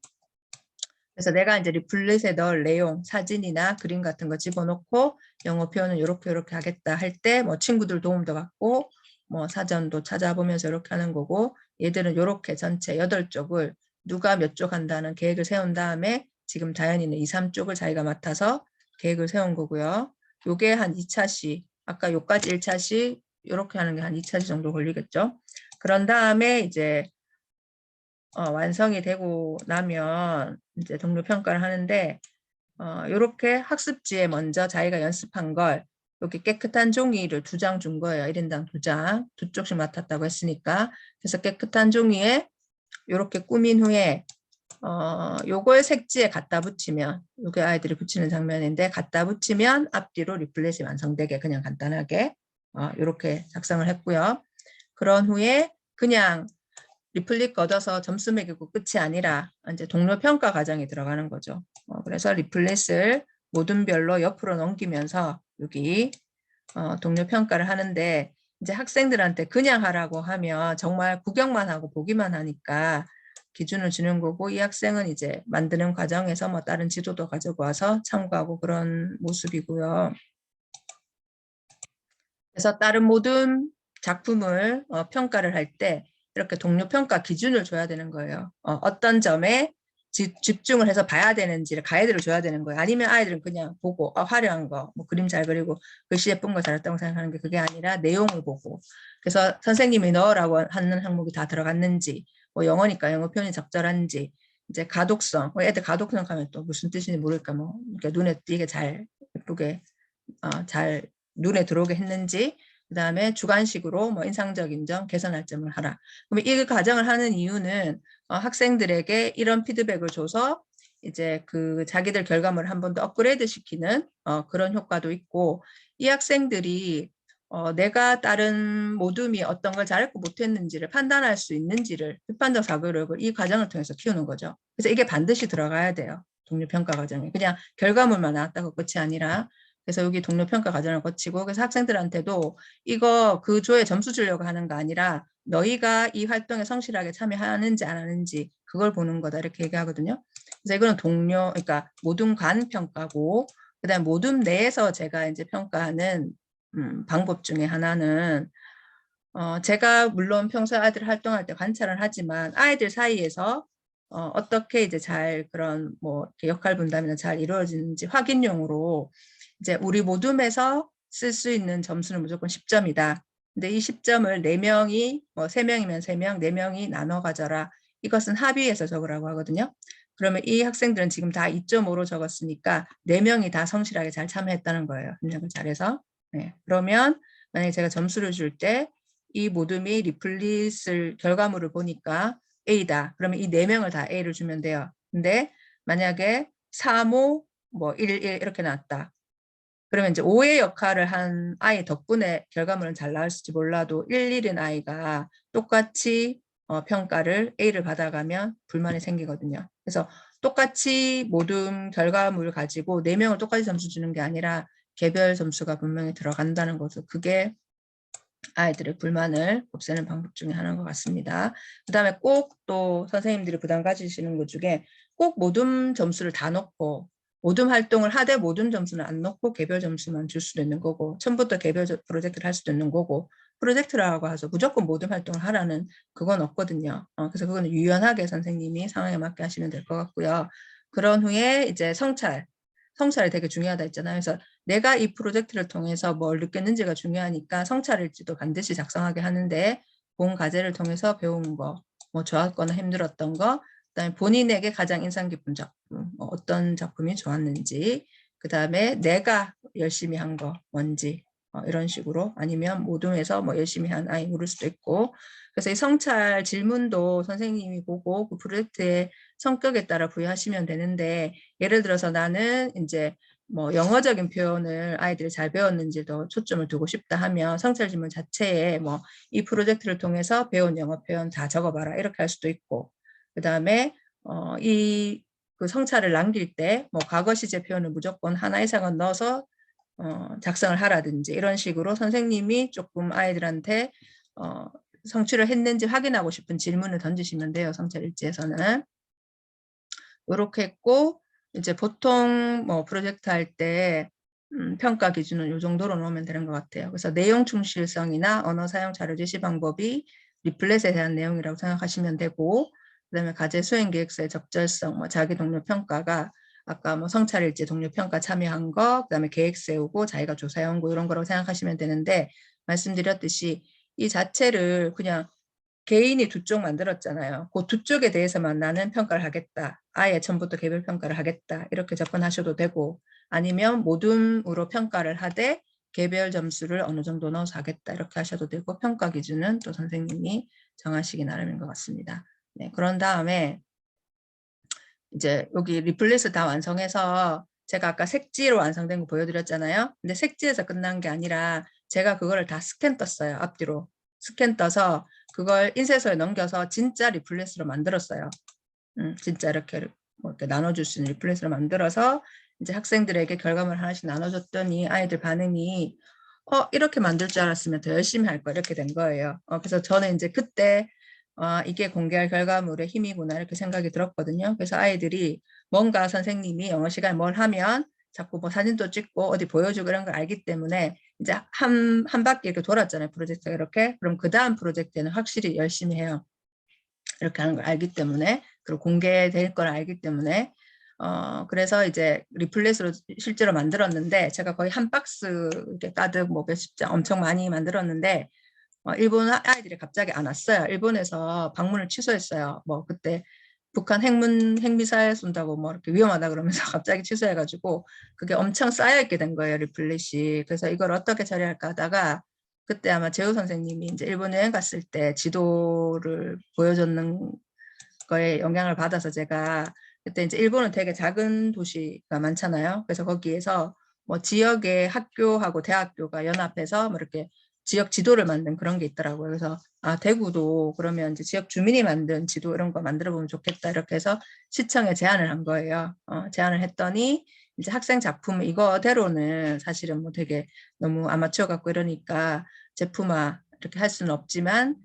그래서 내가 이제 리플렛에 넣을 내용, 사진이나 그림 같은 거 집어넣고 영어 표현은 이렇게 하겠다 할 때 뭐 친구들 도움도 받고 뭐 사전도 찾아보면서 이렇게 하는 거고 얘들은 이렇게 전체 8쪽을 누가 몇 쪽 한다는 계획을 세운 다음에 지금 다현이는 2, 3쪽을 자기가 맡아서 계획을 세운 거고요. 요게 한 2차시, 아까 요까지 1차시 이렇게 하는 게 한 2차시 정도 걸리겠죠. 그런 다음에 이제 완성이 되고 나면 이제 동료 평가를 하는데 이렇게 학습지에 먼저 자기가 연습한 걸 이렇게 깨끗한 종이를 2장 준 거예요. 1인당 2장, 2쪽씩 맡았다고 했으니까. 그래서 깨끗한 종이에 이렇게 꾸민 후에 요걸 색지에 갖다 붙이면 요게 아이들이 붙이는 장면인데 갖다 붙이면 앞뒤로 리플렛이 완성되게 그냥 간단하게 이렇게 작성을 했고요. 그런 후에 그냥 리플릿 걷어서 점수 매기고 끝이 아니라 이제 동료 평가 과정이 들어가는 거죠. 그래서 리플릿을 모든 별로 옆으로 넘기면서 여기 동료 평가를 하는데 이제 학생들한테 그냥 하라고 하면 정말 구경만 하고 보기만 하니까 기준을 주는 거고 이 학생은 이제 만드는 과정에서 뭐 다른 지도도 가지고 와서 참고하고 그런 모습이고요. 그래서 다른 모든 작품을 평가를 할 때 이렇게 동료 평가 기준을 줘야 되는 거예요. 어떤 점에 집중을 해서 봐야 되는지를 가이드를 줘야 되는 거예요. 아니면 아이들은 그냥 보고 화려한 거, 뭐 그림 잘 그리고 글씨 예쁜 거 잘했다고 생각하는 게 그게 아니라 내용을 보고 그래서 선생님이 넣으라고 하는 항목이 다 들어갔는지 뭐 영어니까 영어 표현이 적절한지 이제 가독성, 애들 가독성 하면 또 무슨 뜻인지 모르니까 뭐 이렇게 눈에 띄게 잘 예쁘게 잘 눈에 들어오게 했는지 그 다음에 주관식으로 뭐 인상적인 점, 개선할 점을 하라. 그러면 이 과정을 하는 이유는 학생들에게 이런 피드백을 줘서 이제 그 자기들 결과물을 한 번 더 업그레이드 시키는 그런 효과도 있고 이 학생들이 내가 다른 모둠이 어떤 걸 잘했고 못했는지를 판단할 수 있는지를 비판적 사고력을 이 과정을 통해서 키우는 거죠. 그래서 이게 반드시 들어가야 돼요. 동료평가 과정에. 그냥 결과물만 나왔다고 끝이 아니라 그래서 여기 동료평가 과정을 거치고 그래서 학생들한테도 이거 그 조에 점수 주려고 하는 거 아니라 너희가 이 활동에 성실하게 참여하는지 안 하는지 그걸 보는 거다 이렇게 얘기하거든요. 그래서 이거는 그러니까 모둠관 평가고 그다음 모둠 내에서 제가 이제 평가하는 방법 중에 하나는 제가 물론 평소에 아이들 활동할 때 관찰을 하지만 아이들 사이에서 어떻게 이제 잘 그런 뭐 역할 분담이나 잘 이루어지는지 확인용으로 이제 우리 모둠에서 쓸 수 있는 점수는 무조건 10점이다. 근데 이 10점을 4명이 뭐 3명이면 3명, 4명이 나눠 가져라. 이것은 합의해서 적으라고 하거든요. 그러면 이 학생들은 지금 다 2.5로 적었으니까 4명이 다 성실하게 잘 참여했다는 거예요. 입력을 잘해서. 네. 그러면 만약에 제가 점수를 줄 때 이 모둠이 리플릿을 결과물을 보니까 A다. 그러면 이 4명을 다 A를 주면 돼요. 근데 만약에 3, 5, 뭐 1, 1 이렇게 나왔다. 그러면 이제 5의 역할을 한 아이 덕분에 결과물은 잘 나왔을지 몰라도 1, 1인 아이가 똑같이 평가를 A를 받아가면 불만이 생기거든요. 그래서 똑같이 모든 결과물을 가지고 4명을 똑같이 점수 주는 게 아니라 개별 점수가 분명히 들어간다는 거죠. 그게 아이들의 불만을 없애는 방법 중에 하나인 것 같습니다. 그 다음에 꼭 또 선생님들이 부담 가지시는 것 중에 꼭 모든 점수를 다 넣고 모든 활동을 하되 모든 점수는 안 넣고 개별 점수만 줄 수도 있는 거고 처음부터 개별 프로젝트를 할 수도 있는 거고 프로젝트라고 해서 무조건 모든 활동을 하라는 그건 없거든요. 그래서 그건 유연하게 선생님이 상황에 맞게 하시면 될 것 같고요. 그런 후에 이제 성찰이 되게 중요하다 했잖아요. 그래서 내가 이 프로젝트를 통해서 뭘 느꼈는지가 중요하니까 성찰일지도 반드시 작성하게 하는데 본 과제를 통해서 배운 거, 뭐 좋았거나 힘들었던 거, 그다음에 본인에게 가장 인상 깊은 작품, 어떤 작품이 좋았는지, 그다음에 내가 열심히 한 거 뭔지 이런 식으로 아니면 모둠에서 뭐 열심히 한 아이 모를 수도 있고 그래서 이 성찰 질문도 선생님이 보고 그 프로젝트의 성격에 따라 부여하시면 되는데 예를 들어서 나는 이제 뭐 영어적인 표현을 아이들이 잘 배웠는지도 초점을 두고 싶다 하면 성찰 질문 자체에 뭐 이 프로젝트를 통해서 배운 영어 표현 다 적어봐라 이렇게 할 수도 있고 그 다음에 이 그 성찰을 남길 때 뭐 과거 시제 표현을 무조건 하나 이상은 넣어서 작성을 하라든지 이런 식으로 선생님이 조금 아이들한테 성취를 했는지 확인하고 싶은 질문을 던지시면 돼요. 성찰 일지에서는. 이렇게 했고 이제 보통 뭐 프로젝트 할 때 평가 기준은 이 정도로 놓으면 되는 것 같아요. 그래서 내용 충실성이나 언어 사용 자료 제시 방법이 리플렛에 대한 내용이라고 생각하시면 되고 그다음에 과제 수행 계획서의 적절성, 뭐 자기 동료 평가가 아까 뭐 성찰일지 동료 평가 참여한 거, 그다음에 계획 세우고 자기가 조사해온 거 이런 거라고 생각하시면 되는데 말씀드렸듯이 이 자체를 그냥 개인이 두 쪽 만들었잖아요. 그 두 쪽에 대해서만 나는 평가를 하겠다. 아예 처음부터 개별 평가를 하겠다. 이렇게 접근하셔도 되고 아니면 모둠으로 평가를 하되 개별 점수를 어느 정도 넣어서 하겠다. 이렇게 하셔도 되고 평가 기준은 또 선생님이 정하시기 나름인 것 같습니다. 네, 그런 다음에 이제 여기 리플릿을 다 완성해서 제가 아까 색지로 완성된 거 보여드렸잖아요. 근데 색지에서 끝난 게 아니라 제가 그거를 다 스캔 떴어요. 앞뒤로. 스캔 떠서 그걸 인쇄소에 넘겨서 진짜 리플렛으로 만들었어요. 진짜 이렇게 나눠줄 수 있는 리플렛으로 만들어서 이제 학생들에게 결과물 하나씩 나눠줬더니 아이들 반응이 이렇게 만들 줄 알았으면 더 열심히 할 거 이렇게 된 거예요. 그래서 저는 이제 그때 이게 공개할 결과물의 힘이구나 이렇게 생각이 들었거든요. 그래서 아이들이 뭔가 선생님이 영어 시간에 뭘 하면 자꾸 뭐 사진도 찍고 어디 보여주고 이런 걸 알기 때문에 이제 한 바퀴 이렇게 돌았잖아요. 프로젝트가 이렇게. 그럼 그 다음 프로젝트는 확실히 열심히 해요. 이렇게 하는 걸 알기 때문에, 그리고 공개될 걸 알기 때문에. 그래서 이제 리플렛으로 실제로 만들었는데 제가 거의 한 박스 이렇게 가득 뭐 몇십 장 엄청 많이 만들었는데 일본 아이들이 갑자기 안 왔어요. 일본에서 방문을 취소했어요. 뭐 그때 북한 핵미사일 쏜다고 뭐 이렇게 위험하다 그러면서 갑자기 취소해가지고 그게 엄청 쌓여있게 된 거예요, 리플렛이. 그래서 이걸 어떻게 처리할까 하다가 그때 아마 재우 선생님이 이제 일본 여행 갔을 때 지도를 보여줬는 거에 영향을 받아서 제가 그때 이제 일본은 되게 작은 도시가 많잖아요. 그래서 거기에서 뭐 지역의 학교하고 대학교가 연합해서 뭐 이렇게 지역 지도를 만든 그런 게 있더라고요. 그래서 대구도 그러면 이제 지역 주민이 만든 지도 이런 거 만들어 보면 좋겠다 이렇게 해서 시청에 제안을 한 거예요. 제안을 했더니 이제 학생 작품 이거대로는 사실은 뭐 되게 너무 아마추어 같고 이러니까 제품화 이렇게 할 수는 없지만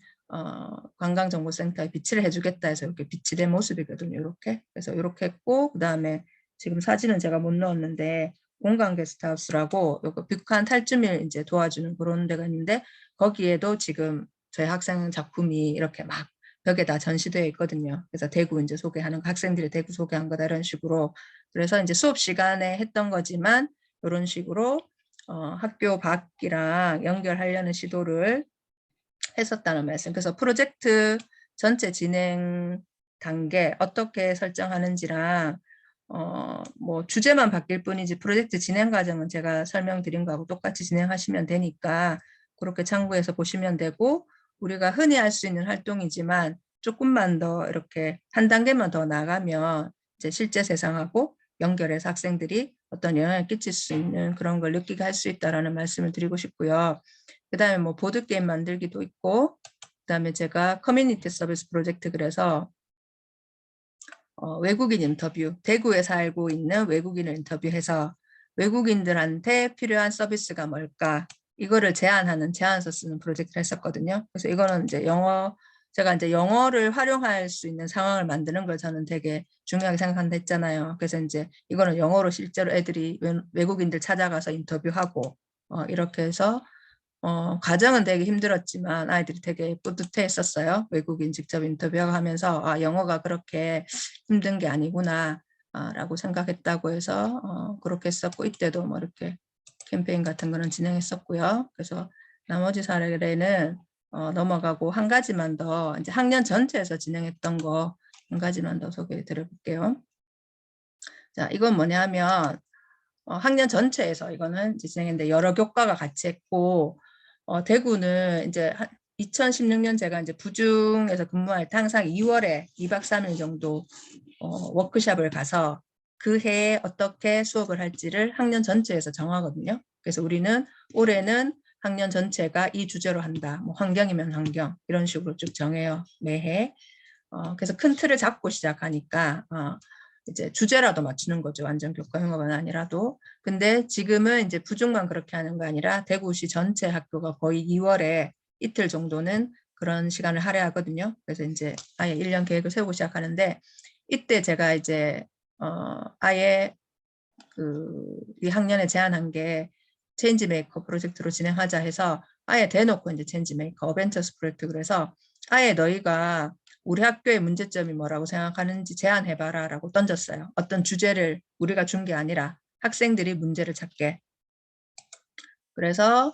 관광정보센터에 비치를 해주겠다 해서 이렇게 비치된 모습이거든요. 이렇게. 그래서 이렇게 했고, 그 다음에 지금 사진은 제가 못 넣었는데, 공간 게스트하우스라고 요거 북한 탈주민 이제 도와주는 그런 데가 있는데, 거기에도 지금 저희 학생 작품이 이렇게 막 벽에 다 전시되어 있거든요. 그래서 대구 이제 소개하는 거, 학생들이 대구 소개한 거다 이런 식으로. 그래서 이제 수업 시간에 했던 거지만, 이런 식으로 학교 밖이랑 연결하려는 시도를 했었다는 말씀. 그래서 프로젝트 전체 진행 단계 어떻게 설정하는지랑 뭐 주제만 바뀔 뿐이지 프로젝트 진행 과정은 제가 설명드린 거하고 똑같이 진행하시면 되니까 그렇게 참고해서 보시면 되고, 우리가 흔히 할 수 있는 활동이지만 조금만 더 이렇게 한 단계만 더 나가면 이제 실제 세상하고 연결해서 학생들이 어떤 영향을 끼칠 수 있는 그런 걸 느끼게 할 수 있다라는 말씀을 드리고 싶고요. 그 다음에 뭐 보드게임 만들기도 있고, 그 다음에 제가 커뮤니티 서비스 프로젝트 그래서 외국인 인터뷰, 대구에 살고 있는 외국인을 인터뷰해서 외국인들한테 필요한 서비스가 뭘까, 이거를 제안하는 제안서 쓰는 프로젝트를 했었거든요. 그래서 이거는 이제 제가 이제 영어를 활용할 수 있는 상황을 만드는 걸 저는 되게 중요하게 생각한다 했잖아요. 그래서 이제 이거는 영어로 실제로 애들이 외국인들 찾아가서 인터뷰하고 이렇게 해서 과정은 되게 힘들었지만 아이들이 되게 뿌듯해 했었어요. 외국인 직접 인터뷰하면서 영어가 그렇게 힘든 게 아니구나 라고 생각했다고 해서 그렇게 했었고, 이때도 뭐 이렇게 캠페인 같은 거는 진행했었고요. 그래서 나머지 사례는 넘어가고 한 가지만 더 이제 학년 전체에서 진행했던 거 한 가지만 더 소개해 드려볼게요. 자, 이건 뭐냐면 학년 전체에서 이거는 진행했는데 여러 교과가 같이 했고, 대구는 이제 2016년 제가 이제 부중에서 근무할 때 항상 2월에 2박 3일 정도 워크숍을 가서 그 해에 어떻게 수업을 할지를 학년 전체에서 정하거든요. 그래서 우리는 올해는 학년 전체가 이 주제로 한다. 뭐 환경이면 환경 이런 식으로 쭉 정해요. 매해. 그래서 큰 틀을 잡고 시작하니까 이제 주제라도 맞추는 거죠. 완전 교과 영어만 아니라도. 근데 지금은 이제 부중만 그렇게 하는 거 아니라 대구시 전체 학교가 거의 2월에 이틀 정도는 그런 시간을 할애하거든요. 그래서 이제 아예 1년 계획을 세우고 시작하는데, 이때 제가 이제 아예 이 학년에 제안한 게 체인지 메이커 프로젝트로 진행하자 해서 아예 대놓고 이제 체인지 메이커 어벤처스 프로젝트, 그래서 아예 너희가 우리 학교의 문제점이 뭐라고 생각하는지 제안해봐라 라고 던졌어요. 어떤 주제를 우리가 준 게 아니라 학생들이 문제를 찾게. 그래서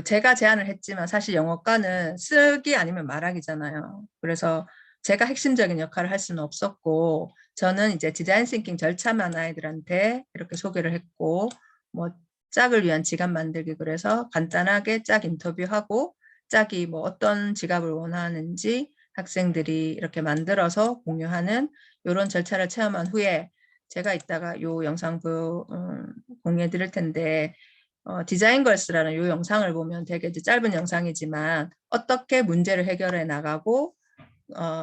제가 제안을 했지만 사실 영어과는 쓰기 아니면 말하기잖아요. 그래서 제가 핵심적인 역할을 할 수는 없었고, 저는 이제 디자인 싱킹 절차만 아이들한테 이렇게 소개를 했고, 뭐 짝을 위한 지갑 만들기, 그래서 간단하게 짝 인터뷰하고 짝이 뭐 어떤 지갑을 원하는지 학생들이 이렇게 만들어서 공유하는 이런 절차를 체험한 후에 제가 이따가 요 영상 공유해 드릴 텐데, 디자인걸스라는 이 영상을 보면 되게 짧은 영상이지만 어떻게 문제를 해결해 나가고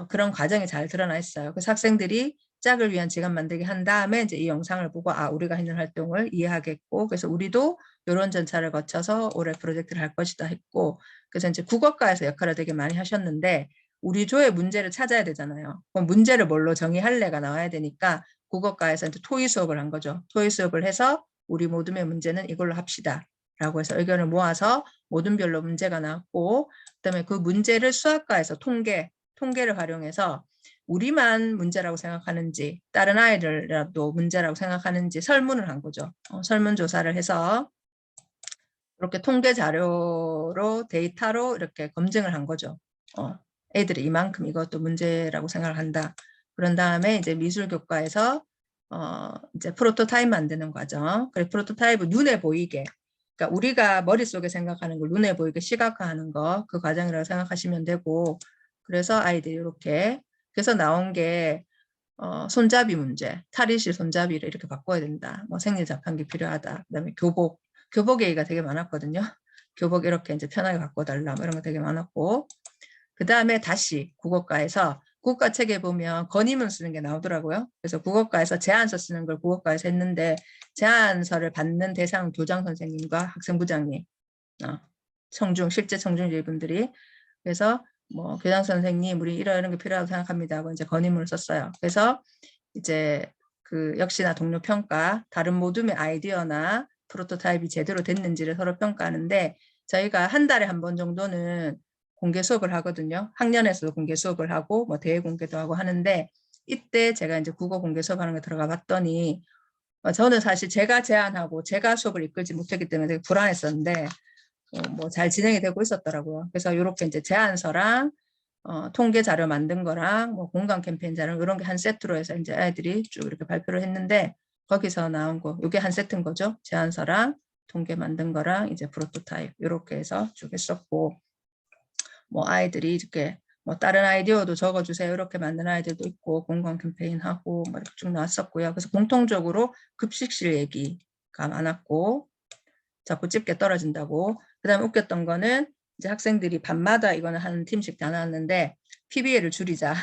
그런 과정이 잘 드러나 있어요. 그래서 학생들이 짝을 위한 지갑 만들기 한 다음에 이제 이 영상을 보고 우리가 하는 활동을 이해하겠고, 그래서 우리도 이런 전차를 거쳐서 올해 프로젝트를 할 것이다 했고, 그래서 이제 국어과에서 역할을 되게 많이 하셨는데 우리 조의 문제를 찾아야 되잖아요. 그럼 문제를 뭘로 정의할래가 나와야 되니까 국어과에서 이제 토의 수업을 한 거죠. 토의 수업을 해서 우리 모둠의 문제는 이걸로 합시다 라고 해서 의견을 모아서 모둠별로 문제가 나왔고, 그다음에 그 문제를 수학과에서 통계를 활용해서 우리만 문제라고 생각하는지 다른 아이들도 문제라고 생각하는지 설문을 한 거죠. 설문조사를 해서 이렇게 통계 자료로 데이터로 이렇게 검증을 한 거죠. 애들이 이만큼 이것도 문제라고 생각을 한다. 그런 다음에 이제 미술교과에서 이제 프로토타입 만드는 과정. 그래 프로토타입을 눈에 보이게, 그러니까 우리가 머릿속에 생각하는 걸 눈에 보이게 시각화하는 거, 그 과정이라고 생각하시면 되고, 그래서 아이들이 이렇게 그래서 나온 게 손잡이 문제, 탈의실 손잡이를 이렇게 바꿔야 된다. 뭐 생리 자판기 필요하다. 그다음에 교복 얘기가 되게 많았거든요. 교복 이렇게 이제 편하게 바꿔달라. 뭐 이런 거 되게 많았고, 그 다음에 다시 국어과에서 국어과 책에 보면 건의문 쓰는 게 나오더라고요. 그래서 국어과에서 제안서 쓰는 걸 국어과에서 했는데 제안서를 받는 대상은 교장 선생님과 학생부장님, 실제 청중주의 분들이. 그래서 뭐 교장 선생님 우리 이런 게 필요하다고 생각합니다 하고 이제 건의문을 썼어요. 그래서 이제 그 역시나 동료 평가, 다른 모둠의 아이디어나 프로토타입이 제대로 됐는지를 서로 평가하는데, 저희가 한 달에 한 번 정도는 공개 수업을 하거든요. 학년에서도 공개 수업을 하고 뭐 대회 공개도 하고 하는데, 이때 제가 이제 국어 공개 수업하는 거 들어가 봤더니 저는 사실 제가 제안하고 제가 수업을 이끌지 못했기 때문에 되게 불안했었는데 뭐 잘 진행이 되고 있었더라고요. 그래서 이렇게 이제 제안서랑 통계 자료 만든 거랑 뭐 공감 캠페인 자료 이런 게 한 세트로 해서 이제 아이들이 쭉 이렇게 발표를 했는데, 거기서 나온 거 이게 한 세트인 거죠. 제안서랑 통계 만든 거랑 이제 프로토타입 이렇게 해서 쭉 했었고, 뭐 아이들이 이렇게 뭐 다른 아이디어도 적어주세요 이렇게 만든 아이들도 있고, 공감 캠페인 하고 뭐 이렇게 쭉 나왔었고요. 그래서 공통적으로 급식실 얘기가 많았고, 자꾸 집게 떨어진다고. 그 다음에 웃겼던 거는 이제 학생들이 밤마다 이거는 한 팀씩 다 나왔는데 PBL을 줄이자.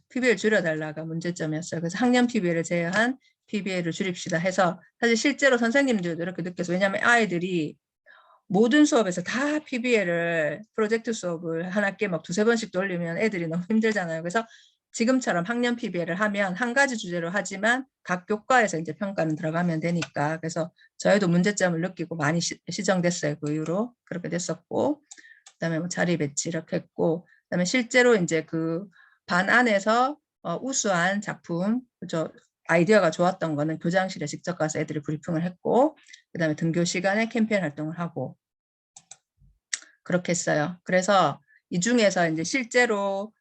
PBL 줄여달라가 문제점이었어요. 그래서 학년 PBL을 제외한 PBL을 줄입시다 해서, 사실 실제로 선생님들도 이렇게 느껴서, 왜냐하면 아이들이 모든 수업에서 다 PBL을 프로젝트 수업을 한 학기에 막 두세 번씩 돌리면 애들이 너무 힘들잖아요. 그래서 지금처럼 학년 PBL을 하면 한 가지 주제로 하지만 각 교과에서 이제 평가는 들어가면 되니까, 그래서 저희도 문제점을 느끼고 많이 시정됐어요. 그 이후로 그렇게 됐었고, 그다음에 뭐 자리 배치 이렇게 했고, 그다음에 실제로 이제 그 반 안에서 우수한 작품, 그죠? 아이디어가 좋았던 거는 교장실에 직접 가서 애들이 브리핑을 했고, 그다음에 등교 시간에 캠페인 활동을 하고 그렇게 했어요. 그래서 이 중에서 이제 실제로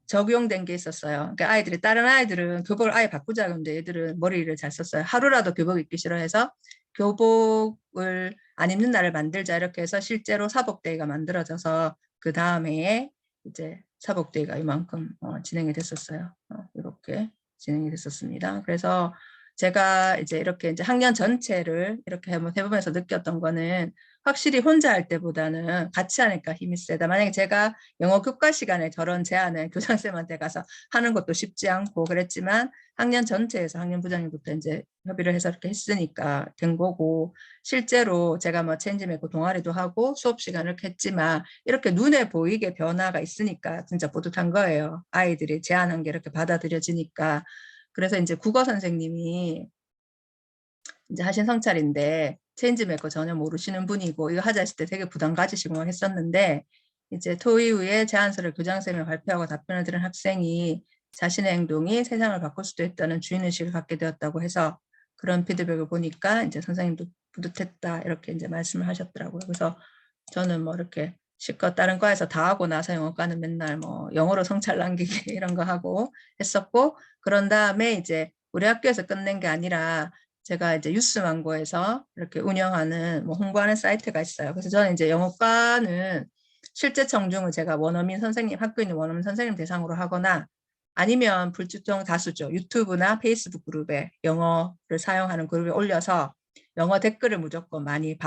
적용된 게 있었어요. 그러니까 아이들이, 다른 아이들은 교복을 아예 바꾸자 그러는데 얘들은 머리를 잘 썼어요. 하루라도 교복 입기 싫어해서 교복을 안 입는 날을 만들자 이렇게 해서 실제로 사복데이가 만들어져서 그 다음 해에 이제 사복데이가 이만큼 진행이 됐었어요. 이렇게 진행이 됐었습니다. 그래서 제가 이제 이렇게 이제 학년 전체를 이렇게 한번 해보면서 느꼈던 거는, 확실히 혼자 할 때보다는 같이 하니까 힘이 세다. 만약에 제가 영어 교과 시간에 저런 제안을 교장쌤한테 가서 하는 것도 쉽지 않고 그랬지만, 학년 전체에서 학년 부장님부터 이제 협의를 해서 이렇게 했으니까 된 거고, 실제로 제가 뭐 체인지 메이커 동아리도 하고 수업 시간을 이렇게 했지만 이렇게 눈에 보이게 변화가 있으니까 진짜 뿌듯한 거예요. 아이들이 제안한 게 이렇게 받아들여지니까. 그래서 이제 국어 선생님이 이제 하신 성찰인데, 체인지 메이커 전혀 모르시는 분이고 이거 하자 했을 때 되게 부담 가지시고 막 했었는데, 이제 토의 후에 제안서를 교장선생님이 발표하고 답변을 드린 학생이 자신의 행동이 세상을 바꿀 수도 있다는 주인의식을 갖게 되었다고 해서, 그런 피드백을 보니까 이제 선생님도 뿌듯했다 이렇게 이제 말씀을 하셨더라고요. 그래서 저는 뭐 이렇게 실컷 다른 과에서 다 하고 나서 영어과는 맨날 뭐 영어로 성찰 남기기 이런 거 하고 했었고, 그런 다음에 이제 우리 학교에서 끝낸 게 아니라 제가 이제 유스망고에서 이렇게 운영하는 뭐 홍보하는 사이트가 있어요. 그래서 저는 이제 영어과는 실제 청중을 제가 원어민 선생님, 학교에 있는 원어민 선생님 대상으로 하거나, 아니면 불특정 다수죠. 유튜브나 페이스북 그룹에 영어를 사용하는 그룹에 올려서 영어 댓글을 무조건 많이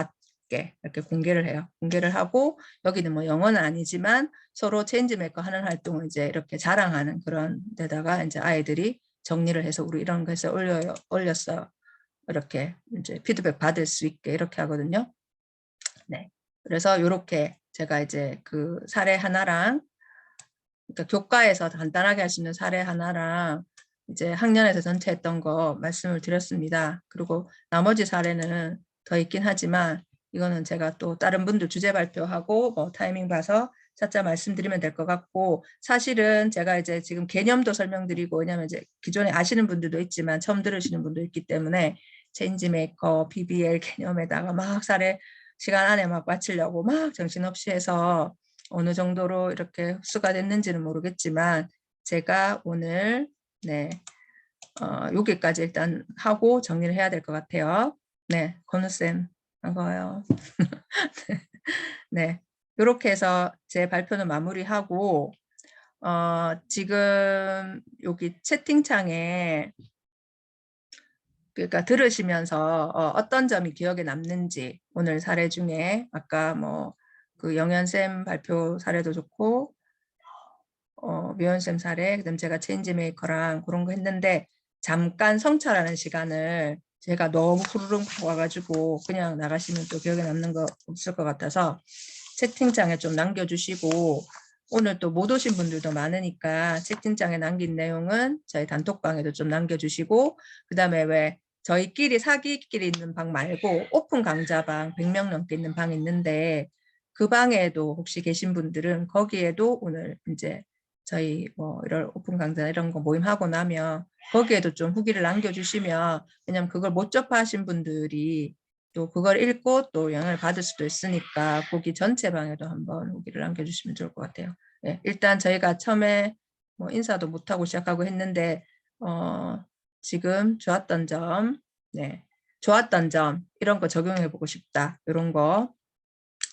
있게 이렇게 공개를 해요. 공개를 하고 여기는 뭐 영어는 아니지만 서로 체인지 메이커 하는 활동을 이제 이렇게 자랑하는 그런 데다가 이제 아이들이 정리를 해서 우리 이런 거 해서 올렸어. 이렇게 이제 피드백 받을 수 있게 이렇게 하거든요. 네. 그래서 이렇게 제가 이제 그 사례 하나랑 그러니까 교과에서 간단하게 할 수 있는 사례 하나랑 이제 학년에서 전체 했던 거 말씀을 드렸습니다. 그리고 나머지 사례는 더 있긴 하지만 이거는 제가 또 다른 분들 주제 발표하고 뭐 타이밍 봐서 차차 말씀드리면 될 것 같고 사실은 제가 이제 지금 개념도 설명드리고 왜냐면 이제 기존에 아시는 분들도 있지만 처음 들으시는 분도 있기 때문에 체인지 메이커, PBL 개념에다가 막 사례 시간 안에 막 마치려고 막 정신없이 해서 어느 정도로 이렇게 흡수가 됐는지는 모르겠지만 제가 오늘 네 여기까지 일단 하고 정리를 해야 될 것 같아요. 네, 건우쌤 반가워요. 네, 이렇게 해서 제 발표는 마무리하고 지금 여기 채팅창에 그러니까 들으시면서 어떤 점이 기억에 남는지 오늘 사례 중에 아까 뭐 그 영현쌤 발표 사례도 좋고 미연쌤 사례 그다음 제가 체인지 메이커랑 그런 거 했는데 잠깐 성찰하는 시간을 제가 너무 후루룩 와가지고 그냥 나가시면 또 기억에 남는 거 없을 것 같아서 채팅창에 좀 남겨주시고 오늘 또 못 오신 분들도 많으니까 채팅창에 남긴 내용은 저희 단톡방에도 좀 남겨주시고 그 다음에 왜 저희끼리 사기끼리 있는 방 말고 오픈 강좌방 100명 넘게 있는 방 있는데 그 방에도 혹시 계신 분들은 거기에도 오늘 이제 저희 뭐 이런 오픈 강좌 이런 거 모임하고 나면 거기에도 좀 후기를 남겨주시면 왜냐면 그걸 못 접하신 분들이 또 그걸 읽고 또 영향을 받을 수도 있으니까 거기 전체 방에도 한번 후기를 남겨주시면 좋을 것 같아요. 네, 일단 저희가 처음에 뭐 인사도 못하고 시작하고 했는데 지금 좋았던 점, 네, 좋았던 점 이런 거 적용해보고 싶다 이런 거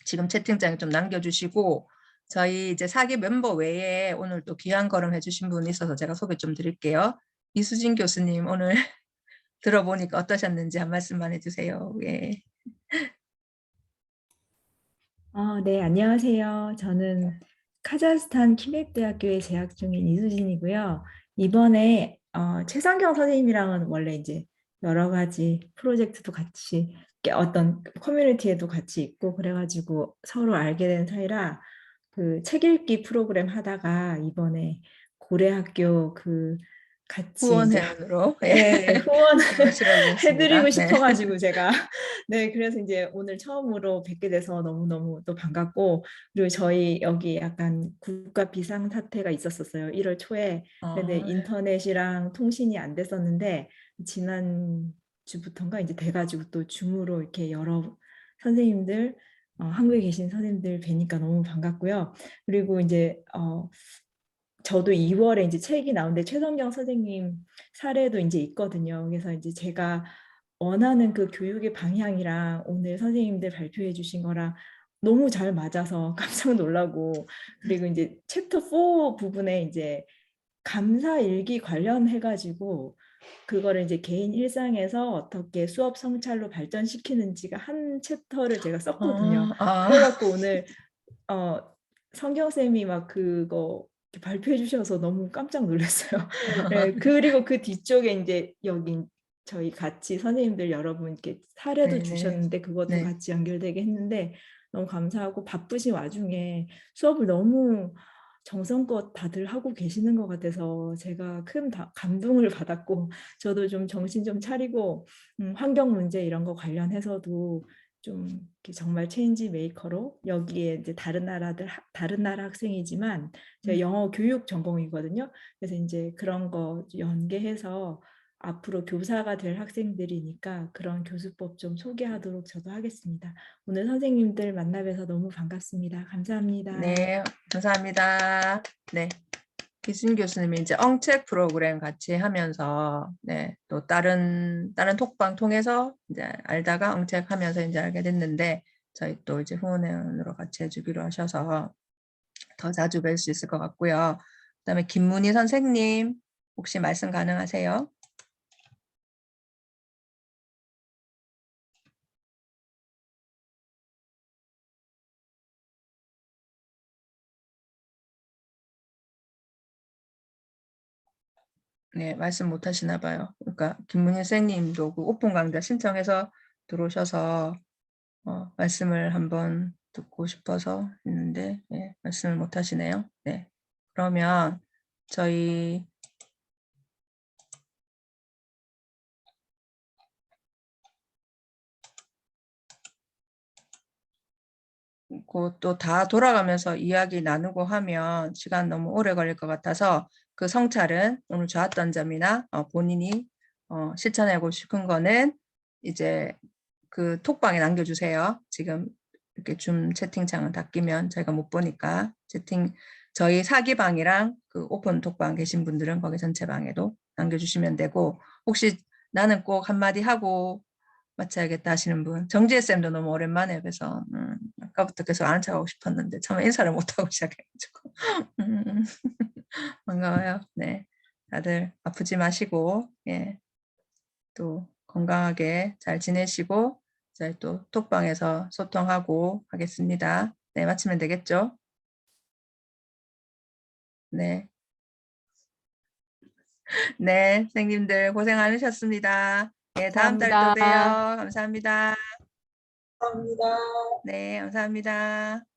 지금 채팅창에 좀 남겨주시고 저희 이제 사기 멤버 외에 오늘 또 귀한 걸음 해주신 분이 있어서 제가 소개 좀 드릴게요. 이수진 교수님 오늘 들어보니까 어떠셨는지 한 말씀만 해주세요. 예. 네, 안녕하세요. 저는 카자흐스탄 키맥대학교에 재학 중인 이수진이고요. 이번에 최상경 선생님이랑은 원래 이제 여러 가지 프로젝트도 같이 어떤 커뮤니티에도 같이 있고 그래가지고 서로 알게 된 사이라 그 책 읽기 프로그램 하다가 이번에 고래학교 그 같이 이제 후원회원으로 예, 후원 실어주셨습니다. 해드리고 네. 싶어가지고 제가 네 그래서 이제 오늘 처음으로 뵙게 돼서 너무너무 또 반갑고 그리고 저희 여기 약간 국가 비상사태가 있었었어요. 1월 초에 근데 인터넷이랑 통신이 안 됐었는데 지난 주부터인가 이제 돼가지고 또 줌으로 이렇게 여러 선생님들 한국에 계신 선생님들 뵈니까 너무 반갑고요. 그리고 이제 저도 2월에 이제 책이 나오는데 최성경 선생님 사례도 이제 있거든요. 그래서 이제 제가 원하는 그 교육의 방향이랑 오늘 선생님들 발표해 주신 거랑 너무 잘 맞아서 깜짝 놀라고 그리고 이제 챕터 4 부분에 이제 감사 일기 관련해 가지고 그거를 이제 개인 일상에서 어떻게 수업 성찰로 발전시키는지가 한 챕터를 제가 썼거든요. 그래갖고 오늘 성경 쌤이 막 그거 발표해 주셔서 너무 깜짝 놀랐어요. 네, 그리고 그 뒤쪽에 이제 여기 저희 같이 선생님들 여러분께 사례도 네네. 주셨는데 그것도 네. 같이 연결되게 했는데 너무 감사하고 바쁘신 와중에 수업을 너무 정성껏 다들 하고 계시는 것 같아서 제가 큰 감동을 받았고 저도 좀 정신 좀 차리고 환경 문제 이런 거 관련해서도 좀 정말 체인지 메이커로 여기에 이제 다른 나라 학생이지만 제가 영어 교육 전공이거든요. 그래서 이제 그런 거 연계해서 앞으로 교사가 될 학생들이니까 그런 교수법 좀 소개하도록 저도 하겠습니다. 오늘 선생님들 만나 뵈서 너무 반갑습니다. 감사합니다. 네, 감사합니다. 네. 이순 교수님이 이제 엉책 프로그램 같이 하면서 네, 또 다른 톡방 통해서 이제 알다가 엉책 하면서 이제 알게 됐는데 저희 또 이제 후원회원으로 같이 해주기로 하셔서 더 자주 뵐 수 있을 것 같고요. 그다음에 김문희 선생님 혹시 말씀 가능하세요? 네, 말씀 못 하시나 봐요. 그러니까 김문희 선생님도 그 오픈 강좌 신청해서 들어오셔서 말씀을 한번 듣고 싶어서 했는데 네, 말씀을 못 하시네요. 네, 그러면 저희 또 다 돌아가면서 이야기 나누고 하면 시간 너무 오래 걸릴 것 같아서 그 성찰은 오늘 좋았던 점이나 본인이 실천하고 싶은 거는 이제 그 톡방에 남겨주세요. 지금 이렇게 줌 채팅창을 다 끼면 저희가 못 보니까 저희 사기방이랑 그 오픈 톡방 계신 분들은 거기 전체 방에도 남겨주시면 되고 혹시 나는 꼭 한마디 하고 마쳐야겠다 하시는 분 정지혜 쌤도 너무 오랜만에 뵈서 아까부터 계속 아는 척하고 싶었는데 처음에 인사를 못하고 시작해가지고 반가워요. 네, 다들 아프지 마시고 예, 또 건강하게 잘 지내시고 저희 또 톡방에서 소통하고 하겠습니다. 네, 마치면 되겠죠? 네, 네, 선생님들 고생 많으셨습니다. 네, 다음 달 또 봬요. 감사합니다. 감사합니다. 감사합니다. 네, 감사합니다.